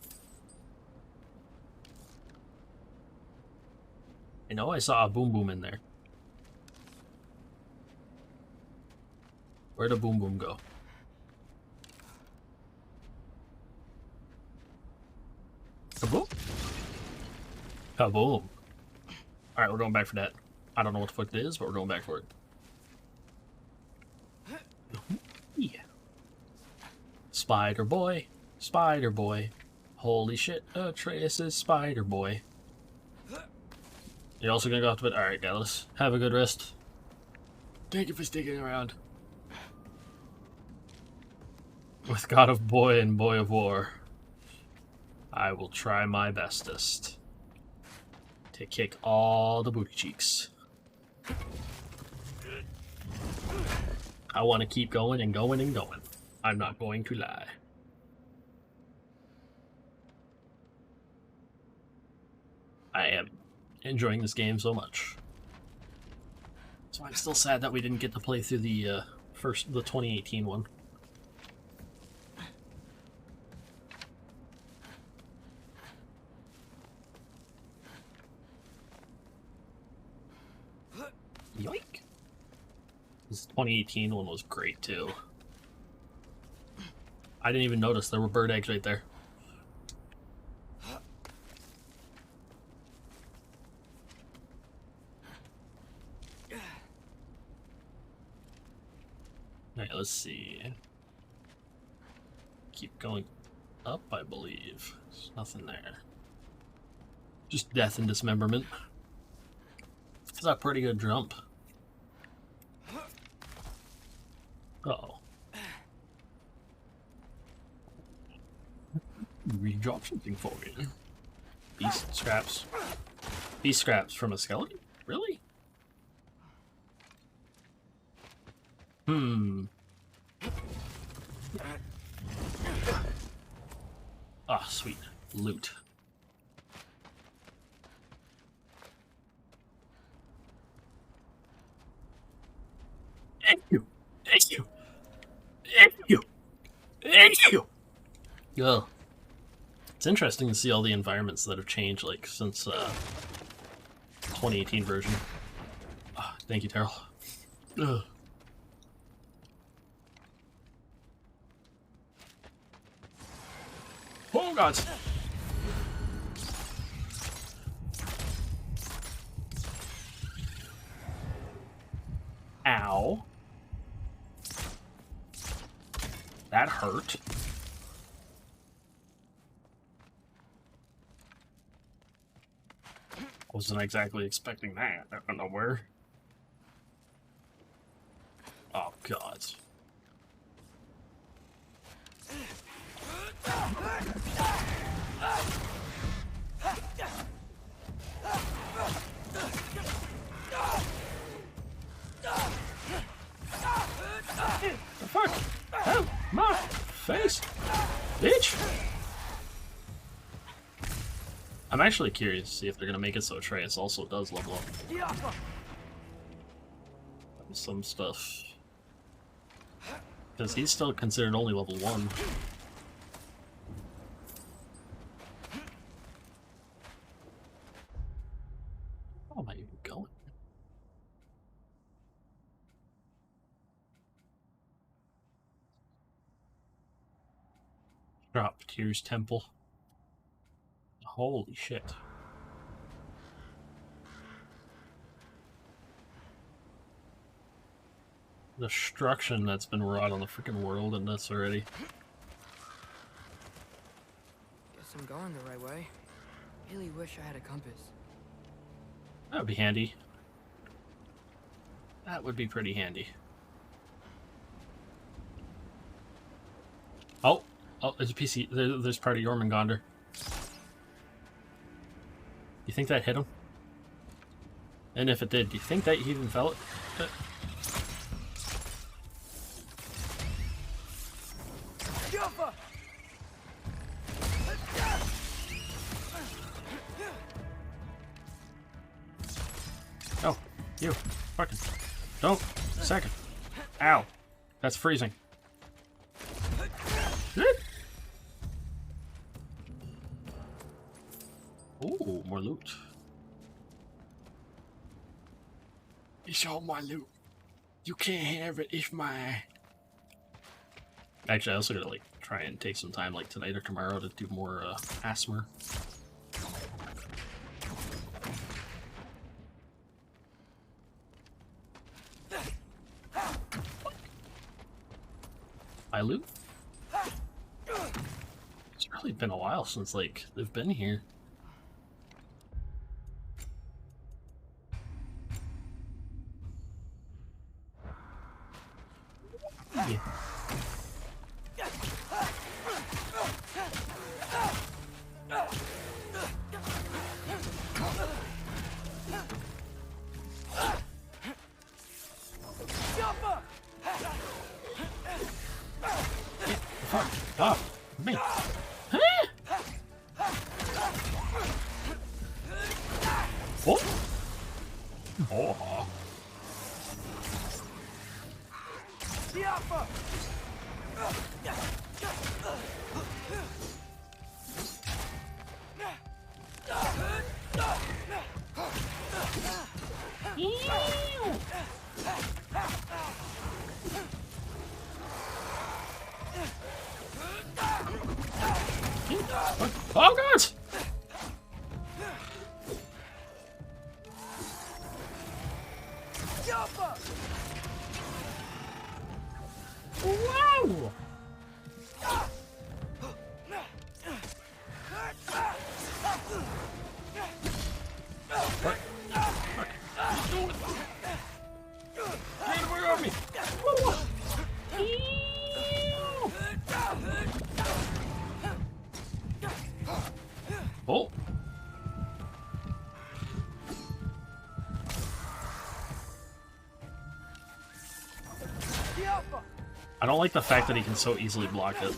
I know I saw a boom boom in there. Where'd the boom boom go? Kaboom! Kaboom! Alright, we're going back for that. I don't know what the fuck it is, but we're going back for it. Yeah. Spider boy. Spider boy. Holy shit, Atreus is Spider boy. You're also gonna go out to bed? Alright, Gallus. Have a good rest. Thank you for sticking around. With God of Boy and Boy of War, I will try my bestest to kick all the booty cheeks. I want to keep going and going and going. I'm not going to lie. I am enjoying this game so much. So I'm still sad that we didn't get to play through the the 2018 one. Yoink! This 2018 one was great too. I didn't even notice there were bird eggs right there. Alright, let's see. Keep going up, I believe. There's nothing there. Just death and dismemberment. It's a pretty good jump. Uh-oh. We dropped something for you. Beast scraps. Beast scraps from a skeleton? Really? Ah, sweet. Loot. Thank you. Thank you. Thank you. Thank you. Yo. It's interesting to see all the environments that have changed, like, since 2018 version. Oh, thank you, Terrell. Ugh. Oh, God. Ow. That hurt. Wasn't exactly expecting that. I don't know where. Oh, God. The fuck? Help my face, bitch! I'm actually curious to see if they're gonna make it so Atreus also does level up. Some stuff. Because he's still considered only level 1. How am I even going? Drop Tyr's Temple. Holy shit. The destruction that's been wrought on the freaking world in this already. Guess I'm going the right way. Really wish I had a compass. That would be handy. That would be pretty handy. Oh! Oh, there's a PC. There's part of Jormungandr. You think that hit him? And if it did, do you think that he even felt it? Oh, you. Fucking. Don't. Second. Ow. That's freezing. Ooh, more loot. It's all my loot. You can't have it, it's mine. Actually, I also gotta, like, try and take some time, like, tonight or tomorrow to do more, ASMR. I loot? It's really been a while since, like, they've been here. Yeah. Fuck off me. Oh. Oh. Oh God! Oh. I don't like the fact that he can so easily block it.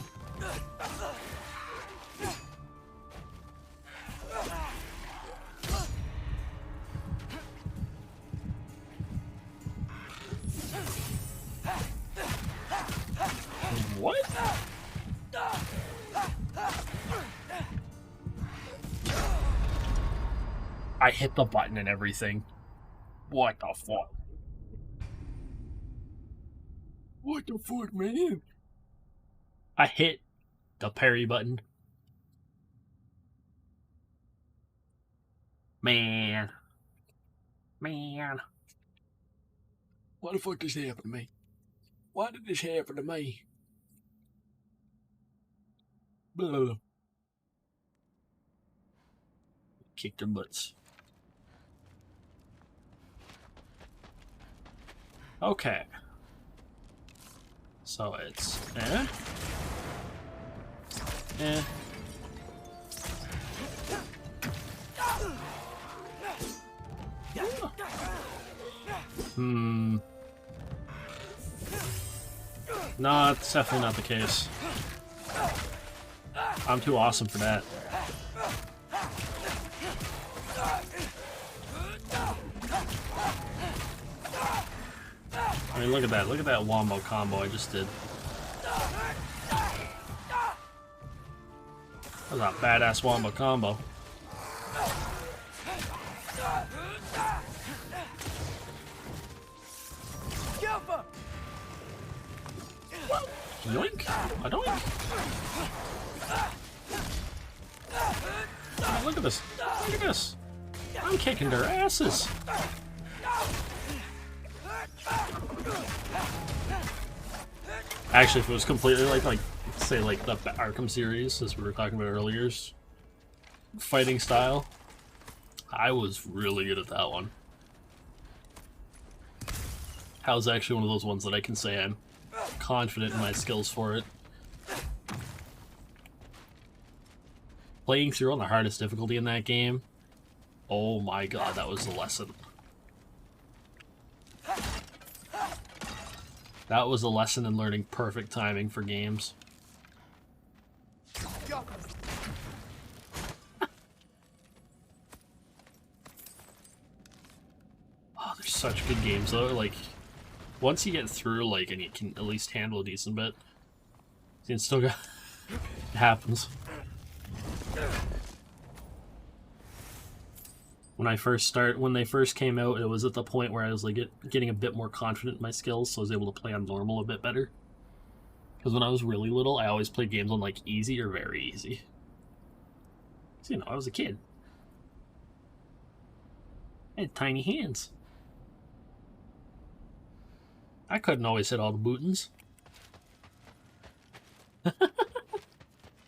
What? I hit the button and everything. What the fuck? What the fuck, man? I hit the parry button. Man. Man. Why the fuck does this happen to me? Why did this happen to me? Blah. Kick their butts. Okay. So it's No, it's definitely not the case. I'm too awesome for that. I mean, look at that. Look at that wombo combo I just did. That was a badass wombo combo. Yoink! A doink! Oh, look at this! Look at this! I'm kicking their asses! Actually, if it was completely like say like the Arkham series, as we were talking about earlier, fighting style, I was really good at that one. How's actually one of those ones that I can say I'm confident in my skills for it. Playing through on the hardest difficulty in that game, oh my god, that was a lesson. That was a lesson in learning perfect timing for games. Oh, they're such good games though. Like, once you get through, like, and you can at least handle a decent bit, it still got it happens. When they first came out, it was at the point where I was like getting a bit more confident in my skills, so I was able to play on normal a bit better. Because when I was really little, I always played games on like easy or very easy. So, you know, I was a kid. I had tiny hands. I couldn't always hit all the buttons.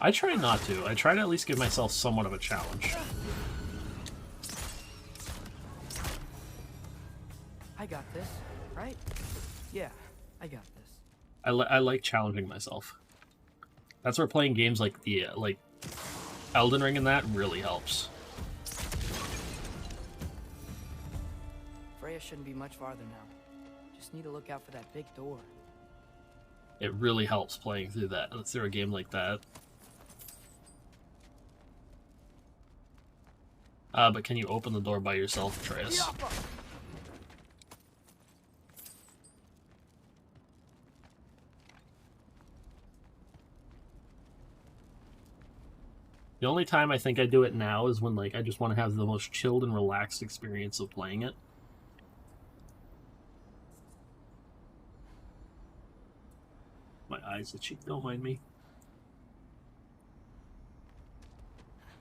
I try not to. I try to at least give myself somewhat of a challenge. I got this, right? Yeah, I got this. I like challenging myself. That's where playing games like the like Elden Ring and that really helps. Freya shouldn't be much farther now. Just need to look out for that big door. It really helps playing through a game like that. But can you open the door by yourself, Atreus? The only time I think I do it now is when like I just want to have the most chilled and relaxed experience of playing it. My eyes itchy, don't mind me.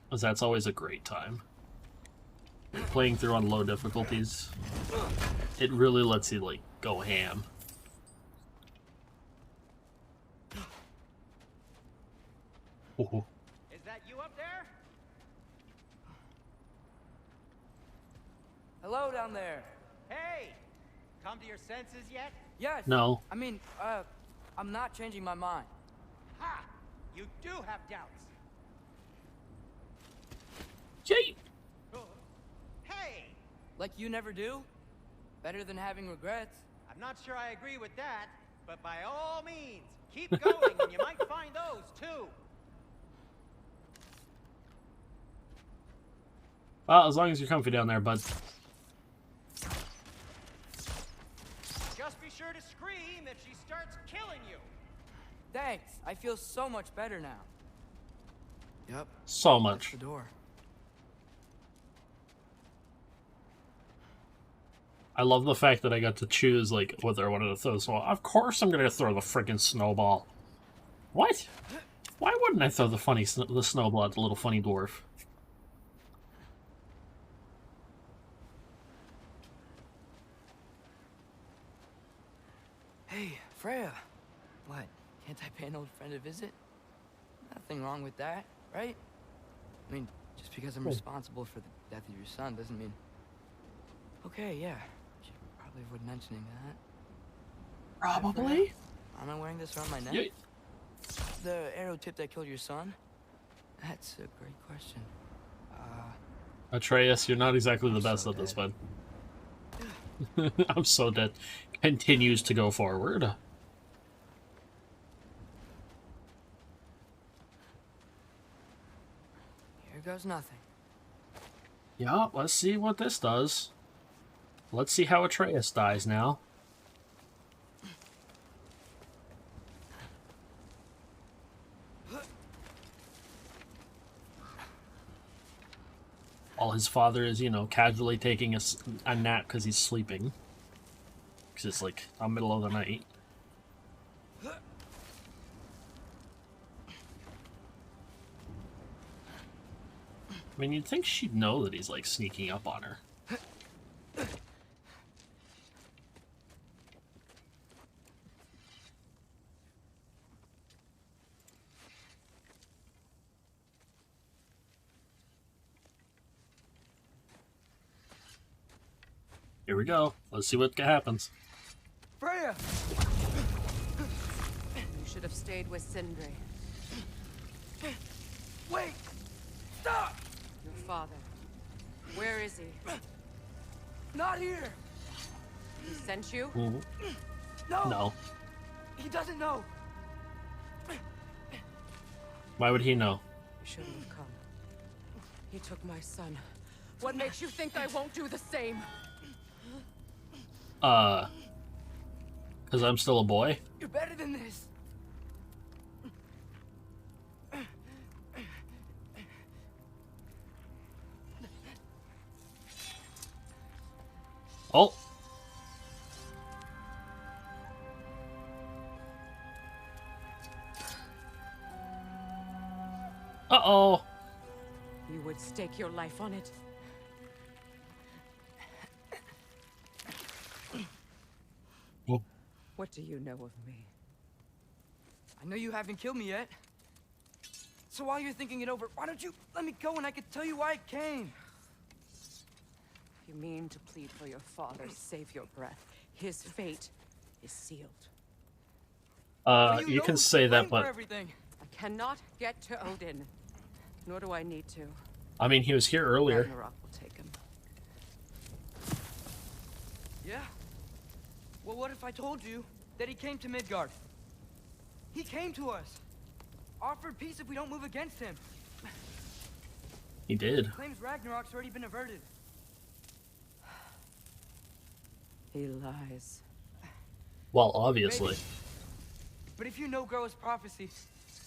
Because that's always a great time. Playing through on low difficulties, it really lets you like go ham. Oh. Is that you up there? Hello down there. Hey! Come to your senses yet? Yes. No. I mean, I'm not changing my mind. Ha! You do have doubts. Like you never do? Better than having regrets. I'm not sure I agree with that, but by all means, keep going and you might find those too. Well, as long as you're comfy down there, bud. Just be sure to scream if she starts killing you. Thanks. I feel so much better now. Yep. So much. That's the door. I love the fact that I got to choose, like, whether I wanted to throw the snowball. Of course I'm gonna throw the freaking snowball. What? Why wouldn't I throw the snowball at the little funny dwarf? Hey, Freya. What? Can't I pay an old friend a visit? Nothing wrong with that, right? I mean, just because I'm responsible for the death of your son doesn't mean... Okay, yeah. Should probably avoid mentioning that. Probably? Am I wearing this around my neck? Yeah. The arrow tip that killed your son? That's a great question. Atreus, you're not exactly the best at this, bud. I'm so dead. Continues to go forward. Here goes nothing. Yeah, let's see what this does. Let's see how Atreus dies now. While his father is, you know, casually taking a nap because he's sleeping. Because it's like the middle of the night. I mean, you'd think she'd know that he's, like, sneaking up on her. Here we go. Let's see what happens. Freya! You should have stayed with Sindri. Wait! Stop! Your father. Where is he? Not here! He sent you? Mm-hmm. No! No. He doesn't know! Why would he know? You shouldn't have come. He took my son. What makes you think I won't do the same? Because I'm still a boy? You're better than this! Oh! Uh-oh! You would stake your life on it? Well. What do you know of me? I know you haven't killed me yet. So while you're thinking it over, why don't you let me go and I can tell you why I came? You mean to plead for your father, save your breath. His fate is sealed. You can say that, but... I cannot get to Odin. Nor do I need to. I mean, he was here earlier. Ragnarok will take him. Yeah? Well, what if I told you that he came to Midgard? He came to us. Offered peace if we don't move against him. He did. Claims Ragnarok's already been averted. He lies. Well, obviously. Maybe. But if you know Groa's prophecy,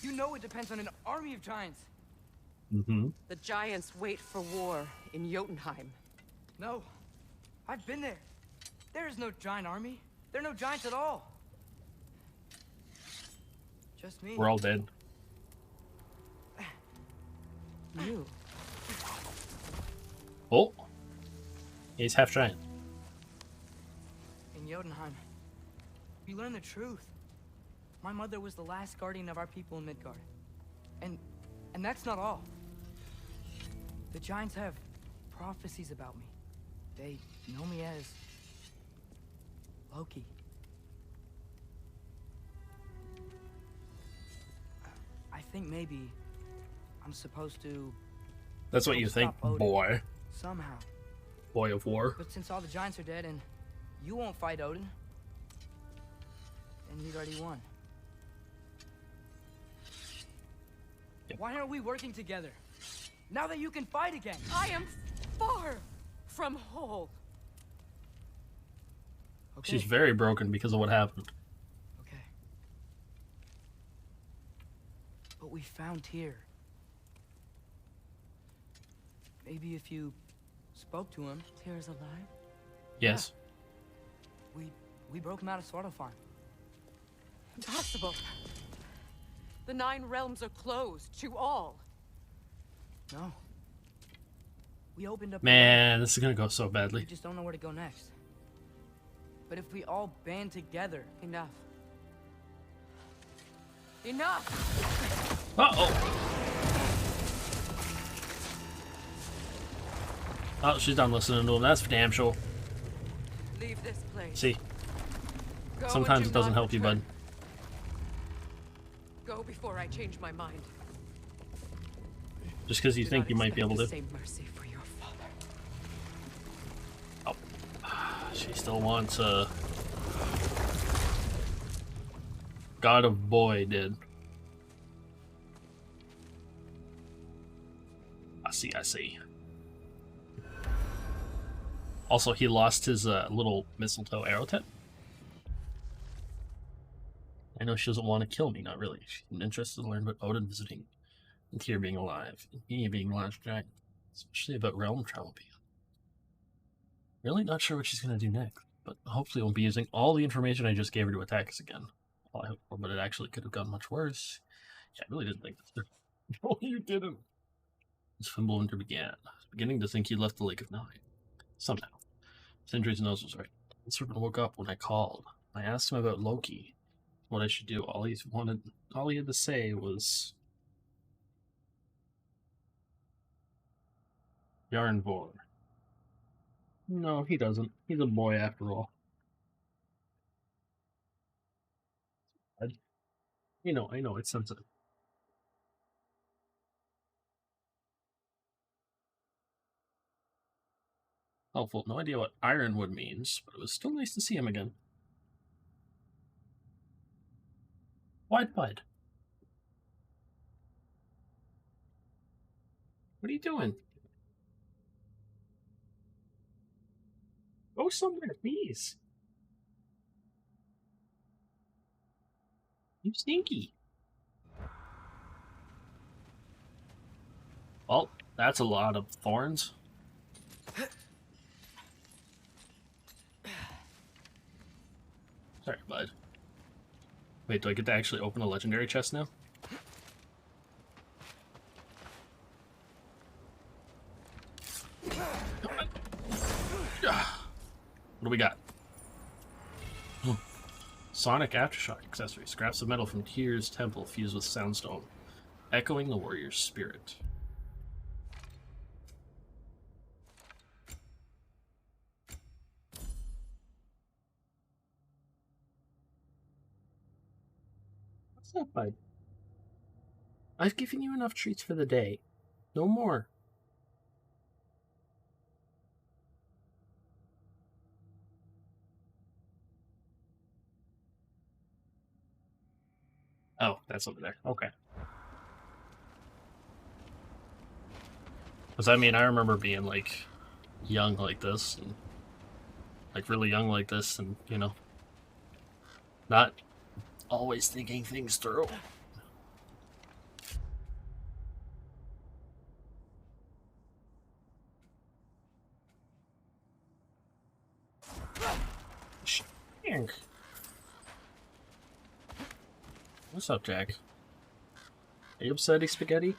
you know it depends on an army of giants. Mm-hmm. The giants wait for war in Jotunheim. No. I've been there. There is no giant army. There are no giants at all. Just me. We're all dead. You. Oh. He's half giant. In Jotunheim, we learn the truth. My mother was the last guardian of our people in Midgard. And that's not all. The giants have prophecies about me. They know me as Loki. I think maybe I'm supposed to... That's what you think, stop Odin boy. somehow. Boy of War. But since all the giants are dead and you won't fight Odin, then he's already won. Yep. Why aren't we working together? Now that you can fight again. I am far from whole. Okay. She's very broken because of what happened. Okay. But we found Tyr. Maybe if you spoke to him. Tyr's alive? Yes. Yeah. We broke him out of Svartalfheim. Impossible. The 9 realms are closed to all. No. We opened up. Man, this is gonna go so badly. We just don't know where to go next. But if we all band together. Enough. Enough! Uh-oh. Oh, she's done listening to him. That's for damn sure. Leave this place. See? Go Sometimes it doesn't help you, bud. Go before I change my mind. Just because you think you might be able to. Same mercy for your father. Oh. She still wants God of Boy did. I see. Also, he lost his little mistletoe arrow tip. I know she doesn't want to kill me, not really. She's interested to learn about Odin visiting, and Tyr being alive, and he being last giant, especially about realm travel. Really not sure what she's going to do next, but hopefully won't be using all the information I just gave her to attack us again. Well, I hope, but it actually could have gone much worse. Yeah, I really didn't think this. No, you didn't. As Fimbulwinter began, beginning to think he left the Lake of Nine. Somehow. Sindri's nose was right. The serpent woke up when I called. I asked him about Loki, what I should do. All he had to say was Yarnvor. No, he doesn't. He's a boy after all. I know, it's sensitive. Helpful. No idea what Ironwood means, but it was still nice to see him again. Wide bud. What are you doing? Go somewhere, please. You stinky. Well, that's a lot of thorns. Sorry, bud. Wait, do I get to actually open a legendary chest now? What do we got? Sonic Aftershock accessory. Scraps of metal from Tyr's temple fused with soundstone, echoing the warrior's spirit. What's up, bud? I've given you enough treats for the day. No more. Oh, that's over there. Okay. Because, I mean, I remember being, like, young like this, and, like, really young like this, and, you know, not always thinking things through. Shank. What's up, Jack? Are you upset, spaghetti?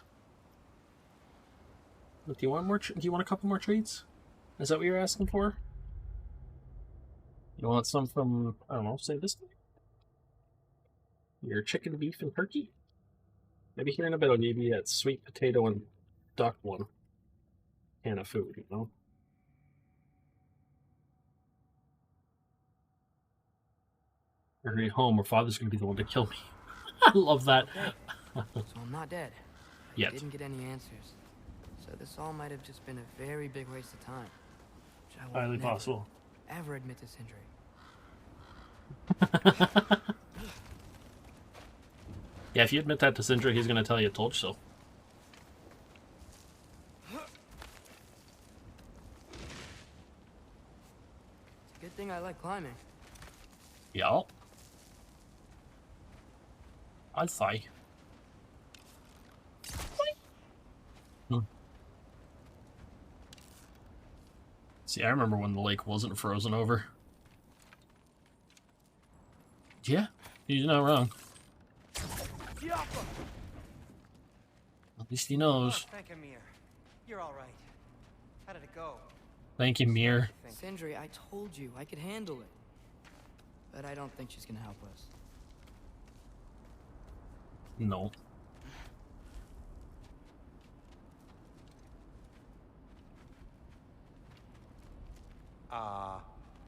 Look, do you want more? Do you want a couple more treats? Is that what you're asking for? You want some from, I don't know, say this thing? Your chicken, beef, and turkey? Maybe here in a bit I'll give you that sweet potato and duck one can of food, you know? We're gonna be home where Father's gonna be the one to kill me. I love that. So I'm not dead. Yet. I didn't get any answers. So this all might have just been a very big waste of time. I will Highly never, possible. ever admit to Sindri. Yeah, if you admit that to Sindri, he's gonna tell you told you so. It's a good thing I like climbing. Yeah. I'd say. See, I remember when the lake wasn't frozen over. Yeah, he's not wrong. At least he knows. Oh, thank you, Mir. You're all right. How did it go? Thank you, Mir. Sindri, I told you I could handle it. But I don't think she's gonna help us. No.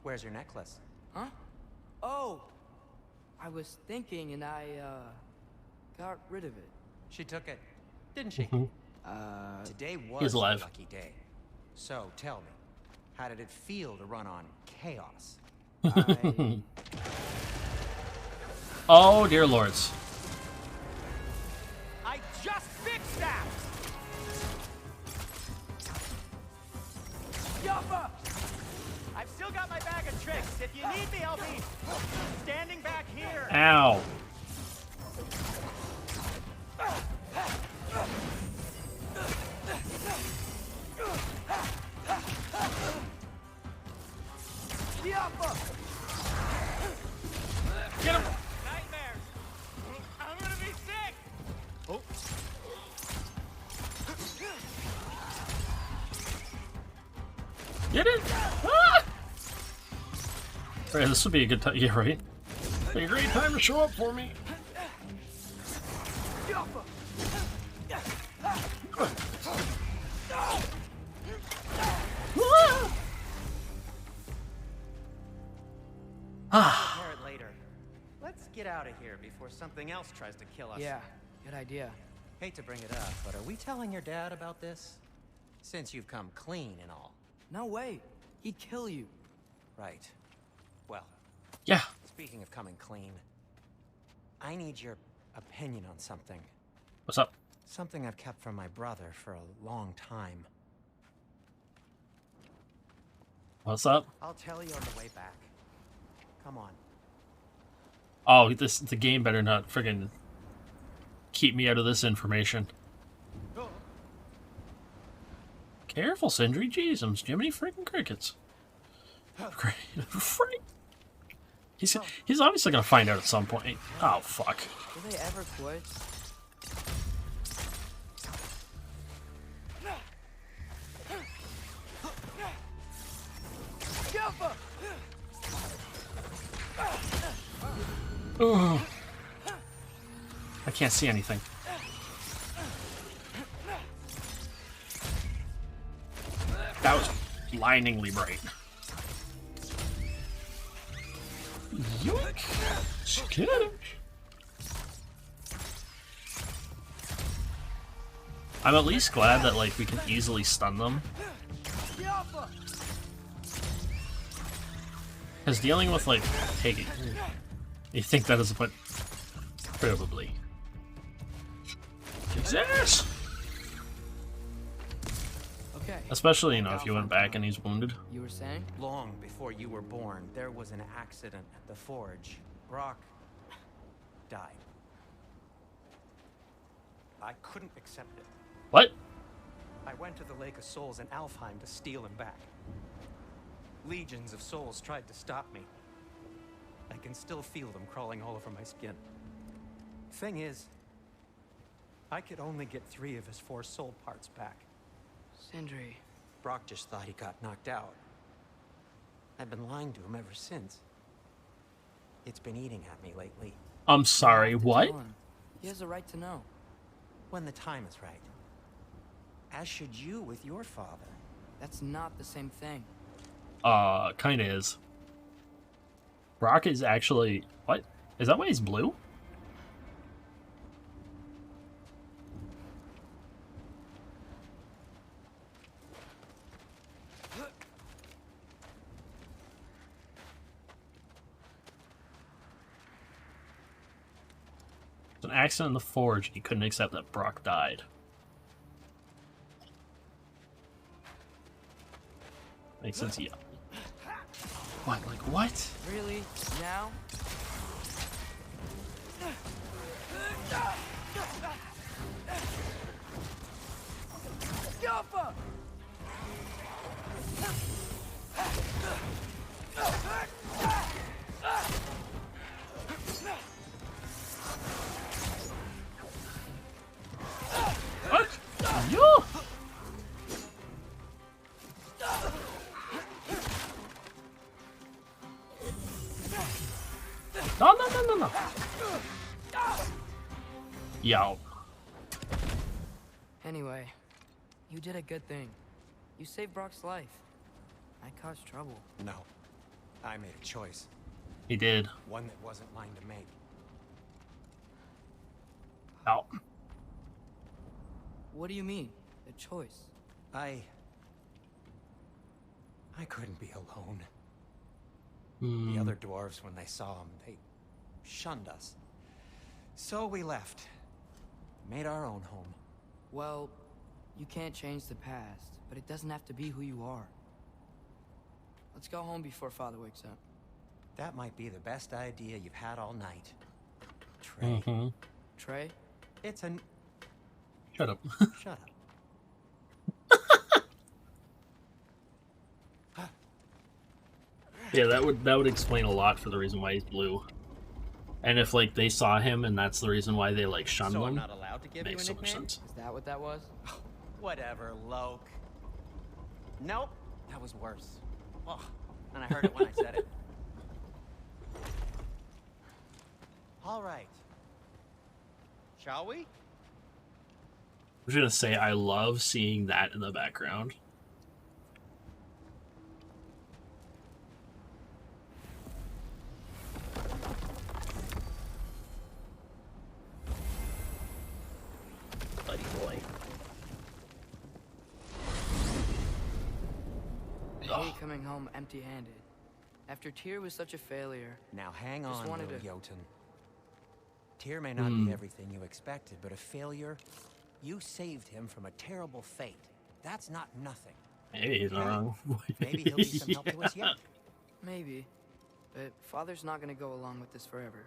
Where's your necklace? Huh? Oh! I was thinking and I, got rid of it. She took it, didn't she? Today was He's a alive. lucky day. So, tell me, how did it feel to run on chaos? Oh, dear lords. I just fixed that! Yuppa! I've still got my bag of tricks. If you need me, I'll be standing back here. Ow. Get him! Nightmares! I'm gonna be sick! Oh. Get it! Ah! Alright, this would be a good time. Yeah, right? Be a great time to show up for me. Repair it later. Let's get out of here before something else tries to kill us. Yeah, good idea. Hate to bring it up, but are we telling your dad about this? Since you've come clean and all. No way. He'd kill you. Right. Well. Yeah. Speaking of coming clean, I need your opinion on something. What's up? Something I've kept from my brother for a long time. What's up? I'll tell you on the way back. Come on. Oh, the game better not friggin' keep me out of this information. Careful, Sindri. Jeez, Jiminy freaking crickets. Great. He's obviously gonna find out at some point. Oh, fuck. Do they ever quit? Ugh. I can't see anything. That was blindingly bright. Yoink! Skittish. I'm at least glad that like we can easily stun them. Because dealing with like taking, you think that is a point? Probably. Jesus. Okay. Especially, you know, if you went back and he's wounded. You were saying? Long before you were born, there was an accident at the forge. Brock died. I couldn't accept it. What? I went to the Lake of Souls in Alfheim to steal him back. Legions of souls tried to stop me. I can still feel them crawling all over my skin. Thing is, I could only get 3 of his 4 soul parts back. Sindri. Brock just thought he got knocked out. I've been lying to him ever since. It's been eating at me lately. I'm sorry, what? He has a right to know. When the time is right. As should you with your father. That's not the same thing. Kinda is. Brock is actually... What? Is that why he's blue? accident in the forge, and he couldn't accept that Brock died. Makes sense, yeah. What? Like, what? Really? Now? Jumper! What? You? No. Yo. Anyway, you did a good thing. You saved Brock's life. I caused trouble. No. I made a choice. He did. One that wasn't mine to make. Out. What do you mean? A choice? I couldn't be alone. The other dwarves, when they saw him, they shunned us. So we left. Made our own home. Well, you can't change the past, but it doesn't have to be who you are. Let's go home before Father wakes up. That might be the best idea you've had all night. Trey. Trey? It's an... Shut up. Shut up. Yeah, that would explain a lot for the reason why he's blue. And if like they saw him and that's the reason why they like shunned So him, I'm not allowed to give makes you so a much nickname? sense. Is that what that was? Whatever, Loke. Nope, that was worse. Oh, and I heard it when I said it. All right. Shall we? I'm just gonna say I love seeing that in the background. Buddy boy. I hate coming home empty-handed. After Tyr was such a failure. Now hang Just on, wanted little to- Jotun. Tyr may not be everything you expected, but a failure? You saved him from a terrible fate. That's not nothing. Maybe he's not wrong. Maybe he'll be some help to us yet. Maybe. But Father's not gonna go along with this forever.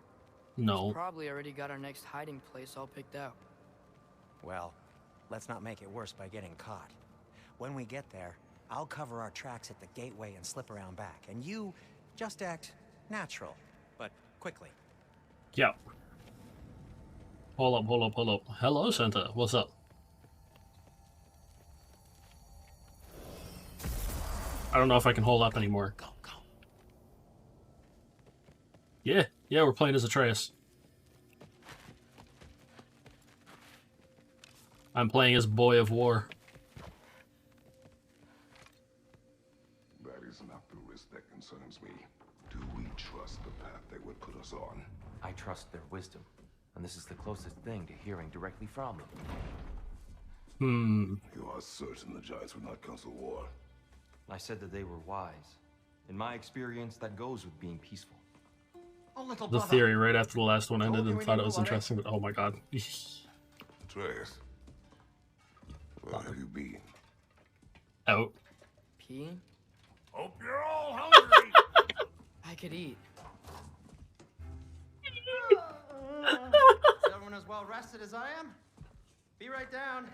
No. He's probably already got our next hiding place all picked out. Well, let's not make it worse by getting caught. When we get there, I'll cover our tracks at the gateway and slip around back. And you just act natural, but quickly. Yeah. Hold up. Hello, Santa. What's up? I don't know if I can hold up anymore. Go. Yeah, we're playing as Atreus. I'm playing as Boy of War. That is not the risk that concerns me. Do we trust the path they would put us on? I trust their wisdom, and this is the closest thing to hearing directly from them. You are certain the Giants would not counsel war? I said that they were wise. In my experience, that goes with being peaceful. Oh, little The brother. theory right after the last one ended Told you and we thought need it was to interesting, but oh my god. Atreus, where have you been? Out. Peeing? Hope you're all hungry. I could eat. Is everyone as well rested as I am? Be right down.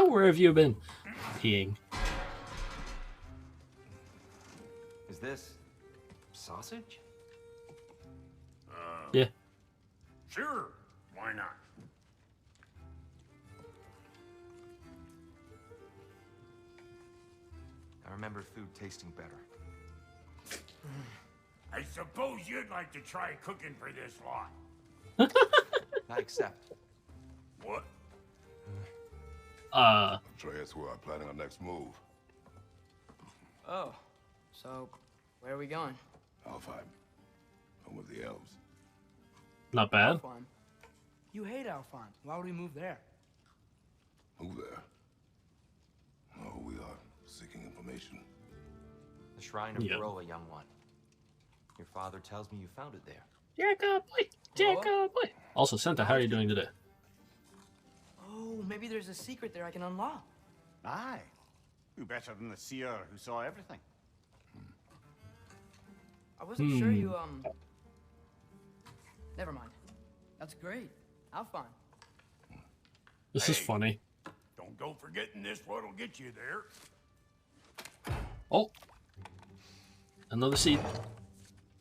Where have you been? Peeing. Is this sausage? Yeah. Sure, why not? I remember food tasting better. I suppose you'd like to try cooking for this lot. I accept. What? Atreus, we are planning our next move. Oh, so where are we going? Alfheim, home of the elves. Not bad. Alfheim. You hate Alfheim. Why would we move there? Move there. Oh, we are seeking information. The shrine of Baroa, young one. Your father tells me you found it there. Jacob, boy. Jacob, boy. Also, Santa, how are you doing today? Oh, maybe there's a secret there I can unlock. Aye. Who better than the seer who saw everything? I wasn't sure you, Never mind. That's great. Have fun. This is funny. Don't go forgetting this what'll get you there. Oh. Another seat.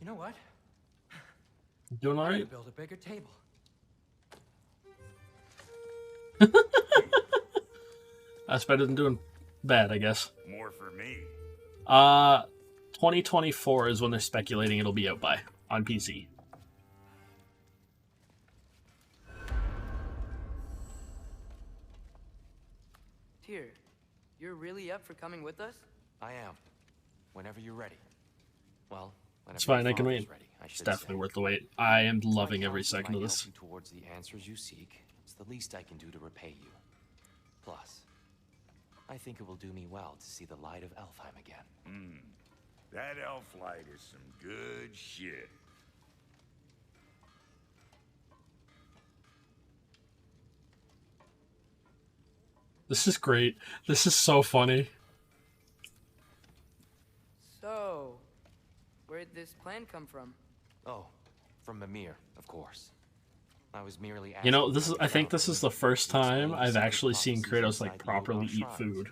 You know what? Doing all I'm right? gonna build a bigger table. That's better than doing bad, I guess. More for me. 2024 is when they're speculating it'll be out by on PC. Tyr, you're really up for coming with us? I am. Whenever you're ready. Well, whenever It's fine, your I can father's wait. ready, I It's should definitely say. worth the wait. I am If my loving every counsel second might of help this. you towards the answers you seek, it's the least I can do to repay you. Plus, I think it will do me well to see the light of Elfheim again. That elf light is some good shit. This is great. This is so funny. So, where'd this plan come from? Oh, from Mimir, of course. I was merely You know, asking this is. how I you think felt this is when the you first time explained I've secret actually seen prophecies Kratos like inside the properly Yodar eat shrines. food.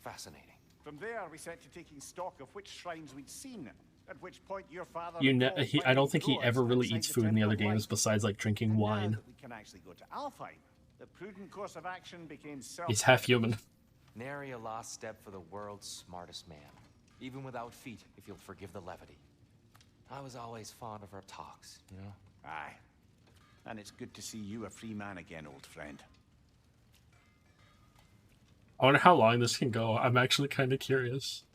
Fascinating. From there, we set to taking stock of which shrines we'd seen, at which point your father... I recalled don't think he finding ever doors really outside eats the food in the Temple other of games Light. besides like drinking And now wine. that we can actually go to Alfheim, the prudent course of action became self... He's half human. Nary a lost step for the world's smartest man. Even without feet, if you'll forgive the levity. I was always fond of our talks, you know? Aye. And it's good to see you a free man again, old friend. I wonder how long this can go. I'm actually kind of curious.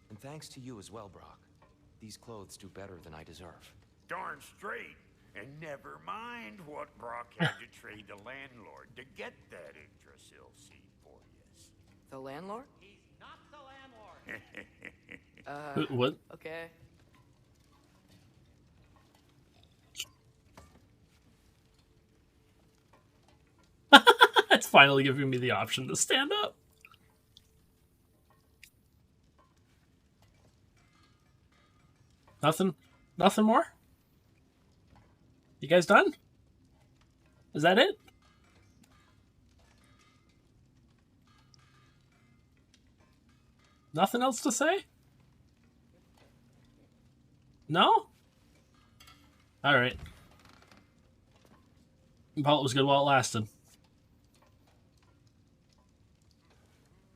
And thanks to you as well, Brock. These clothes do better than I deserve. Darn straight. And never mind what Brock had to trade the landlord to get that Yggdrasil seed for you. The landlord? He's not the landlord. What? Okay. It's finally giving me the option to stand up. Nothing? Nothing more? You guys done? Is that it? Nothing else to say? No? Alright. Well, it was good while it lasted.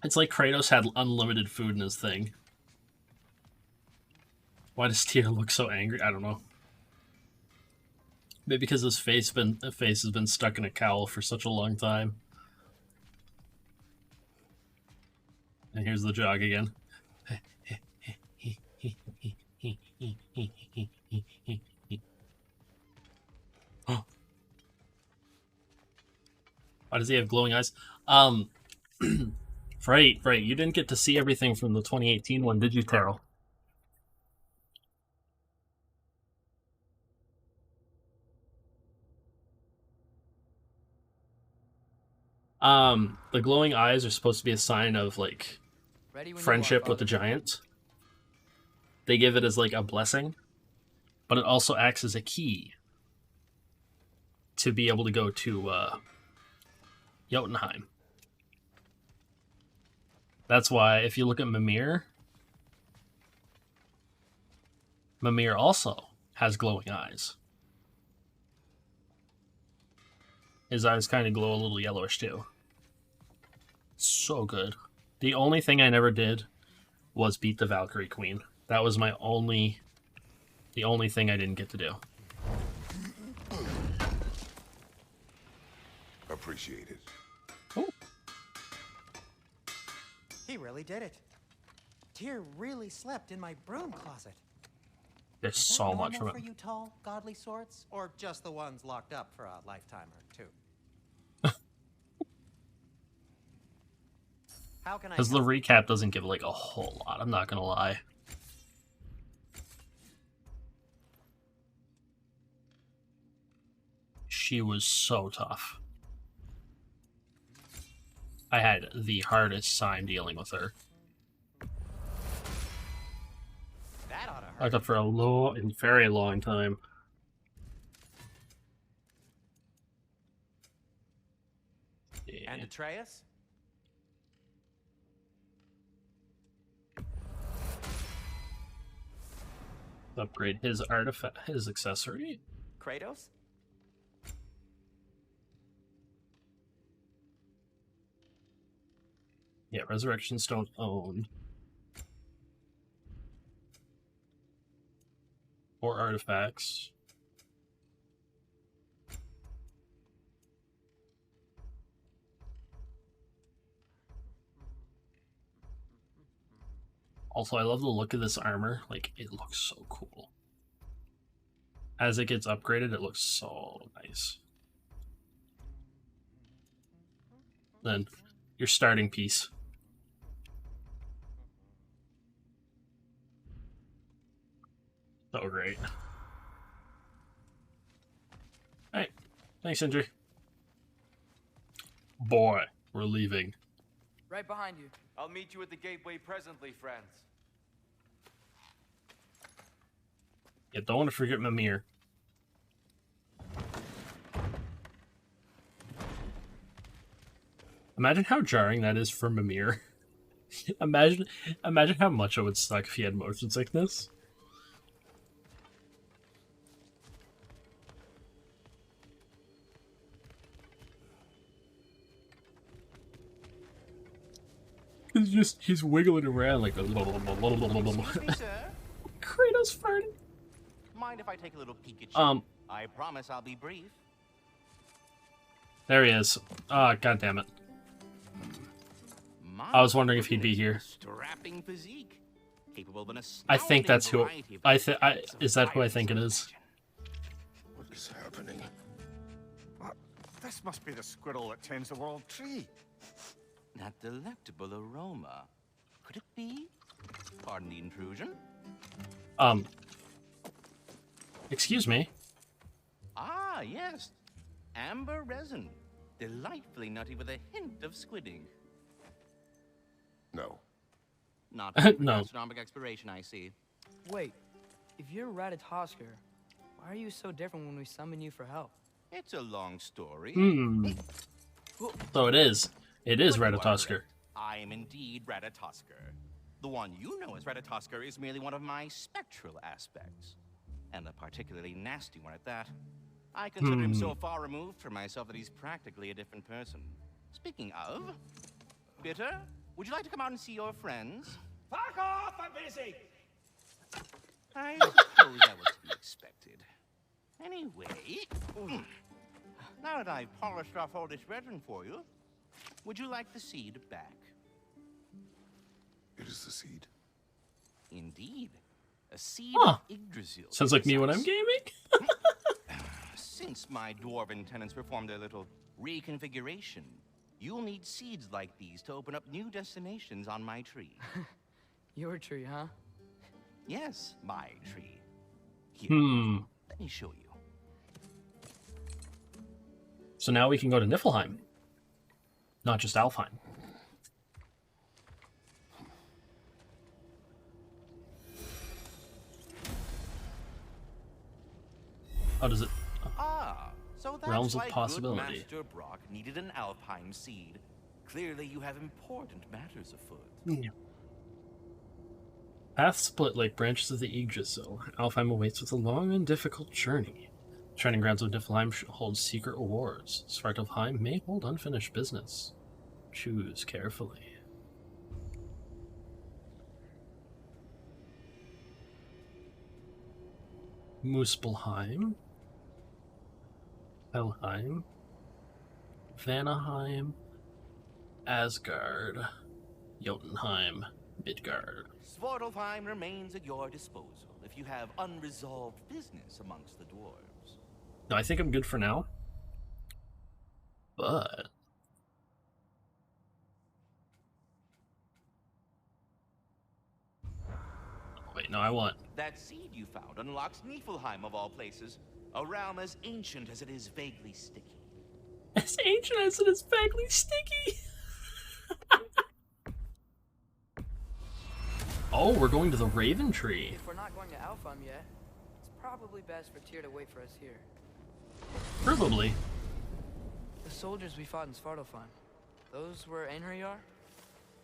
It's like Kratos had unlimited food in his thing. Why does Tyr look so angry? I don't know. Maybe because his face has been stuck in a cowl for such a long time. And here's the jog again. Why does he have glowing eyes? Right. You didn't get to see everything from the 2018 one, did you, Terrell? The glowing eyes are supposed to be a sign of, like, friendship with the giant. They give it as, like, a blessing. But it also acts as a key to be able to go to, Jotunheim. That's why, if you look at Mimir also has glowing eyes. His eyes kind of glow a little yellowish, too. So good. The only thing I never did was beat the Valkyrie Queen. That was the only thing I didn't get to do. Appreciate it. Oh. He really did it. Tyr really slept in my broom closet. There's Is that so much normal from it. for you tall, godly sorts, or just the ones locked up for a lifetime or two? How can I Because the help? recap doesn't give like a whole lot, I'm not gonna lie. She was so tough. I had the hardest time dealing with her. That ought to hurt. I got for a long, very long time. And Atreus? Upgrade his artifact, his accessory. Kratos? Yeah, Resurrection Stone owned. Or artifacts. Also, I love the look of this armor. Like, it looks so cool. As it gets upgraded, it looks so nice. Then, your starting piece. So great. Hey, thanks, Indri. Boy, we're leaving. Right behind you. I'll meet you at the gateway presently, friends. Yeah, don't want to forget Mimir. Imagine how jarring that is for Mimir. imagine how much it would suck if he had motion sickness. He's wiggling around like a Excuse me, sir. Kratos farting. Mind if I take a little peek at you? I promise I'll be brief. There he is. Ah, god damn it. I was wondering if he'd be here. Strapping physique, capable of an I think that's who. variety of Is that who I think it is? What is happening? This must be the squirrel that tends the world tree. That delectable aroma. Could it be? Pardon the intrusion. Excuse me. Ah, yes. Amber resin. Delightfully nutty with a hint of squidding. No. Not No. astronomic expiration, I see. Wait, if you're Ratatosker, why are you so different when we summon you for help? It's a long story. So it is. It is But you are Ratatosker. correct. I am indeed Ratatosker. The one you know as Ratatosker is merely one of my spectral aspects. And a particularly nasty one at that. I consider him so far removed from myself that he's practically a different person. Speaking of, Bitter, would you like to come out and see your friends? Fuck off! I'm busy! I suppose that was to be expected. Anyway, now that I've polished off all this resin for you, would you like the seed back? It is the seed. Indeed. A seed Huh. of Yggdrasil. Sounds like me when I'm precise. gaming. Since my dwarven tenants performed a little reconfiguration, you'll need seeds like these to open up new destinations on my tree. Your tree, huh? Yes, my tree. Here, let me show you. So now we can go to Niflheim. Not just Alfheim. How does it... Ah, so that's Realms of why possibility. good Master Brock needed an Alfheim seed. Clearly you have important matters afoot. Paths split like branches of the Yggdrasil. Alfheim awaits with a long and difficult journey. Training grounds of Niflheim hold secret rewards. Svartalfheim may hold unfinished business. Choose carefully. Muspelheim, Helheim, Vanaheim, Asgard, Jotunheim, Midgard. Svartalfheim remains at your disposal if you have unresolved business amongst the dwarves. No, I think I'm good for now. But No, I want... That seed you found unlocks Niflheim of all places. A realm as ancient as it is vaguely sticky. As ancient as it is vaguely sticky! Oh, we're going to the Raven Tree. If we're not going to Alfheim yet, it's probably best for Tyr to wait for us here. Probably. The soldiers we fought in Svartalfheim, those were Einherjar?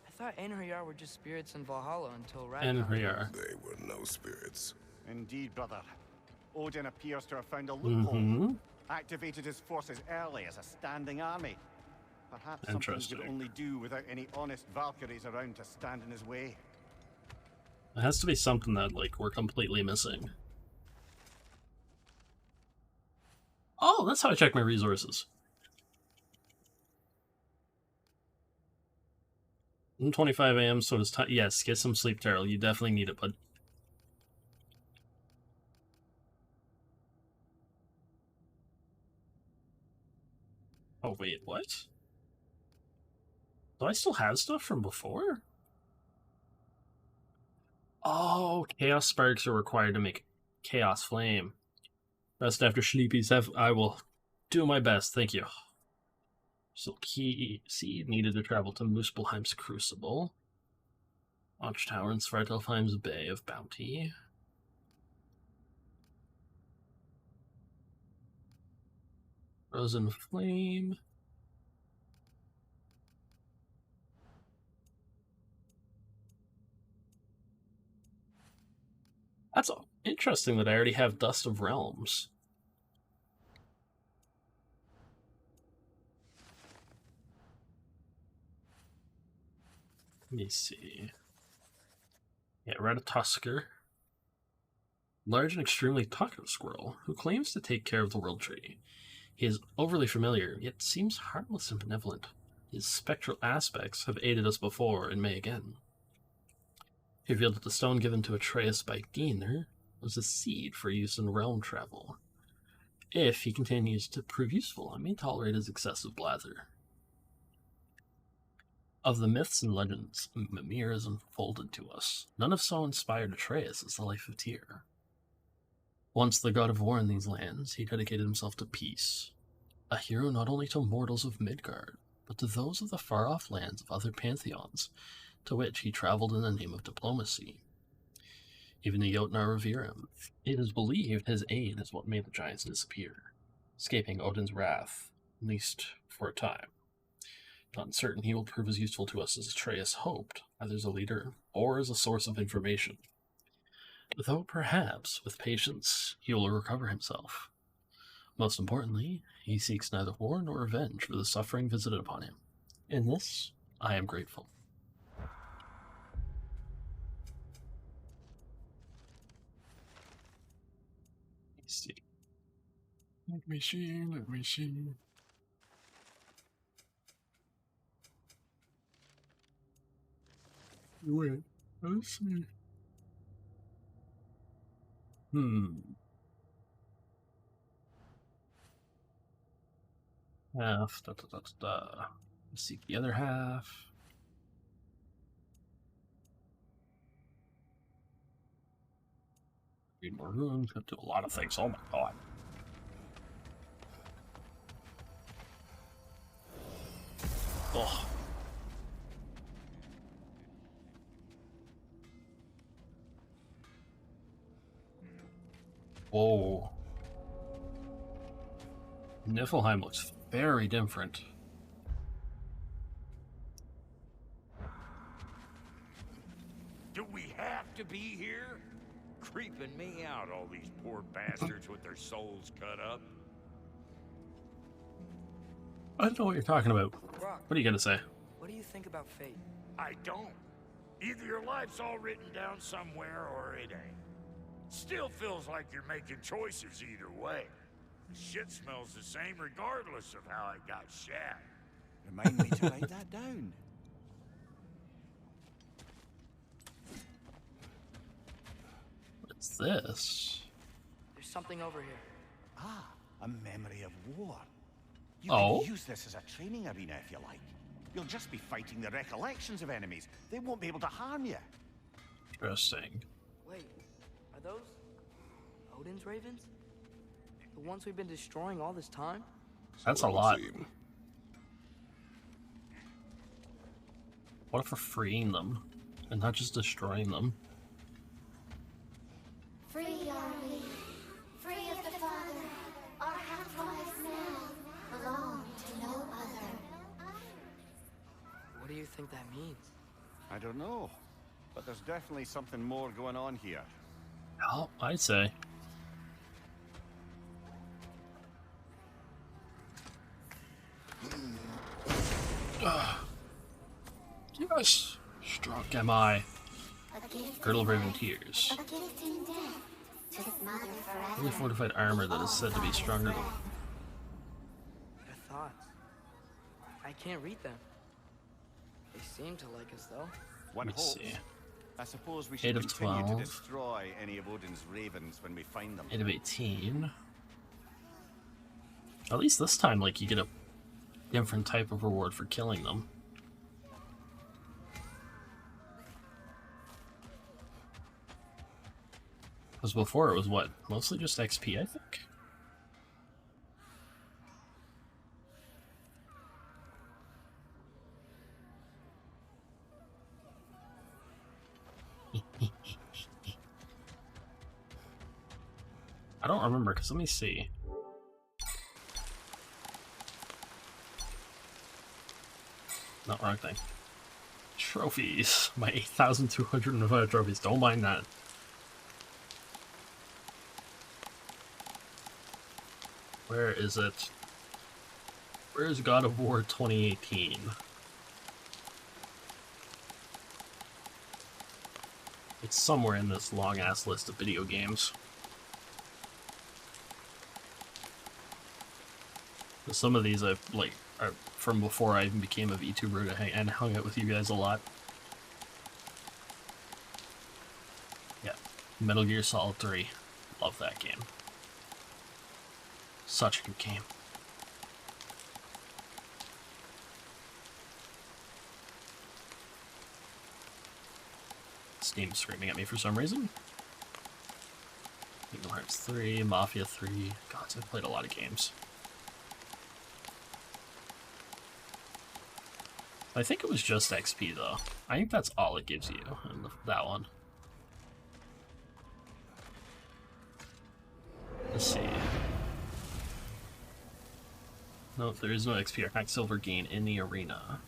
I thought Einherjar were just spirits in Valhalla until Ragnarok. Einherjar. They were no spirits. Indeed, brother. Odin appears to have found a loophole. Activated his forces early as a standing army. Perhaps something he could only do without any honest Valkyries around to stand in his way. It has to be something that, like, we're completely missing. Oh, that's how I check my resources. 1:25 a.m. so does time. Yes, get some sleep, Terrell. You definitely need it, bud. Oh, wait, what? Do I still have stuff from before? Oh, Chaos Sparks are required to make Chaos Flame. Rest after sleepies. I will do my best, thank you. So, key seed needed to travel to Muspelheim's Crucible. Watchtower in Svartalfheim's Bay of Bounty. Frozen Flame. That's interesting that I already have Dust of Realms. Let me see. Yeah, Ratatoskr. Large and extremely talkative squirrel, who claims to take care of the World Tree. He is overly familiar, yet seems harmless and benevolent. His spectral aspects have aided us before and may again. He revealed that the stone given to Atreus by Geinr was a seed for use in realm travel. If he continues to prove useful, I may tolerate his excessive blather. Of the myths and legends Mimir has unfolded to us, none have so inspired Atreus as the life of Tyr. Once the god of war in these lands, he dedicated himself to peace. A hero not only to mortals of Midgard, but to those of the far-off lands of other pantheons, to which he traveled in the name of diplomacy. Even the Jotnar revere him. It is believed his aid is what made the giants disappear, escaping Odin's wrath, at least for a time. Not certain he will prove as useful to us as Atreus hoped, either as a leader or as a source of information. Though perhaps, with patience, he will recover himself. Most importantly, he seeks neither war nor revenge for the suffering visited upon him. In this, I am grateful. Let's see. Let me see. Wait, let's see. Half, Let's see the other half. Read more runes, have to do a lot of things. Oh my god. Oh. Whoa. Niflheim looks very different. Do we have to be here? Creeping me out, all these poor bastards with their souls cut up. I don't know what you're talking about. Brock, what are you gonna say? What do you think about fate? I don't. Either your life's all written down somewhere or it ain't. Still feels like you're making choices either way. The shit smells the same regardless of how it got shat. Remind me to write that down. What's this? There's something over here. Ah, a memory of war. You can use this as a training arena if you like. You'll just be fighting the recollections of enemies. They won't be able to harm you. Interesting. Wait, those Odin's ravens? The ones we've been destroying all this time? That's a lot. What if we're freeing them and not just destroying them? Free are we, free of the Father. Our half-lives now belong to no other. What do you think that means? I don't know, but there's definitely something more going on here. Oh, I'd say. Yes, strong am I. Girdle of Raven Tears. Fully fortified armor that is said to be stronger than. Your thoughts. I can't read them. They seem to like us, though. One Let's hopes. see. I suppose we 8 should of continue 12. to destroy any of Odin's ravens when we find them. 8 of 18. At least this time, like, you get a different type of reward for killing them. Because before it was what? Mostly just XP, I think? I don't remember, because let me see. Not wrong thing. Trophies. My 8,205 trophies. Don't mind that. Where is it? Where is God of War 2018? It's somewhere in this long-ass list of video games. Some of these I've, like, are from before I even became a VTuber and hung out with you guys a lot. Yeah. Metal Gear Solid 3. Love that game. Such a good game. Steam's screaming at me for some reason. Kingdom Hearts 3, Mafia 3. God, I've played a lot of games. I think it was just XP though. I think that's all it gives you in that one. Let's see. No, there is no XP or max silver gain in the arena.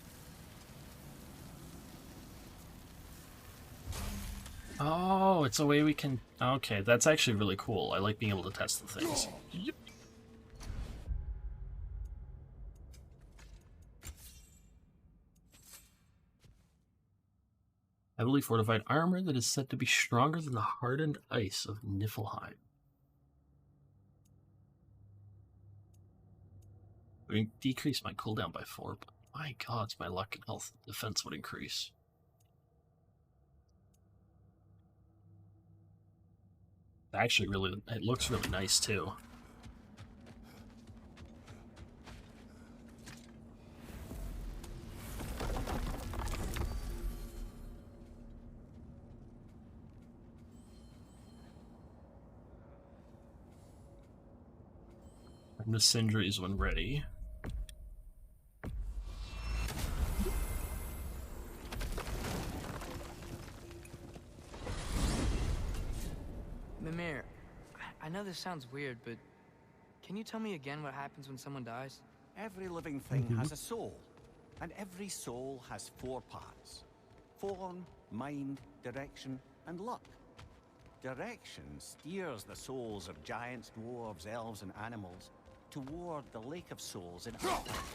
Oh, it's a way we can... Okay, that's actually really cool. I like being able to test the things. Yep. Heavily fortified armor that is said to be stronger than the hardened ice of Niflheim. We decrease my cooldown by 4, but my god, my luck and health and defense would increase. Actually, really, it looks really nice too. And the Sindries when ready. Mimir, I know this sounds weird, but can you tell me again what happens when someone dies? Every living thing has a soul, and every soul has 4 parts. Form, mind, direction, and luck. Direction steers the souls of giants, dwarves, elves, and animals toward the Lake of Souls in Alfheim,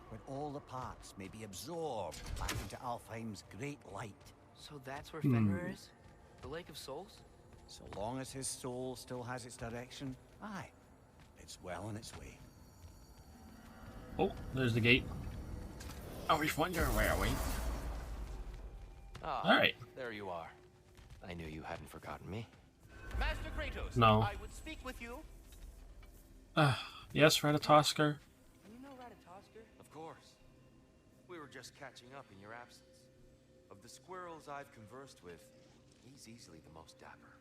where all the parts may be absorbed back into Alfheim's great light. So that's where Fenrir is? The Lake of Souls? So long as his soul still has its direction, aye, it's well on its way. Oh, there's the gate. I was wondering where we... Ah, Alright. There you are. I knew you hadn't forgotten me. Master Kratos, No. I would speak with you. Yes, Ratatoskr. You know Ratatoskr? Of course. We were just catching up in your absence. Of the squirrels I've conversed with, he's easily the most dapper.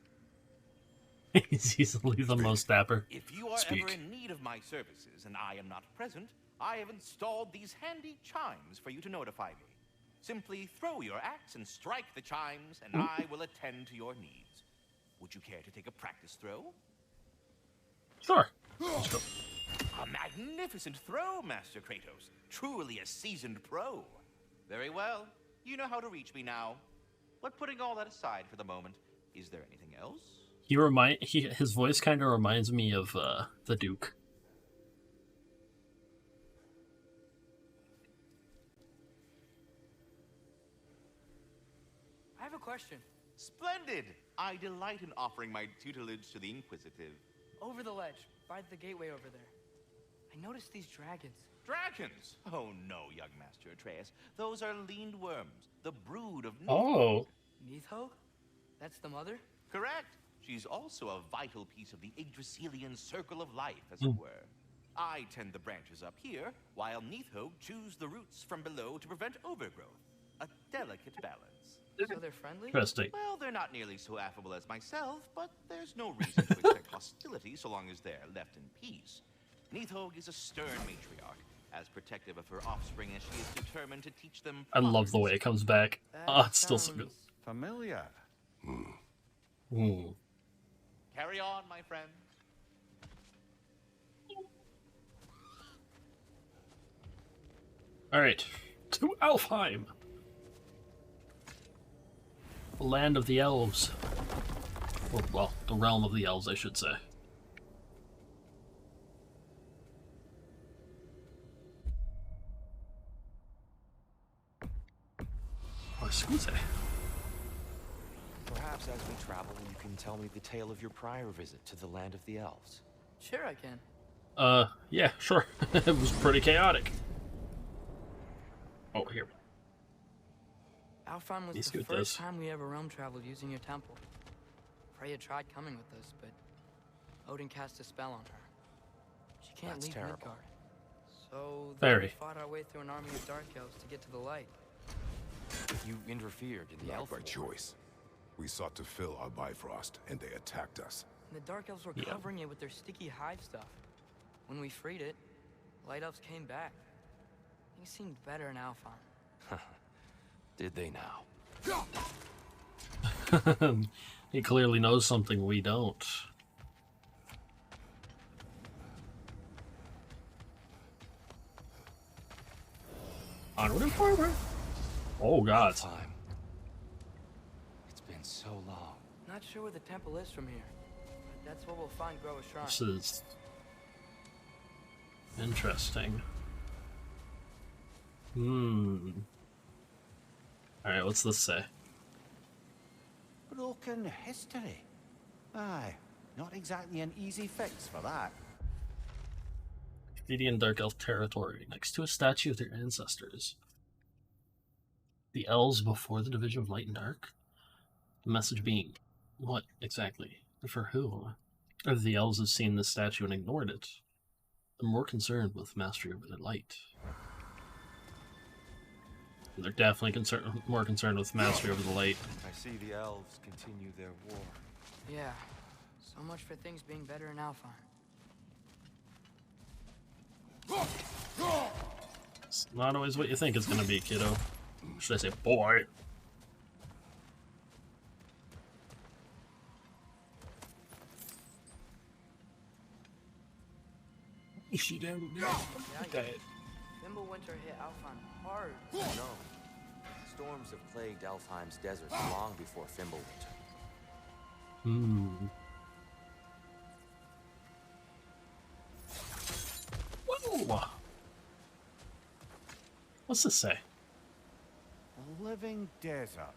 He's easily the most dapper. If you are ever in need of my services and I am not present, I have installed these handy chimes for you to notify me. Simply throw your axe and strike the chimes, and I will attend to your needs. Would you care to take a practice throw? Sure. Let's go. A magnificent throw, Master Kratos. Truly a seasoned pro. Very well. You know how to reach me now. But putting all that aside for the moment, is there anything else? His voice kind of reminds me of the Duke. I have a question. Splendid! I delight in offering my tutelage to the inquisitive. Over the ledge, by the gateway over there. I noticed these dragons. Dragons? Oh no, young Master Atreus. Those are leaned worms, the brood of Nidhogg. Oh. Nidhogg? That's the mother? Correct. She's also a vital piece of the Yggdrasilian circle of life, as it were. I tend the branches up here, while Nidhogg chews the roots from below to prevent overgrowth. A delicate balance. So they're friendly? Interesting. Well, they're not nearly so affable as myself, but there's no reason to expect hostility so long as they're left in peace. Nidhogg is a stern matriarch, as protective of her offspring as she is determined to teach them. I love the way it comes back. It's still so good. Familiar. Carry on, my friend. Alright. To Alfheim. The land of the elves. Well, the realm of the elves, I should say. Oh, scusi. Perhaps as we travel, you can tell me the tale of your prior visit to the land of the elves. Sure I can. Yeah, sure. It was pretty chaotic. Oh, here. Alfheim was the first time we ever realm traveled using your temple. Freya tried coming with us, but Odin cast a spell on her. She can't leave Midgard. So we fought our way through an army of dark elves to get to the light. You interfered in the elf war. By choice. We sought to fill our Bifrost, and they attacked us. And the dark elves were covering it with their sticky hive stuff. When we freed it, light elves came back. Things seemed better in Alfheim. Did they now? He clearly knows something we don't. Onward and forward. Oh God. Time. It's been so long. Not sure where the temple is from here, but that's where we'll find Groa's shrine. This is interesting. Alright, what's this say? Broken history. Aye, not exactly an easy fix for that. Canadian Dark Elf territory, next to a statue of their ancestors. The elves before the division of light and dark? The message being, what exactly? For who? Or the elves have seen this statue and ignored it. They're more concerned with mastery over the light. They're definitely more concerned with mastery over the light. I see the elves continue their war. Yeah, so much for things being better in Alfheim. It's not always what you think it's gonna be, kiddo. Should I say boy? Is she down there? Dead. Fimbulwinter hit Alfheim hard. No. Storms have plagued Alfheim's deserts long before Fimbulwinter. Whoa! What's this say? A living desert.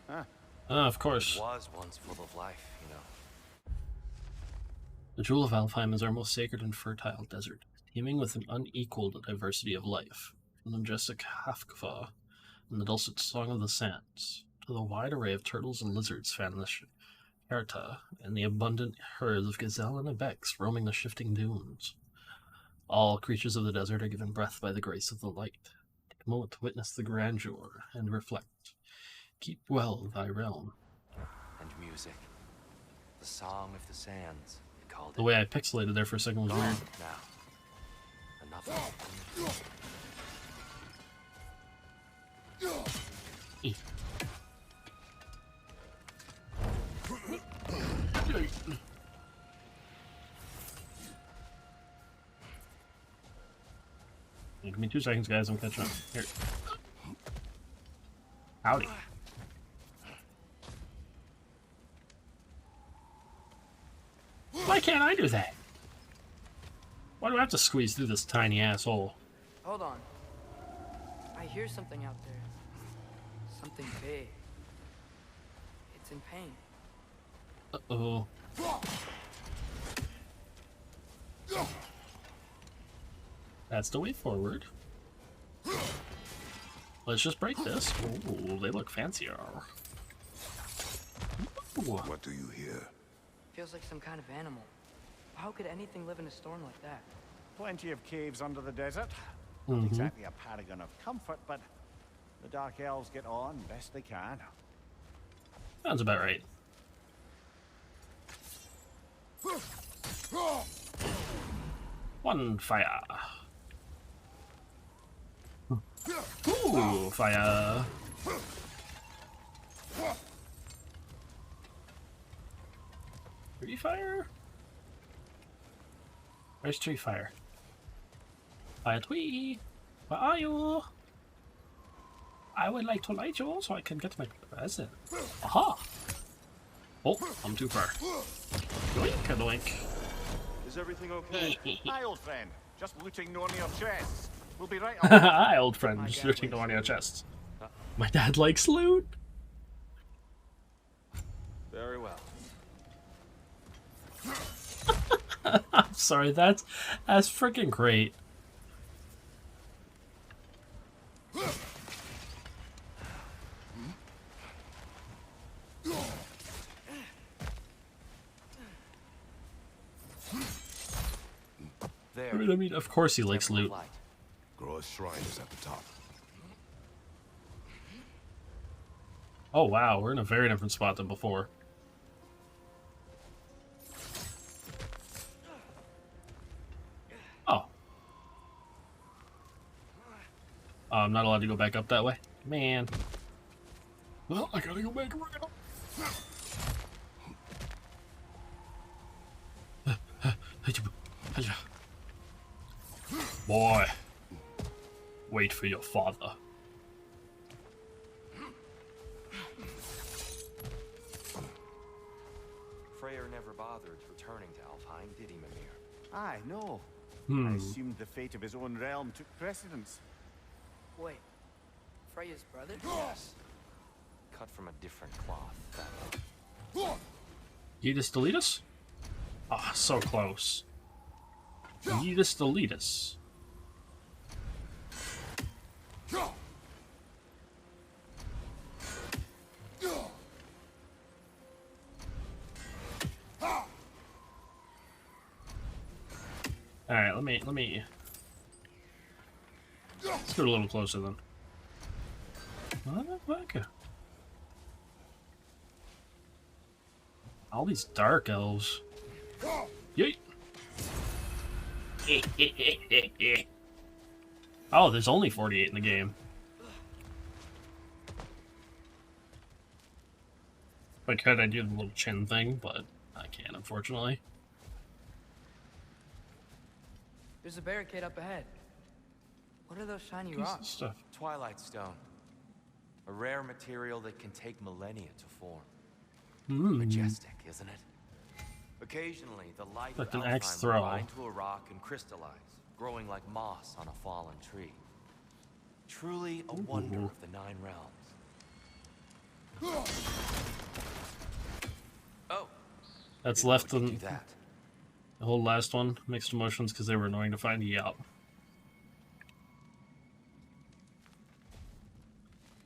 Huh? Of course. It was once full of life, you know. The Jewel of Alfheim is our most sacred and fertile desert, teeming with an unequaled diversity of life, from the majestic Hafkva and the dulcet song of the sands, to the wide array of turtles and lizards found in the Sharta, and the abundant herds of gazelle and ibex roaming the shifting dunes. All creatures of the desert are given breath by the grace of the light. Take a moment to witness the grandeur and reflect. Keep well thy realm. And music. The Song of the Sands, they called it. The way I pixelated there for a second was weird. Now, enough. Give me 2 seconds, guys. I'm catching up. Here. Howdy. Why can't I do that? Why do I have to squeeze through this tiny asshole? Hold on. I hear something out there. Something big. It's in pain. Uh-oh. That's the way forward. Let's just break this. Ooh, they look fancier. Ooh. What do you hear? Feels like some kind of animal. How could anything live in a storm like that? Plenty of caves under the desert. Mm-hmm. Not exactly a paragon of comfort, but the Dark Elves get on best they can. Sounds about right. One fire. Ooh, fire. Tree fire? Where's tree fire? Fire tree. Where are you? I would like to light you so I can get my present. Aha! Oh, I'm too far. Doink a doink. Is everything okay? Hi, old friend. Just looting no one of your chests. We'll be right on. Hi, old friend. Just looting one of your chests. My dad likes loot. Very well. I'm sorry, that's freaking great. There. I mean, of course he likes loot. Groa's shrine is at the top. Oh wow, we're in a very different spot than before. Oh. I'm not allowed to go back up that way? Man. Well, I gotta go back around. Boy, wait for your father. Freyr never bothered returning to Alfheim, did he, Mimir? Aye, no. I assumed the fate of his own realm took precedence. Wait, Freya's brother? Yes. Cut from a different cloth. Yeetus Deletus? Ah, so close. Yeetus Deletus. Alright, let me... Let's go a little closer then. Motherfucker. All these dark elves. Yeet! Oh, there's only 48 in the game. If I could, I'd do the little chin thing, but I can't, unfortunately. There's a barricade up ahead. What are those shiny Piece of rocks? stuff. Twilight Stone. A rare material that can take millennia to form. Majestic, isn't it? Occasionally, the light Like of an axe Alfheim throw. will bind to a rock and crystallize, growing like moss on a fallen tree. Truly a wonder of the Nine Realms. Oh, That's didn't left know you in could do that. the whole last one. Mixed emotions because they were annoying to find. Yup.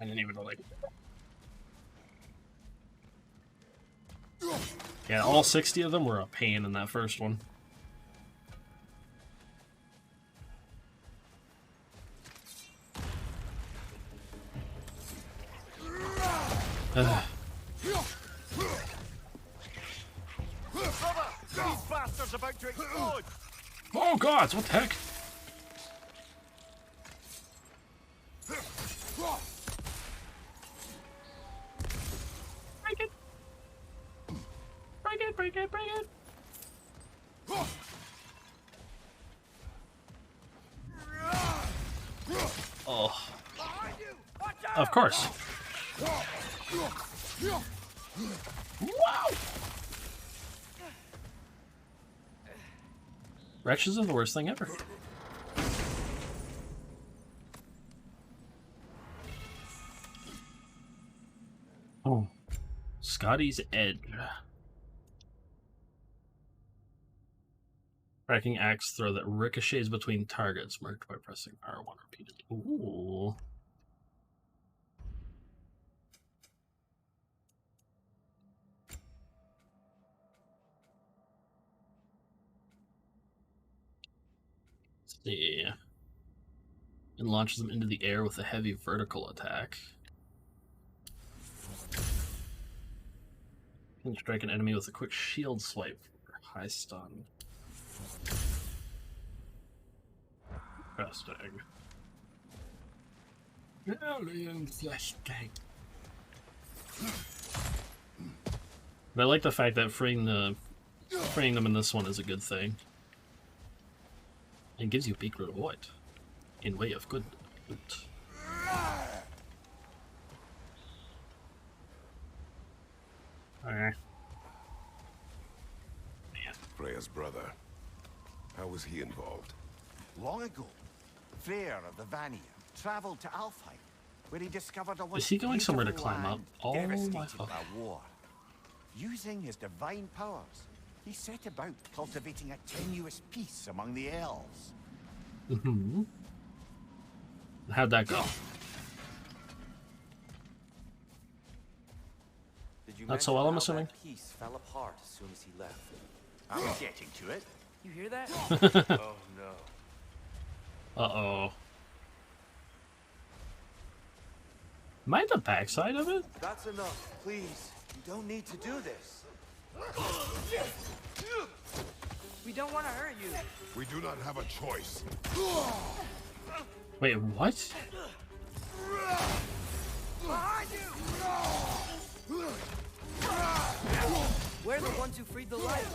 I didn't even know, like... Yeah, all 60 of them were a pain in that first one. tower's about to explode! Oh god, what the heck? Break it! Break it, break it, break it! Oh. Of course. Wow! Wretches are the worst thing ever. Oh. Scotty's Edge. Cracking axe throw that ricochets between targets marked by pressing R1 repeatedly. Ooh. Let's see. And launches them into the air with a heavy vertical attack. Can strike an enemy with a quick shield swipe for high stun. Interesting. Very interesting. But I like the fact that freeing them in this one is a good thing. It gives you peak reward in way of good loot. Okay. Freya's brother. How was he involved? Long ago, Freyr of the Vanir traveled to Alfheim, where he discovered a Is he going somewhere to beautiful climb up? land Oh my devastated fuck. by war. Using his divine powers, he set about cultivating a tenuous peace among the elves. Mm-hmm. How'd that go? Did you Not so well, I'm assuming. That piece fell apart as soon as he left. I'm getting to it. You hear that? Oh no. Uh-oh. Am I at the backside of it? That's enough, please. You don't need to do this. We don't want to hurt you. We do not have a choice. Wait, what? We're the ones who freed the light.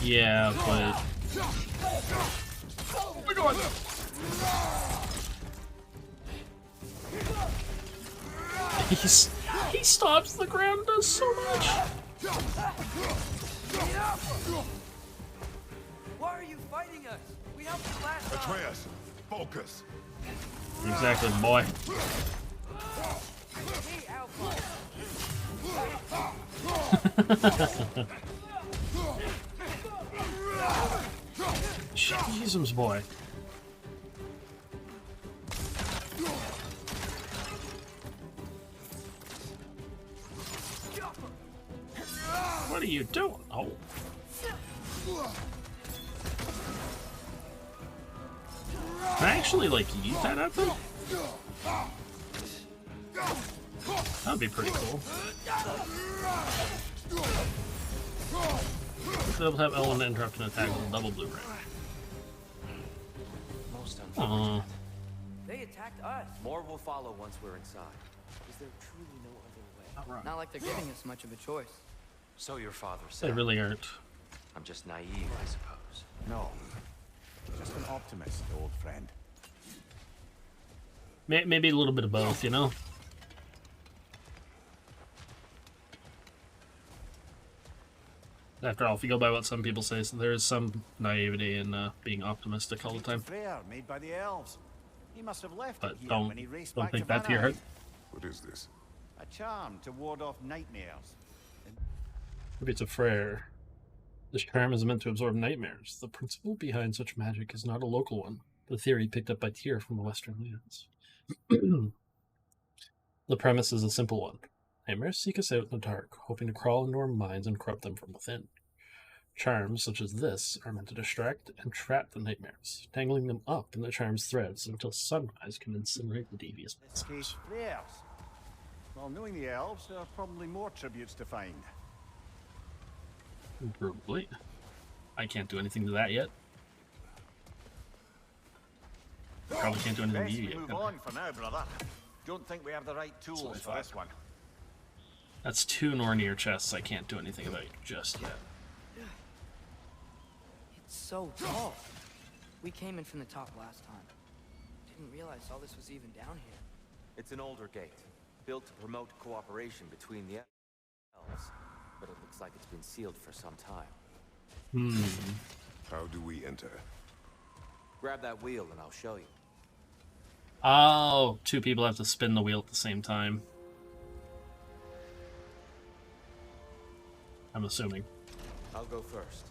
Yeah, but... Oh my god! He stops the ground, does so much. Why are you fighting us? We helped you last time. Atreus, focus. Exactly, boy. Hey, Alpha. Jesus, boy. What are you doing? Oh. Can I actually, like, yeet that at them? That'd be pretty cool. They'll have Ellen interrupt an attack with a double blue ring. Most unfortunate. They attacked us. More will follow once we're inside. Is there truly no other way? Not like they're giving us much of a choice. So your father said. They really aren't. I'm just naive, I suppose. No, just an optimist, old friend. Maybe a little bit of both, you know? After all, if you go by what some people say, so there is some naivety in being optimistic all the time. Freyr made by the elves. He must have left But it here don't when he raced back think to that to your heart. Vanheim. What is this? A charm to ward off nightmares. Maybe it's a Freyr. This charm is meant to absorb nightmares. The principle behind such magic is not a local one, but a theory picked up by Tyr from the Western lands. The premise is a simple one. Nightmares seek us out in the dark, hoping to crawl into our minds and corrupt them from within. Charms such as this are meant to distract and trap the nightmares, tangling them up in the charm's threads until sunrise can incinerate the devious This case, Freyrs. Well, knowing the elves, there are probably more tributes to find. Probably. I can't do anything to that yet. Probably can't do anything to you yet. Move on for now, brother. Don't think we have the right tools for this one. That's 2 Nornir chests I can't do anything about just yet. It's so tall. We came in from the top last time. Didn't realize all this was even down here. It's an older gate, built to promote cooperation between the elves, but it looks like it's been sealed for some time. How do we enter? Grab that wheel and I'll show you. Oh, 2 people have to spin the wheel at the same time. I'm assuming. I'll go first.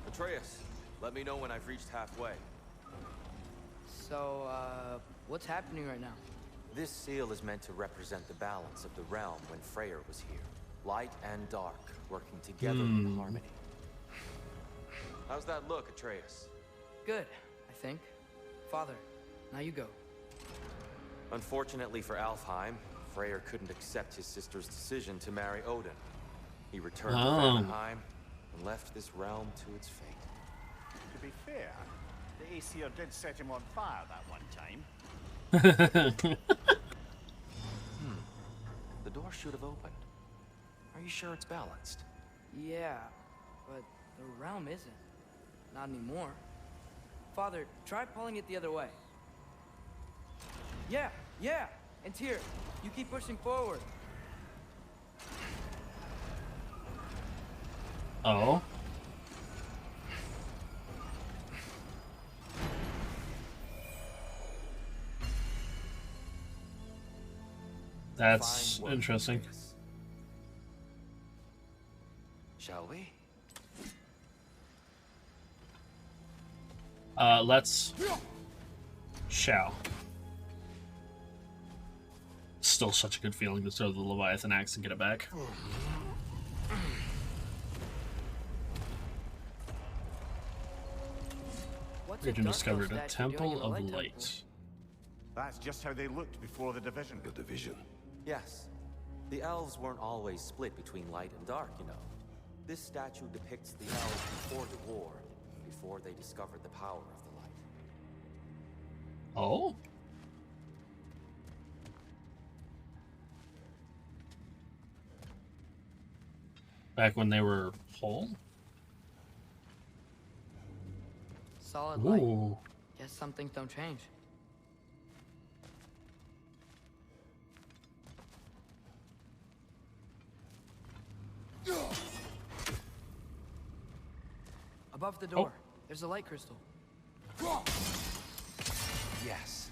Atreus, let me know when I've reached halfway. So, what's happening right now? This seal is meant to represent the balance of the realm when Freyr was here. Light and dark, working together in harmony. How's that look, Atreus? Good, I think. Father, now you go. Unfortunately for Alfheim, Freyr couldn't accept his sister's decision to marry Odin. He returned to Vanaheim and left this realm to its fate. To be fair, the Aesir did set him on fire that one time. The door should have opened. Are you sure it's balanced? Yeah, but the realm isn't. Not anymore. Father, try pulling it the other way. Yeah, and here, you keep pushing forward. Oh. That's interesting. Shall we? Let's... Shall. Still such a good feeling to throw the Leviathan axe and get it back. Region discovered a Temple of Light. That's just how they looked before the division. The division? Yes. The elves weren't always split between light and dark, you know. This statue depicts the elves before the war, before they discovered the power of the light. Oh? Back when they were whole? Solid light. Guess some things don't change. Above the door, there's a light crystal. Yes.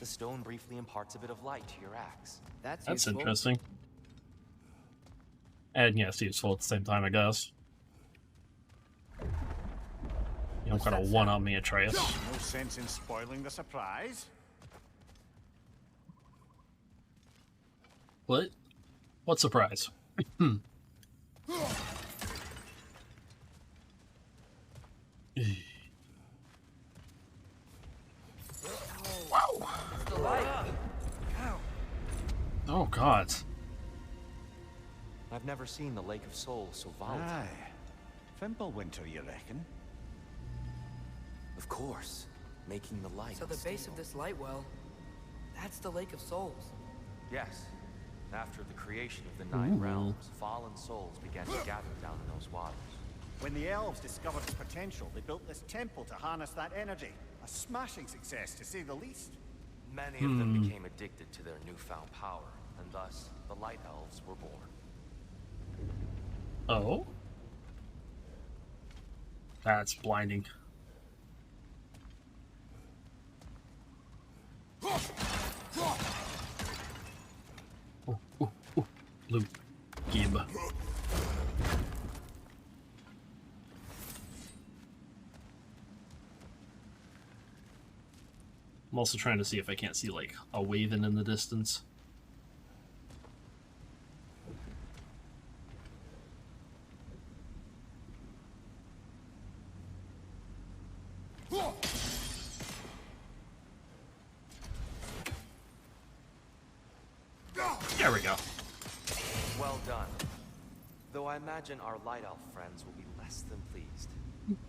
The stone briefly imparts a bit of light to your axe. That's useful. Interesting. And yes, useful at the same time, I guess. You don't gotta one-up me, Atreus. No sense in spoiling the surprise. What? What surprise? Wow. Oh, God. I've never seen the Lake of Souls so volatile. Aye. Fimbulwinter, you reckon? Of course. Making the light. So the base of this light well, that's the Lake of Souls. Yes. After the creation of the 9 realms, fallen souls began to gather down in those waters. When the elves discovered its potential, they built this temple to harness that energy. A smashing success, to say the least. Many of them became addicted to their newfound power, and thus, the Light Elves were born. Oh? That's blinding. Luke. Gib. I'm also trying to see if I can't see, like, a waving in the distance. There we go. Well done. Though I imagine our light elf friends will be less than pleased.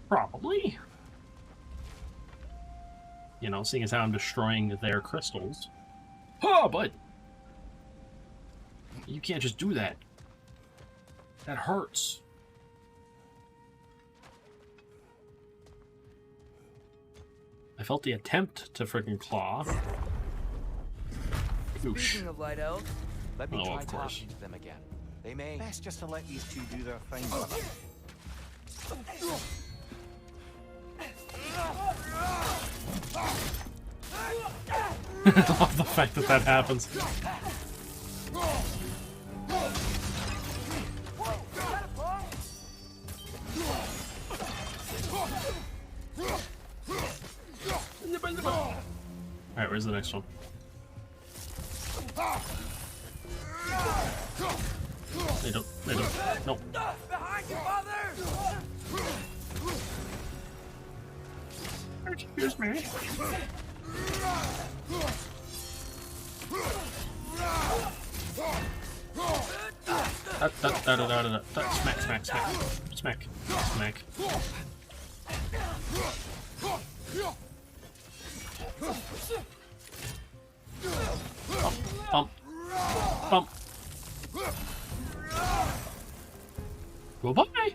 Probably. You know, seeing as how I'm destroying their crystals. Oh, but you can't just do that. That hurts. I felt the attempt to freaking claw. Speaking of light elves, let me try of course. talking to them again. They may. Best just to let these two do their thing. I love the fact that that happens. Alright, where's the next one? They don't. No. behind you, mother! Excuse me. Smack, smack, smack. Smack. Smack. Bump. Bump. Goodbye.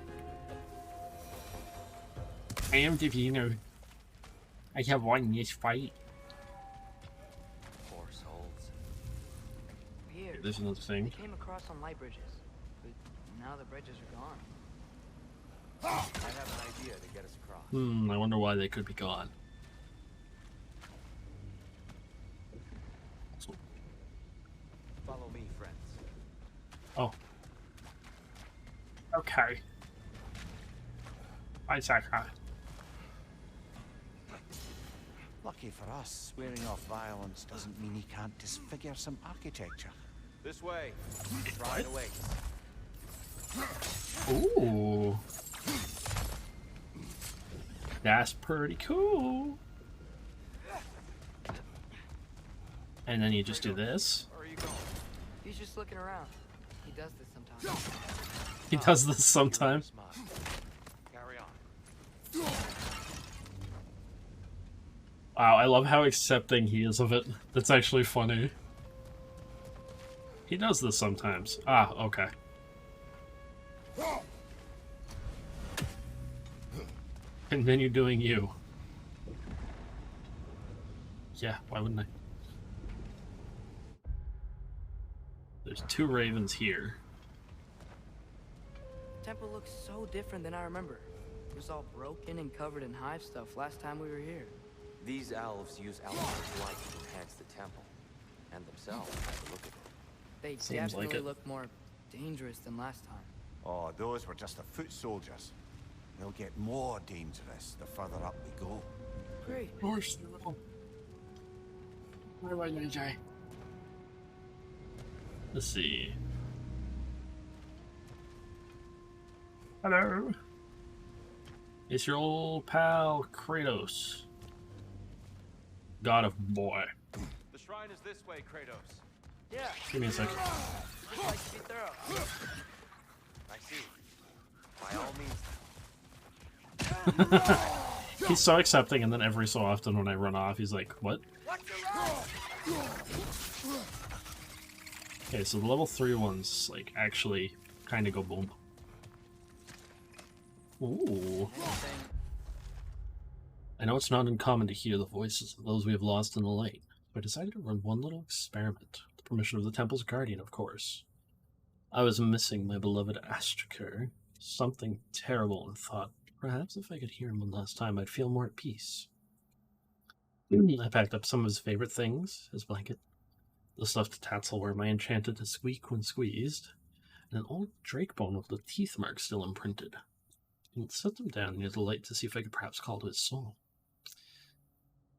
I am the winner. I have won this fight. Poor souls. Weird. There's another thing. They came across on light bridges, but now the bridges are gone. I have an idea to get us across. I wonder why they could be gone. Follow me, friends. Oh. Okay. Isaka. Lucky for us, swearing off violence doesn't mean he can't disfigure some architecture. This way. Shrine awaits. Ooh. That's pretty cool. And then you just do this. Where are you going? He's just looking around. He does this sometimes. He does this sometimes. Carry on. Wow, I love how accepting he is of it. That's actually funny. He does this sometimes. Ah, okay. Continue doing you. Yeah, why wouldn't I? There's two ravens here. The temple looks so different than I remember. It was all broken and covered in hive stuff last time we were here. These elves use elemental light to enhance the temple, and themselves by the look of it. They Seems definitely like it. look more dangerous than last time. Oh, those were just the foot soldiers. They'll get more dangerous the further up we go. Great. Of course they will. Where was AJ? Let's see. Hello. It's your old pal Kratos. God of boy. The shrine is this way, Kratos. Yeah. Give me a second. Just like to be thorough. I see. By all means. He's so accepting, and then every so often when I run off, he's like, what? Okay, so the level 3 ones, like, actually kind of go boom. Ooh. I know it's not uncommon to hear the voices of those we have lost in the light, so I decided to run one little experiment, with the permission of the temple's guardian, of course. I was missing my beloved Astraker, something terrible, and thought, perhaps if I could hear him one last time, I'd feel more at peace. I packed up some of his favorite things, his blanket, the stuffed tassel where my enchanted to squeak when squeezed, and an old drake bone with the teeth marks still imprinted, and set them down near the light to see if I could perhaps call to his soul.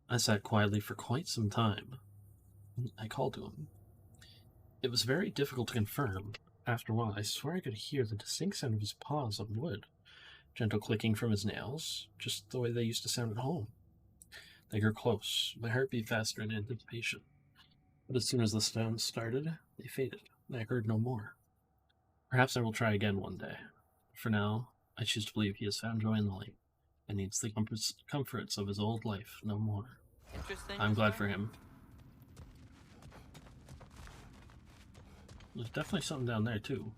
I sat quietly for quite some time. I called to him. It was very difficult to confirm. After a while, I swear I could hear the distinct sound of his paws on wood, gentle clicking from his nails, just the way they used to sound at home. They grew close, my heart beat faster in anticipation. But as soon as the sound started, they faded, and I heard no more. Perhaps I will try again one day. For now, I choose to believe he has found joy in the light and needs the comforts of his old life no more. I'm glad for him. There's definitely something down there, too.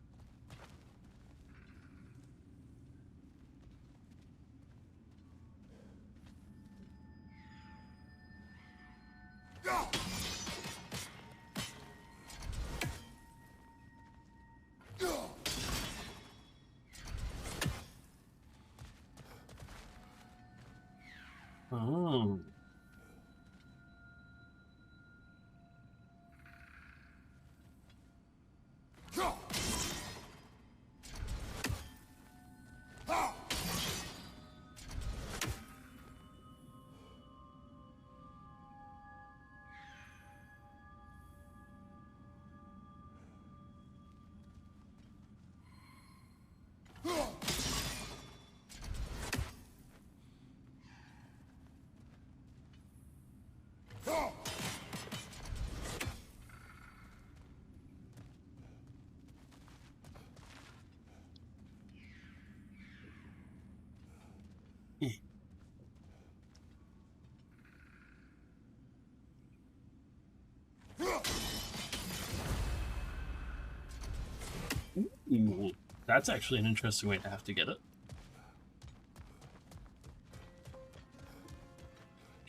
Oh. Ooh, that's actually an interesting way to have to get it.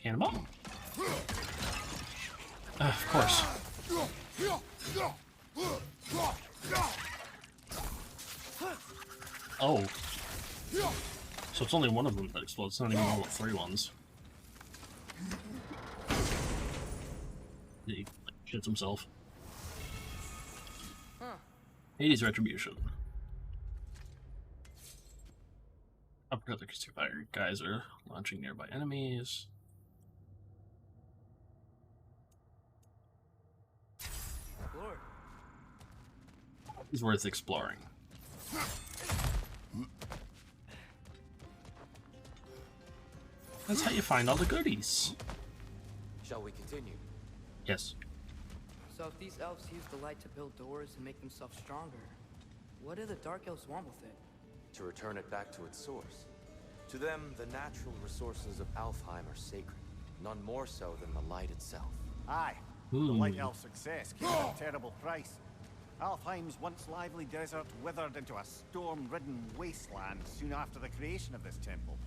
Cannonball. Of course. Oh. So it's only one of them that explodes, it's not even all the three ones. He shits himself. Hades Retribution. Upgrade the fire geyser, launching nearby enemies. It's worth exploring. That's how you find all the goodies. Shall we continue? Yes. So if these elves use the light to build doors and make themselves stronger, what do the dark elves want with it? To return it back to its source. To them, the natural resources of Alfheim are sacred, none more so than the light itself. Aye, the light elf success came at a terrible price. Alfheim's once lively desert withered into a storm-ridden wasteland soon after the creation of this temple.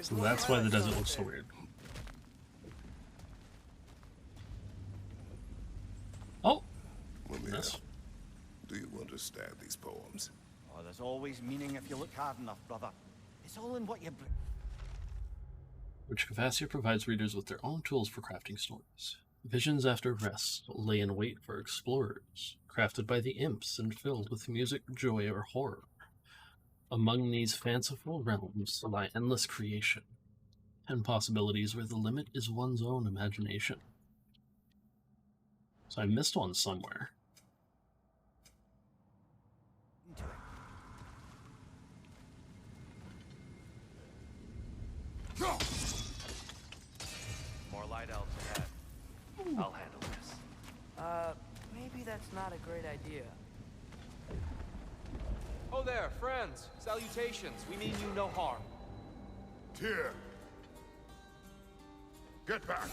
So that's why the desert looks so weird. Oh! Yes. Do you understand these poems? Oh, there's always meaning if you look hard enough, brother. It's all in what you bring. Which Cavassier provides readers with their own tools for crafting stories. Visions after rest lay in wait for explorers, crafted by the imps and filled with music, joy, or horror. Among these fanciful realms lie endless creation, and possibilities where the limit is one's own imagination. So I missed one somewhere. More light elves ahead. I'll handle this. Maybe that's not a great idea. Oh there, friends. Salutations. We mean you no harm. Here. Get back.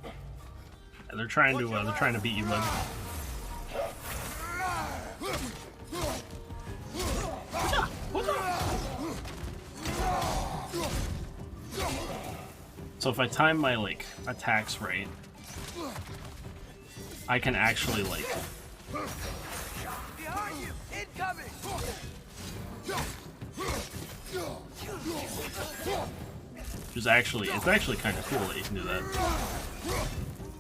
Yeah, they're trying to beat you, bud. So if I time my attacks right, I can actually Behind you! Incoming! it's actually kind of cool that you can do that.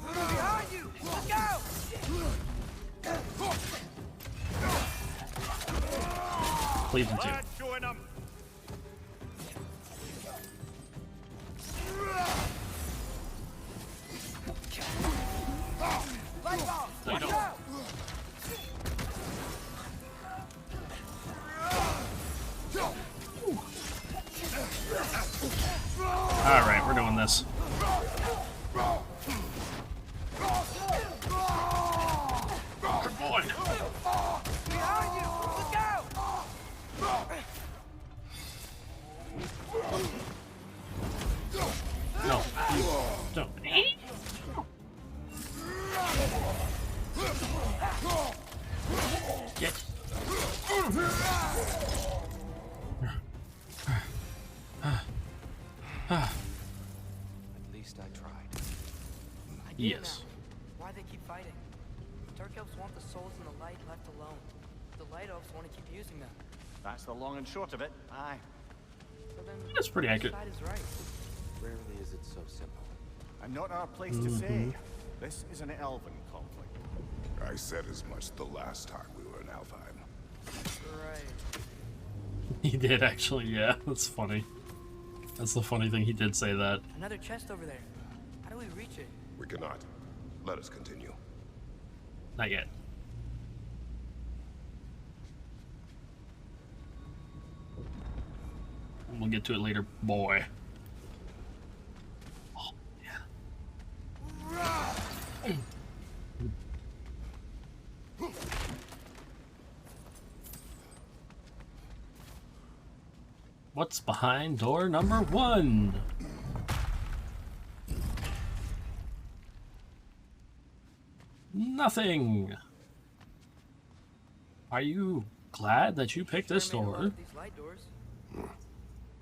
Behind you! Look out! Please do. Watch out! Alright, we're doing this. Yes. Why they keep fighting? Dark elves want the souls in the light left alone. The light elves want to keep using them. That's the long and short of it. Aye. So then, that's pretty accurate. which side is right? Rarely is it so simple. And not our place to say. This is an elven conflict. I said as much the last time we were in Alfheim. Right. He did actually, yeah. That's funny. That's the funny thing. He did say that. Another chest over there. How do we reach it? We cannot. Let us continue. Not yet. We'll get to it later, boy. Oh, yeah. What's behind door number 1? Nothing. Are you glad that you picked this door? These light doors.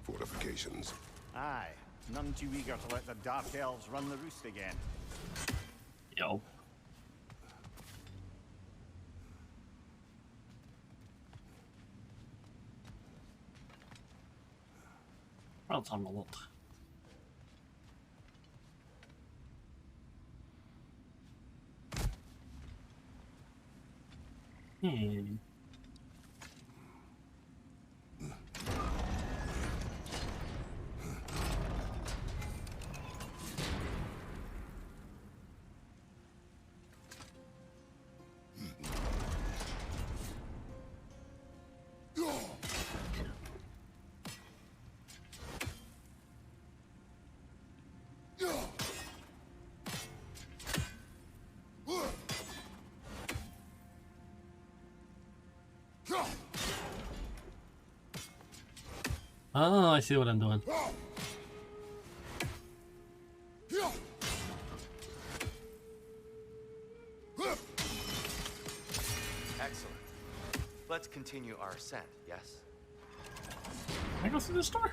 Fortifications. Aye. None too eager to let the Dark Elves run the roost again. Yo. Well, it's on the lot. Oh, I see what I'm doing. Excellent. Let's continue our ascent, yes? Can I go through this door?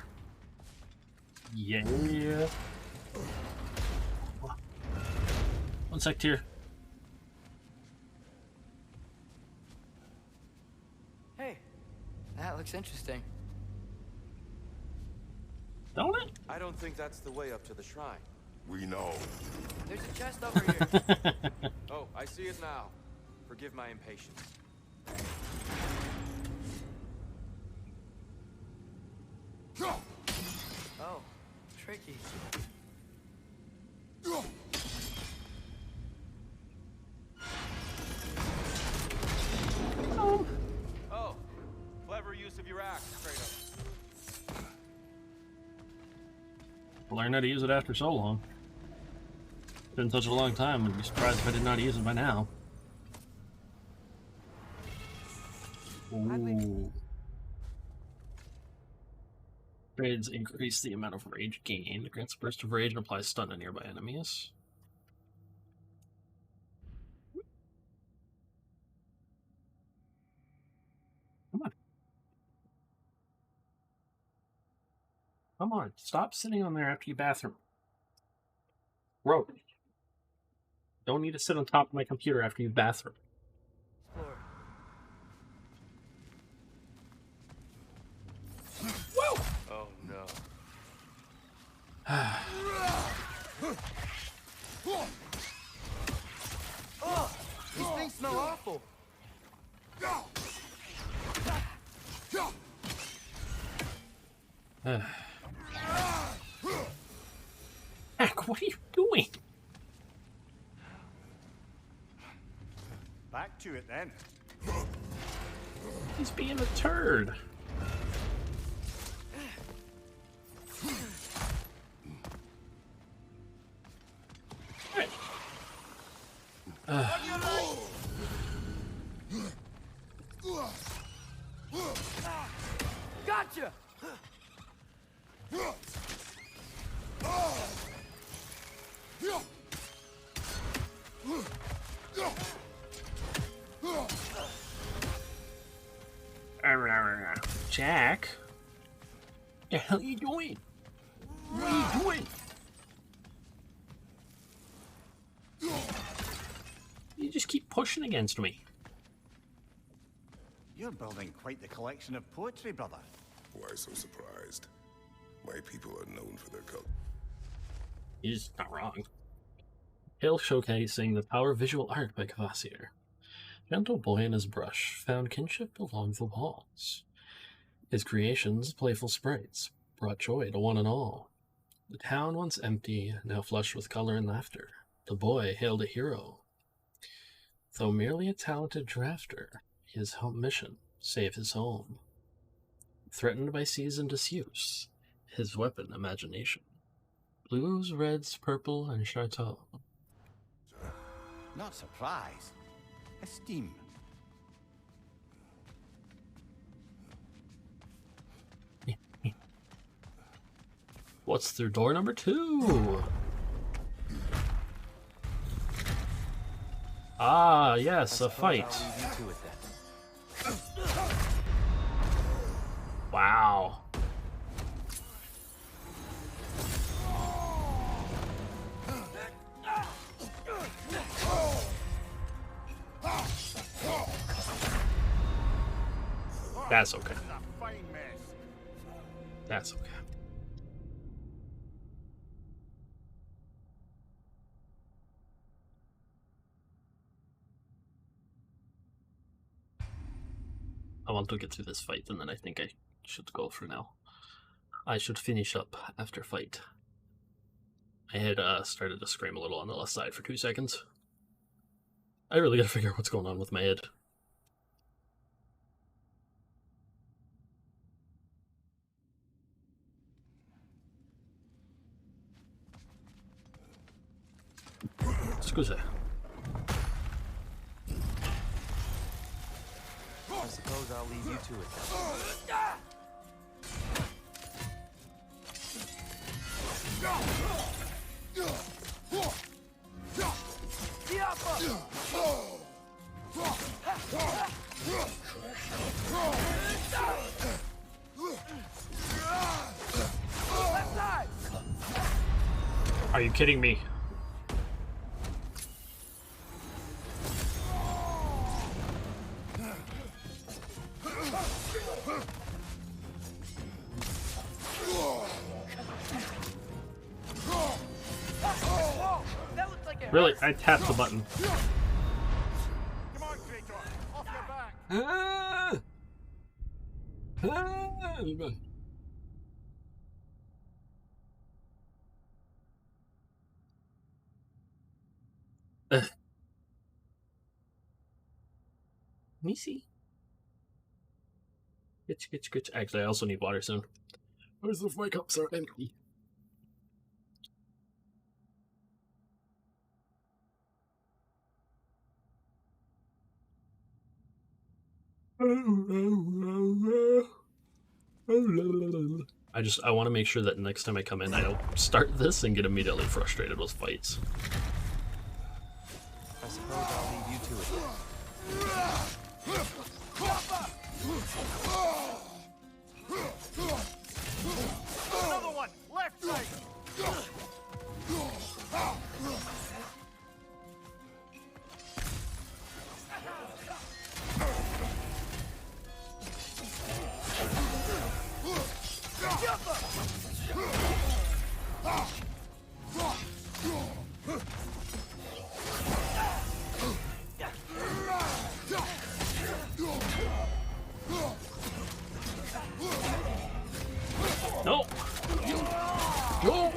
Yeah. One sec here. Hey, that looks interesting. Don't it? I don't think that's the way up to the shrine. We know. There's a chest over here. Oh, I see it now. Forgive my impatience. Oh, tricky. Oh, clever use of your axe, Kratos. Learn how to use it after so long. Been such a long time, I'd be surprised if I did not use it by now. Ooh. Trades increase the amount of rage gained. Grants a burst of rage and applies stun to nearby enemies. Come on. Come on. Stop sitting on there after you bathroom. Bro. Don't need to sit on top of my computer after you bathroom. Whoa! Oh no. Oh, these things smell awful. Heck, what are you doing? Back to it then. He's being a turd. Gotcha! Jack? What the hell are you doing? What are you doing? pushing against me? You're building quite the collection of poetry, brother. Why so surprised? My people are known for their culture. He's not wrong. Tale showcasing the power of visual art by Cavassier. Gentle boy and his brush found kinship along the walls. His creations, playful sprites, brought joy to one and all. The town once empty, now flushed with color and laughter. The boy hailed a hero. Though merely a talented drafter, his mission, save his home. Threatened by seas and disuse, his weapon, imagination. Blues, reds, purple, and chateau. Not surprise. Esteem. What's through door number 2? Ah, yes, a fight. Wow. That's okay. That's okay. I want to get through this fight, and then I think I should go for now. I should finish up after fight. My head started to scream a little on the left side for 2 seconds. I really gotta figure out what's going on with my head. Scusa. I suppose I'll leave you to it. Are you kidding me? Really? I tapped the button. Come on, Kratos. Off your back. Let me see. Good. Actually, I also need water soon. Where's if my cups are empty? I want to make sure that next time I come in, I don't start this and get immediately frustrated with fights. I suppose I'll leave you to it. Another one. Left side. No! No!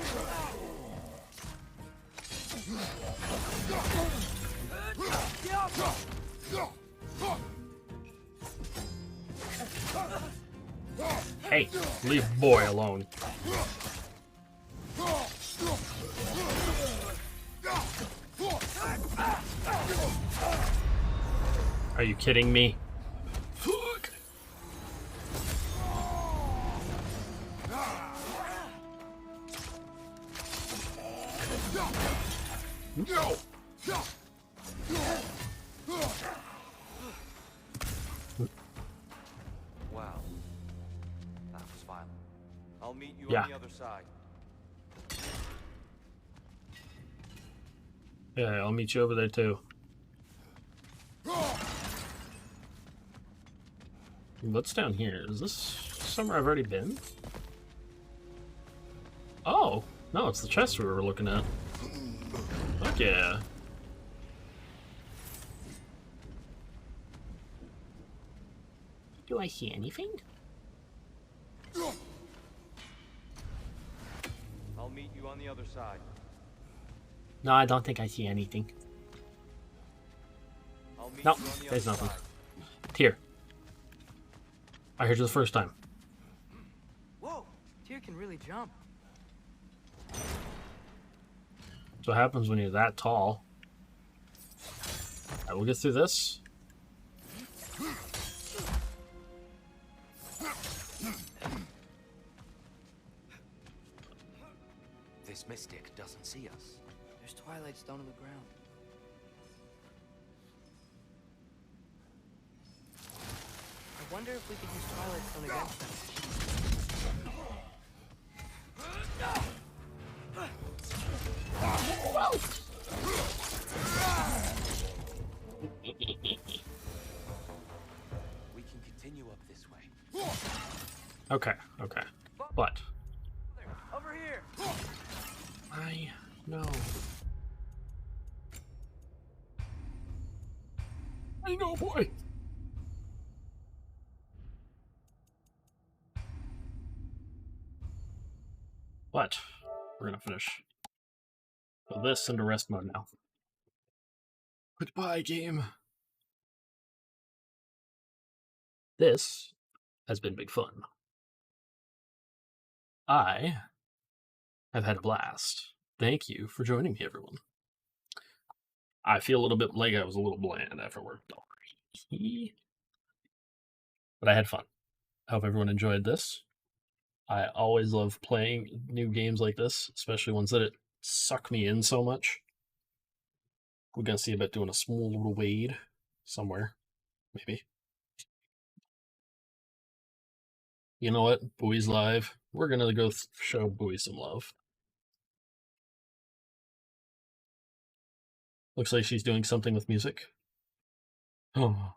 Hey, leave boy alone. Are you kidding me? Fuck. No. Wow. That was violent. I'll meet you Yeah. on the other side. Yeah, I'll meet you over there too. What's down here? Is this somewhere I've already been? Oh, no, it's the chest we were looking at. Fuck yeah. Do I see anything? I'll meet you on the other side. No, I don't think I see anything. No, there's nothing. Tyr. I heard you the first time. Whoa, Tyr can really jump. That's what happens when you're that tall. Alright, we'll get through this. This mystic doesn't see us. There's Twilight Stone on the ground. I wonder if we could use Twilight Stone against them. We can continue up this way. Okay, okay. But Over here. I know. I know, boy. But we're gonna finish with this into rest mode now. Goodbye, game. This has been big fun. I have had a blast. Thank you for joining me, everyone. I feel a little bit like I was a little bland after work, but I had fun. I hope everyone enjoyed this. I always love playing new games like this, especially ones that suck me in so much. We're gonna see about doing a small little wade somewhere, maybe. You know what? Bowie's live. We're gonna go show Bowie some love. Looks like she's doing something with music. Oh.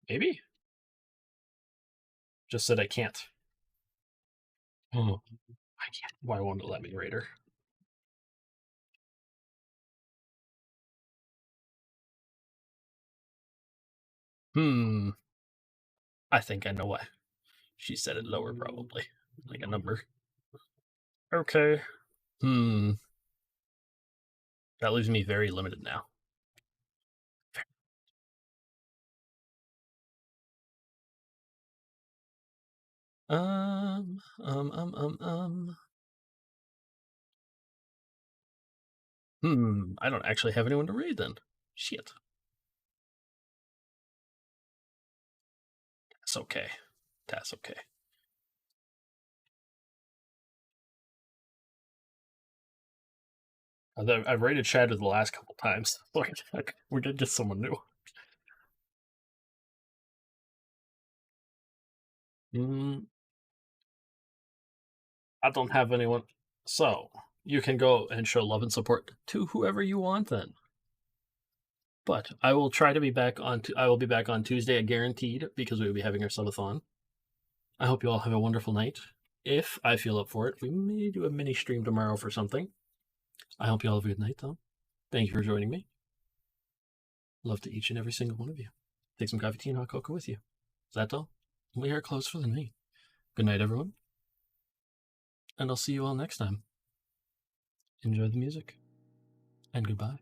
Maybe? Just said I can't. Oh. I can't. Why won't it let me rate her? I think I know why. She said it lower, probably. Like a number. Okay. That leaves me very limited now. I don't actually have anyone to read then. Shit. That's okay. That's okay. I've rated Shadow the last couple times. We're gonna get someone new. I don't have anyone. So, you can go and show love and support to whoever you want then. But I will try to be back on. I will be back on Tuesday, guaranteed, because we will be having our subathon. I hope you all have a wonderful night. If I feel up for it, we may do a mini stream tomorrow for something. I hope you all have a good night, though. Thank you for joining me. Love to each and every single one of you. Take some coffee, tea, and hot cocoa with you. Is that all? We are close for the night. Good night, everyone. And I'll see you all next time. Enjoy the music. And goodbye.